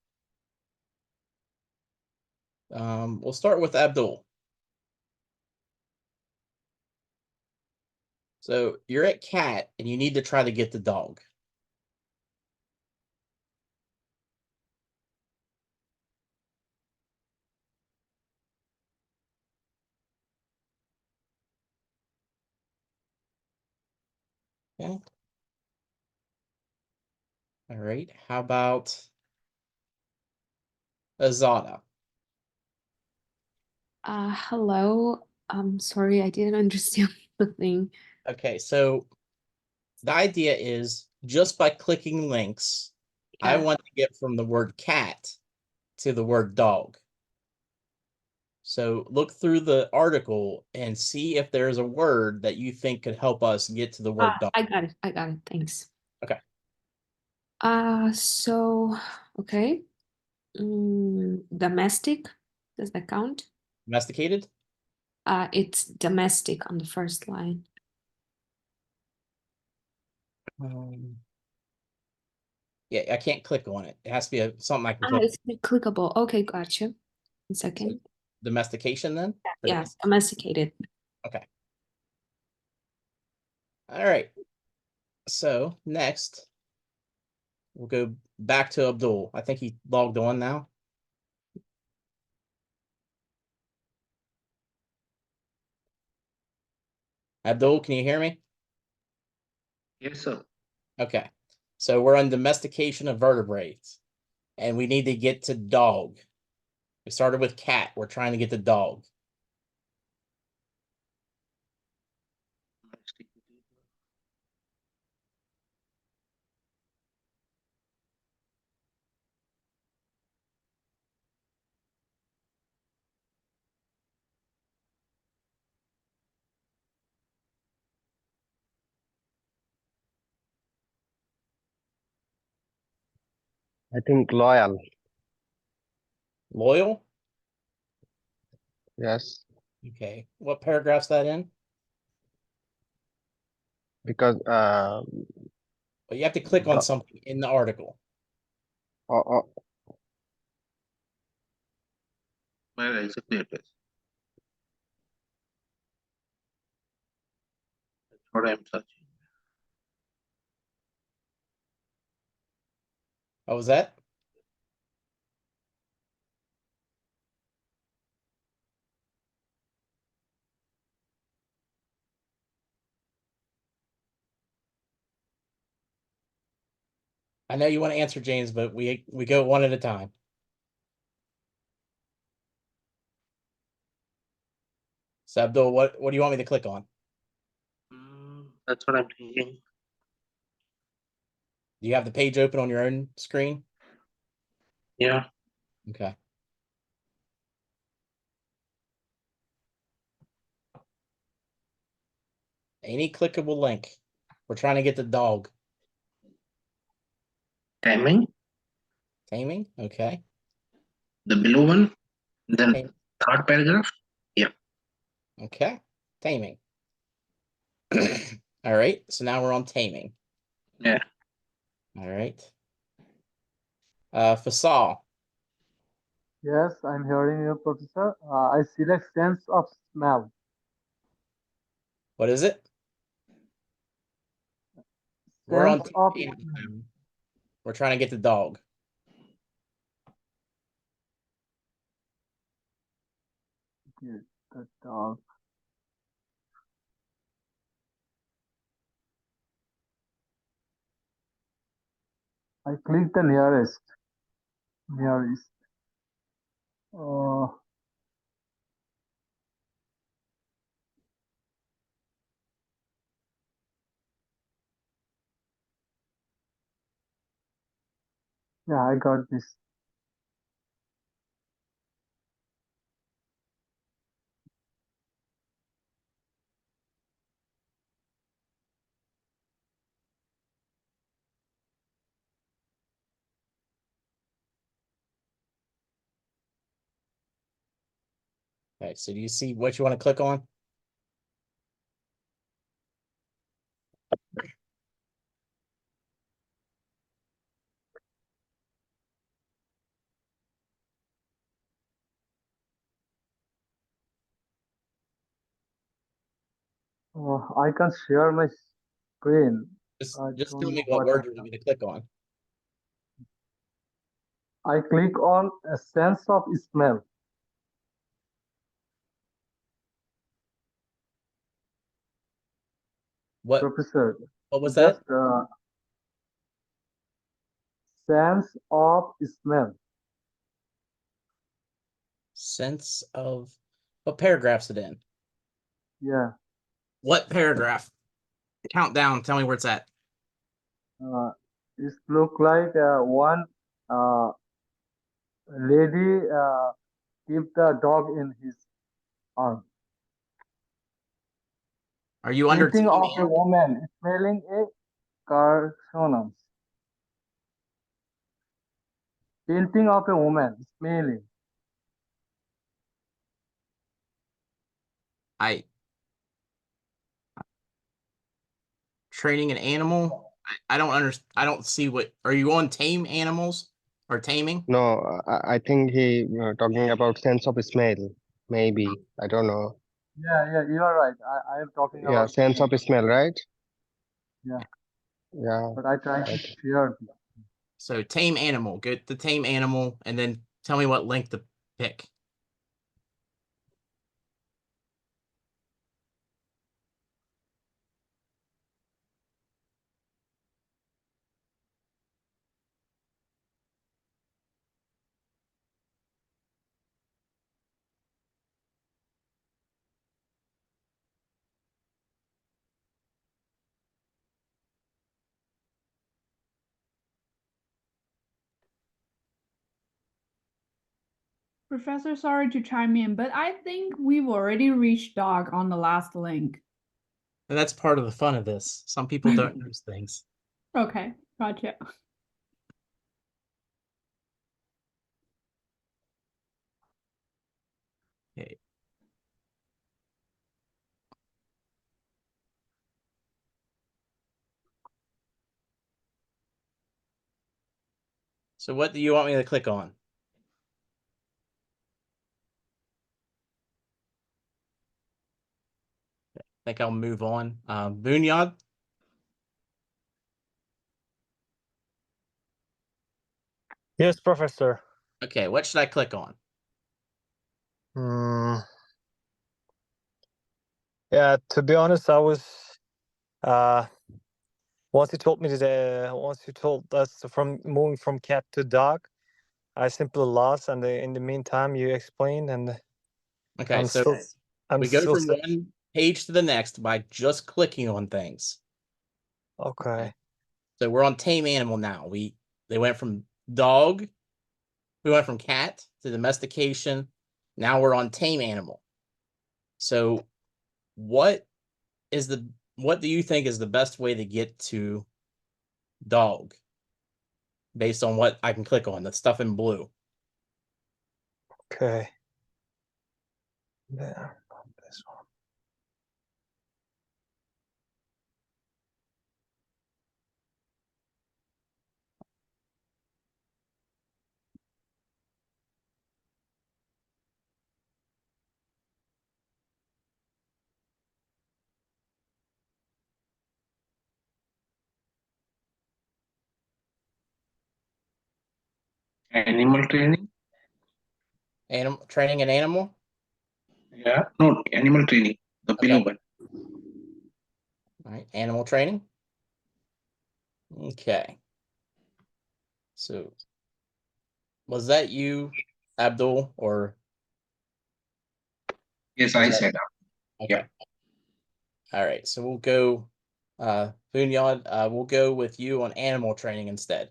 We'll start with Abdul. So you're at cat and you need to try to get the dog. Okay. All right. How about Azada?
Hello. I'm sorry, I didn't understand the thing.
Okay, so the idea is just by clicking links, I want to get from the word cat to the word dog. So look through the article and see if there's a word that you think could help us get to the word dog.
I got it. Thanks.
Okay.
Okay. Domestic, does that count?
Domesticated?
It's domestic on the first line.
Yeah, I can't click on it. It has to be something I can click.
It's clickable. Okay, gotcha. 1 second.
Domestication then?
Yes, domesticated.
Okay. All right. So next, we'll go back to Abdul. I think he logged on now. Abdul, can you hear me?
Yes, sir.
Okay. So we're on domestication of vertebrates, and we need to get to dog. We started with cat. We're trying to get to dog.
I think loyal.
Loyal?
Yes,
Okay. What paragraph's that in?
because
But you have to click on something in the article.
Where is the place? That's what I'm searching.
What was that? I know you want to answer, James, but we go one at a time. So Abdul, what do you want me to click on?
That's what I'm thinking.
Do you have the page open on your own screen?
Yeah.
Okay. Any clickable link. We're trying to get the dog.
Timing,
Taming? Okay.
the below one, then
Taming.
third paragraph. Yeah.
Okay. Taming. All right. So now we're on taming.
Yeah.
All right. Fasal.
Yes, I'm hearing you, Professor. I select sense of smell.
What is it? We're on
Sense of
taming now. We're trying to get the dog.
get the dog. I click the nearest. Nearest. Yeah, I got this.
Okay, so do you see what you want to click on?
I can share my screen.
Just
I
tell
don't
me
know
what word you want me to click on.
I click on a sense of smell.
What?
Professor.
What was
just,
that?
Sense of smell.
Sense of what paragraph's it in?
Yeah.
What paragraph? Count down. Tell me where it's at.
It look like one lady keep the dog in his arm.
Are you under
Painting of a
taming?
woman smelling a carcinogens. Painting of a woman smelling.
Training an animal? I don't understand. I don't see what. Are you on tame animals or taming?
No, I think he talking about sense of smell. Maybe I don't know.
Yeah, you are right. I am talking
Yeah,
about
sense of smell, right?
yeah.
Yeah.
But I try to share.
So tame animal. Get the tame animal, and then tell me what link to pick.
Professor, sorry to chime in, but I think we've already reached dog on the last link.
And that's part of the fun of this. Some people don't use things.
Okay, gotcha.
Okay. So what do you want me to click on? I think I'll move on. Bunyad?
Yes, Professor.
Okay, what should I click on?
Yeah, to be honest, I was once you told me that once you told us from moving from cat to dog, I simply lost, and in the meantime, you explained, and
Okay,
I'm
so
still I'm
we go
still
from one page to the next by just clicking on things.
okay.
So we're on tame animal now. They went from dog, we went from cat to domestication. Now we're on tame animal. So what do you think is the best way to get to dog? Based on what I can click on, the stuff in blue.
Okay. There. This one.
Animal training?
Animal training an animal?
Yeah, no, animal training, the below one.
All right, animal training. Okay. So was that you, Abdul, or?
Yes, I said.
Okay. All right, so we'll go, Bunyad, we'll go with you on animal training instead.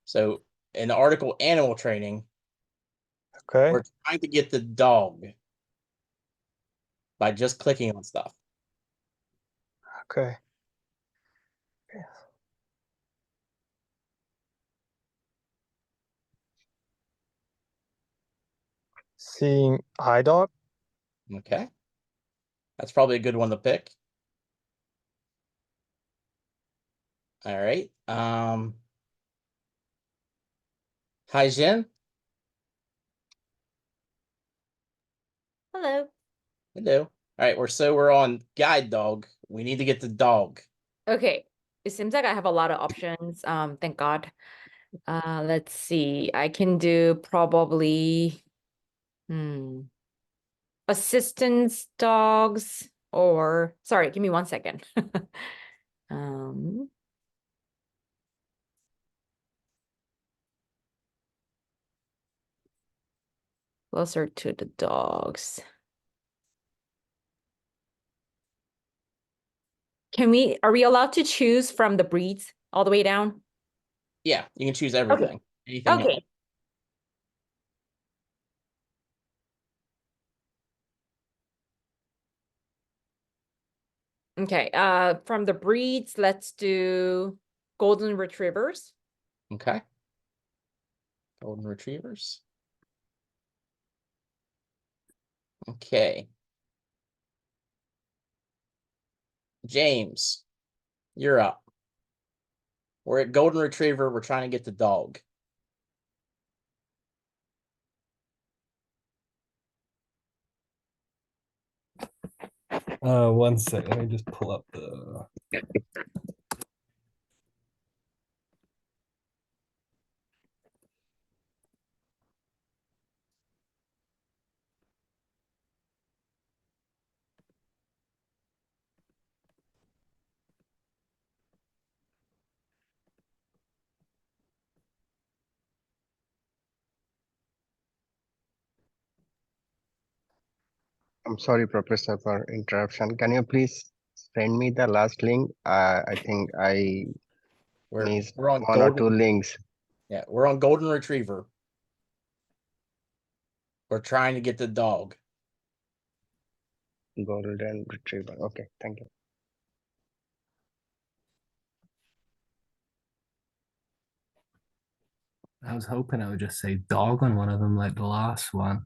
So in the article animal training,
okay,
we're trying to get the dog by just clicking on stuff.
Okay. Seeing eye dog.
Okay. That's probably a good one to pick. All right. Hygiene.
Hello.
Hello. All right, we're on guide dog. We need to get the dog.
Okay. It seems like I have a lot of options. Thank God. Let's see. I can do probably assistance dogs or sorry, give me 1 second. Closer to the dogs. Are we allowed to choose from the breeds all the way down?
Yeah, you can choose everything. Anything you
Okay.
want.
Okay, from the breeds, let's do golden retrievers.
Okay. Golden retrievers. Okay. James, you're up. We're at golden retriever. We're trying to get the dog.
One second. Let me just pull up the.
I'm sorry, Professor, for interruption. Can you please send me the last link? I think I missed
We're on
one or two
golden.
links.
Yeah, we're on golden retriever. We're trying to get the dog.
Golden retriever. Okay, thank you.
I was hoping I would just say dog on one of them, like the last one.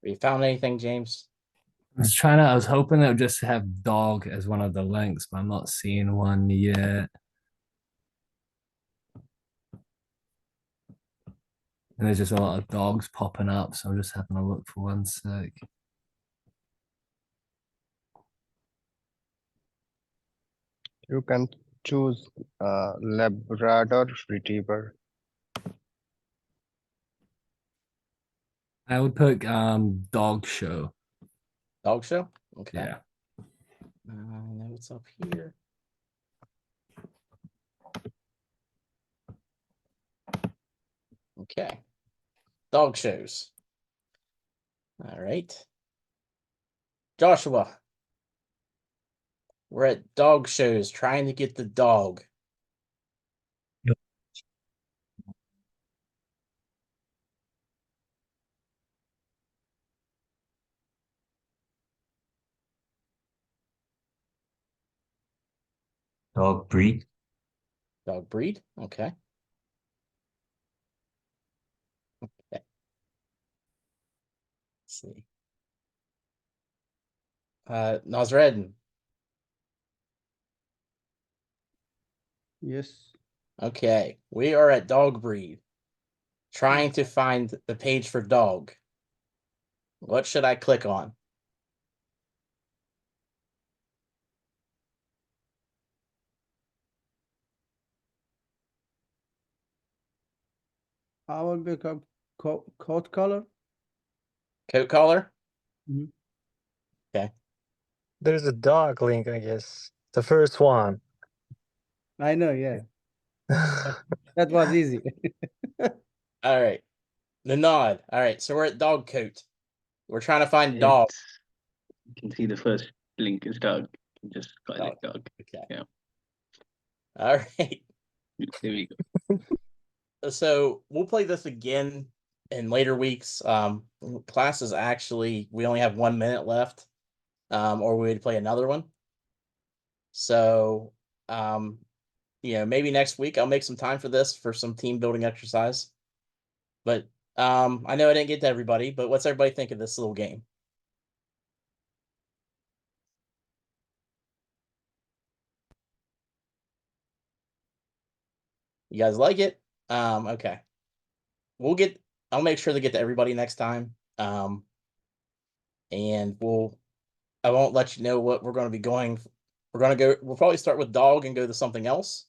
You found anything, James?
I was hoping it would just have dog as one of the links, but I'm not seeing one yet. And there's just a lot of dogs popping up, so I'm just having a look for 1 sec.
You can choose Labrador Retriever.
I would put dog show.
Dog show? Okay.
Yeah.
I know it's up here. Okay. Dog shows. All right. Joshua. We're at dog shows trying to get the dog.
Dog breed.
Dog breed. Okay. Okay. Let's see. Nasreddin.
Yes.
Okay. We are at dog breed. Trying to find the page for dog. What should I click on?
I will become coat color.
Coat collar?
Mhm.
Okay.
There's a dog link, I guess. The first one.
I know, yeah. That was easy.
All right. The nod. All right. So we're at dog coat. We're trying to find
It's-
dog.
You can see the first link is dog. You just call
Dog.
it dog.
Okay.
Yeah.
All right.
There we go.
So we'll play this again in later weeks. Class is actually, we only have 1 minute left. Or we would play another one. So, maybe next week I'll make some time for this for some team building exercise. But I know I didn't get to everybody, but what's everybody think of this little game? You guys like it? Okay. I'll make sure to get to everybody next time. And I won't let you know what we're going to be going. We'll probably start with dog and go to something else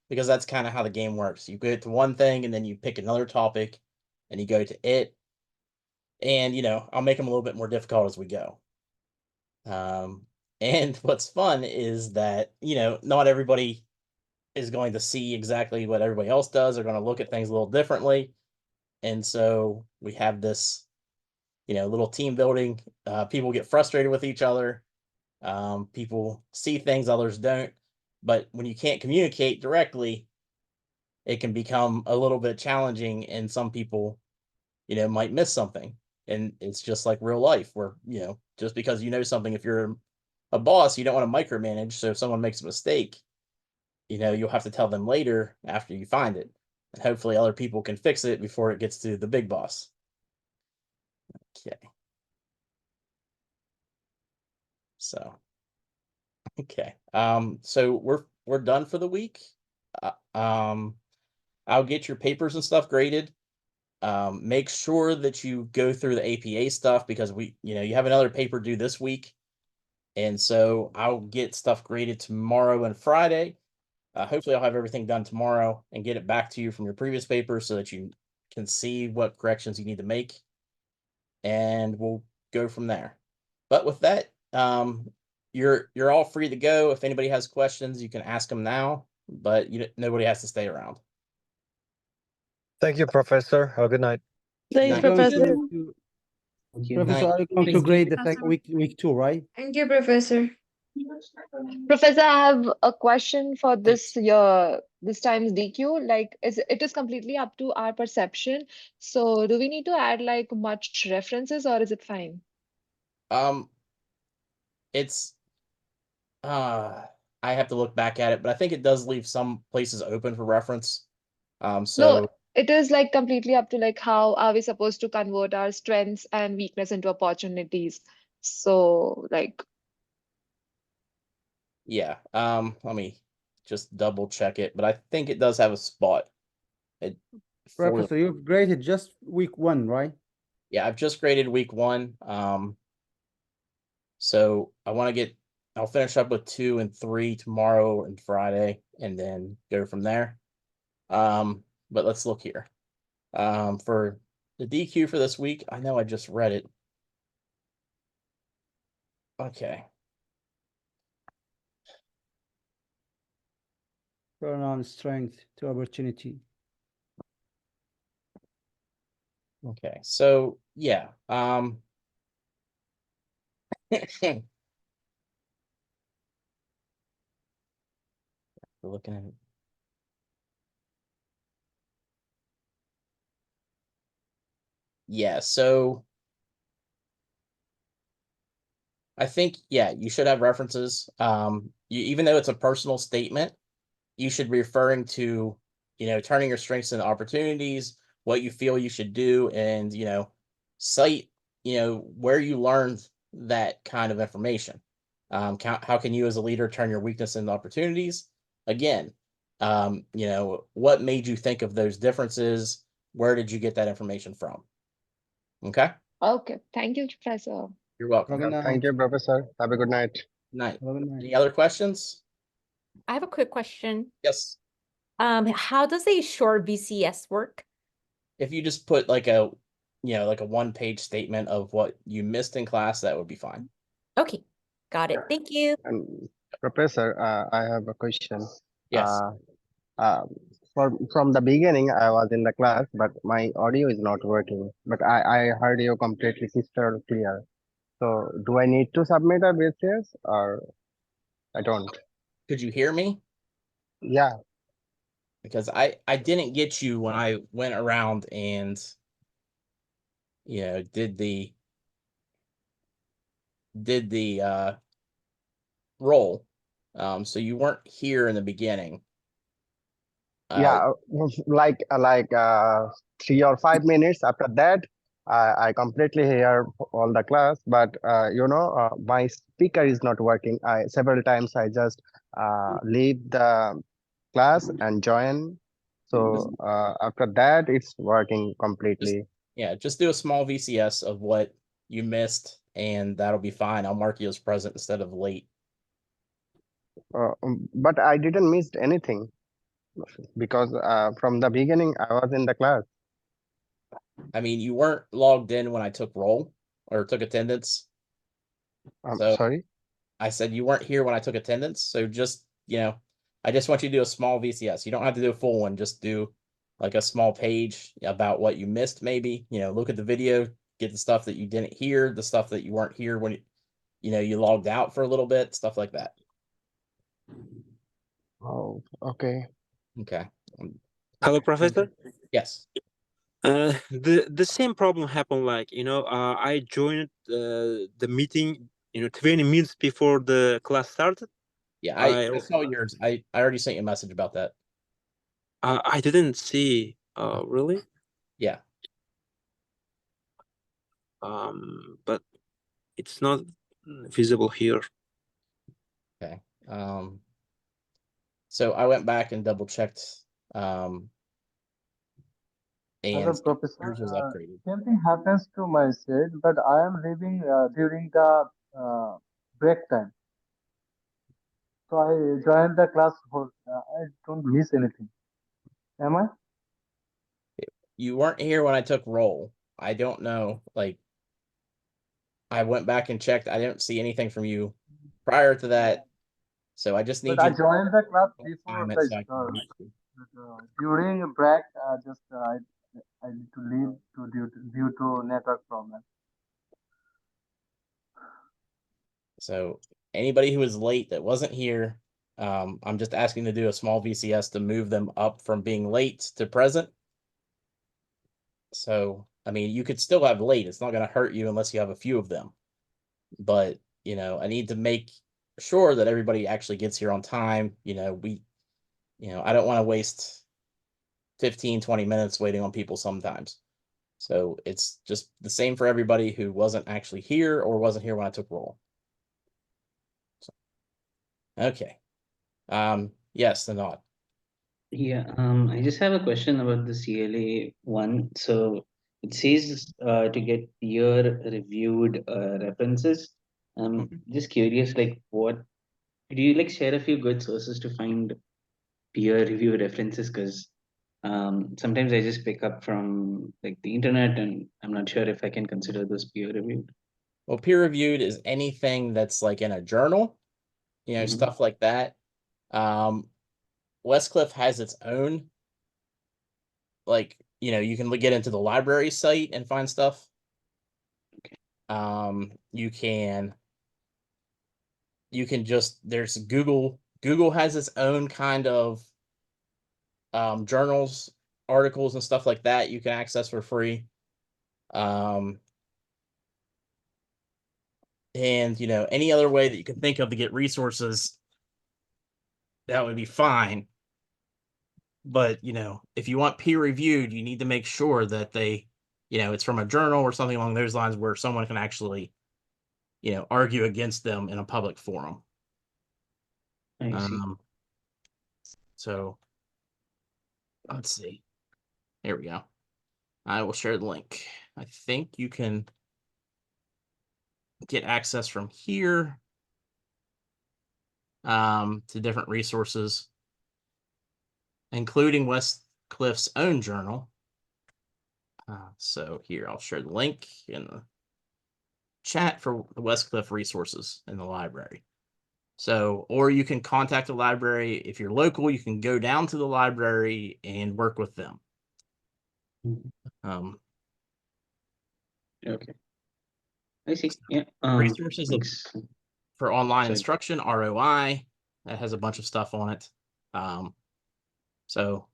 because that's kind of how the game works. You go to one thing and then you pick another topic and you go to it. And, I'll make them a little bit more difficult as we go. And what's fun is that, not everybody is going to see exactly what everybody else does. They're going to look at things a little differently. And so we have this, little team building. People get frustrated with each other. People see things others don't. But when you can't communicate directly, it can become a little bit challenging, and some people, might miss something. And it's just like real life where, just because something, if you're a boss, you don't want to micromanage. So if someone makes a mistake, you'll have to tell them later after you find it. And hopefully other people can fix it before it gets to the big boss. Okay. So, okay. So we're done for the week. I'll get your papers and stuff graded. Make sure that you go through the APA stuff because you have another paper due this week. And so I'll get stuff graded tomorrow and Friday. Hopefully I'll have everything done tomorrow and get it back to you from your previous paper so that you can see what corrections you need to make. And we'll go from there. But with that, you're all free to go. If anybody has questions, you can ask them now, but nobody has to stay around.
Thank you, Professor. Have a good night.
Thanks,
Night.
Professor.
Professor, are you going to grade the week 2, right?
Thank you, Professor.
Professor, I have a question for this time's DQ. Like, it is completely up to our perception. So, do we need to add like much references, or is it fine?
It's I have to look back at it, but I think it does leave some places open for reference. So
No, it is like completely up to like how are we supposed to convert our strengths and weakness into opportunities. So like,
Yeah. Let me just double check it, but I think it does have a spot. It for
Professor, you've graded just week 1, right?
yeah, I've just graded week 1. So I'll finish up with 2 and 3 tomorrow and Friday, and then go from there. But let's look here. For the DQ for this week, I know I just read it. Okay.
Turn on strength to opportunity.
Okay, so yeah, we're looking at it. Yeah, so I think, yeah, you should have references. Even though it's a personal statement, you should be referring to, turning your strengths into opportunities, what you feel you should do, and, cite, where you learned that kind of information. How can you as a leader turn your weakness into opportunities? Again, what made you think of those differences? Where did you get that information from? Okay.
okay, thank you, Professor.
You're welcome.
Good night.
Thank you, Professor. Have a good night.
Night.
Have a good night.
Any other questions?
I have a quick question.
Yes.
How does a short VCS work?
If you just put like a 1-page statement of what you missed in class, that would be fine.
Okay, got it. Thank you.
And Professor, I have a question.
Yes.
From the beginning, I was in the class, but my audio is not working. But I heard you completely crystal clear. So do I need to submit a VCS or I don't?
Could you hear me?
Yeah.
Because I didn't get you when I went around and did the roll. So you weren't here in the beginning.
Yeah, like 3 or 5 minutes after that, I completely hear all the class, but my speaker is not working. Several times I just leave the class and join. So after that, it's working completely.
Just do a small VCS of what you missed, and that'll be fine. I'll mark you as present instead of late.
But I didn't miss anything because from the beginning I was in the class.
I mean, you weren't logged in when I took roll or took attendance. So
sorry?
I said you weren't here when I took attendance. So just, I just want you to do a small VCS. You don't have to do a full one. Just do like a small page about what you missed, maybe. Look at the video, get the stuff that you didn't hear, the stuff that you weren't here when you logged out for a little bit, stuff like that.
Oh, okay.
Okay.
Hello, Professor.
Yes.
The same problem happened. I joined the meeting 20 minutes before the class started.
Yeah, I saw yours. I already sent you a message about that.
I didn't see. Really?
Yeah.
But it's not visible here.
Okay. So I went back and double checked.
Hello,
And
Professor.
yours was upgraded.
Same thing happens to my side, but I am leaving during the break time. So I joined the class. I don't miss anything. Am I?
You weren't here when I took roll. I don't know. I went back and checked. I didn't see anything from you prior to that. So I just need
But I
you.
joined the class before
Time it
the
so I can
start.
reach you.
During a break, I need to leave due to network problem.
So anybody who was late that wasn't here, I'm just asking to do a small VCS to move them up from being late to present. So, I mean, you could still have late. It's not going to hurt you unless you have a few of them. But, I need to make sure that everybody actually gets here on time. I don't want to waste 15, 20 minutes waiting on people sometimes. So it's just the same for everybody who wasn't actually here or wasn't here when I took roll. So, okay. Yes, the nod.
Yeah, I just have a question about the CLA one. So it says to get peer reviewed references. I'm just curious, like what could you like share a few good sources to find peer review references? Because sometimes I just pick up from like the internet and I'm not sure if I can consider those peer reviewed.
Well, peer reviewed is anything that's like in a journal, you know, stuff like that. Westcliff has its own, like, you know, you can get into the library site and find stuff. You can just, there's Google has its own kind of journals, articles and stuff like that you can access for free. And you know, any other way that you can think of to get resources, that would be fine. But you know, if you want peer reviewed, you need to make sure that they, you know, it's from a journal or something along those lines where someone can actually, you know, argue against them in a public forum.
I see.
So let's see. Here we go. I will share the link. I think you can get access from here to different resources, including Westcliff's own journal. So here, I'll share the link in the chat for the Westcliff resources in the library. So, or you can contact the library. If you're local, you can go down to the library and work with them.
Okay. I see. Yeah.
Resources for online instruction, ROI, that has a bunch of stuff on it. So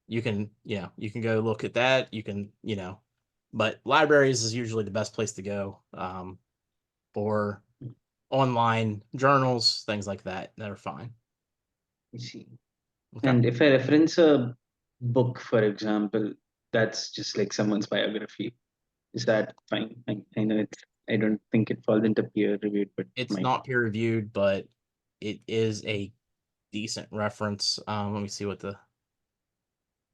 you can, you know, you can go look at that. You can, you know, but libraries is usually the best place to go for online journals, things like that. That are fine.
I see.
Okay.
And if I reference a book, for example, that's just like someone's biography. Is that fine? I know it's, I don't think it falls into peer reviewed, but
It's not peer reviewed, but it is a decent reference. Let me see what the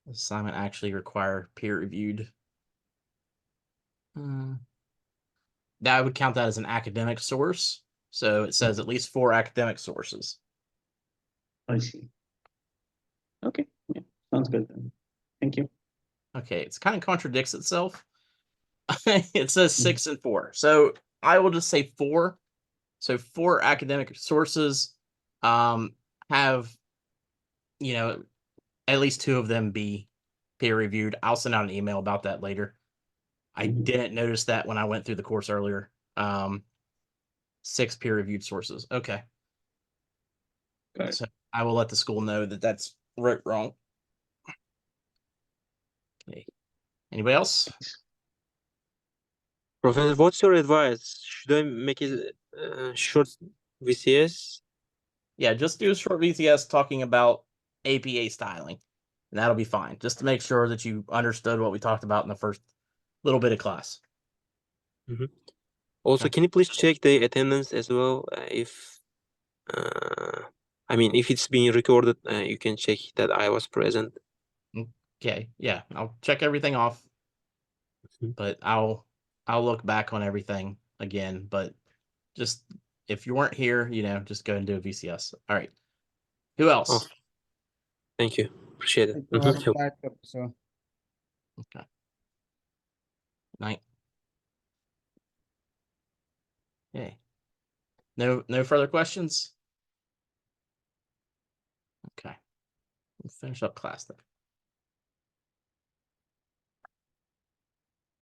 assignment actually require peer reviewed. That I would count that as an academic source. So it says at least 4 academic sources.
I see. Okay. Yeah. Sounds good then. Thank you.
Okay. It's kind of contradicts itself. It says 6 and 4. So I will just say 4. So 4 academic sources have, you know, at least 2 of them be peer reviewed. I'll send out an email about that later. I didn't notice that when I went through the course earlier. 6 peer reviewed sources. Okay. So I will let the school know that that's wrong. Okay. Anybody else?
Professor, what's your advice? Should I make it short VCS?
Yeah, just do a short VCS talking about APA styling, and that'll be fine. Just to make sure that you understood what we talked about in the first little bit of class.
Also, can you please check the attendance as well? If I mean, if it's being recorded, you can check that I was present.
Okay, yeah, I'll check everything off, but I'll look back on everything again. But just if you weren't here, you know, just go and do a VCS. All right. Who else?
Oh, thank you. Appreciate it.
Okay. Night. Okay. No further questions? Okay. We'll finish up class then.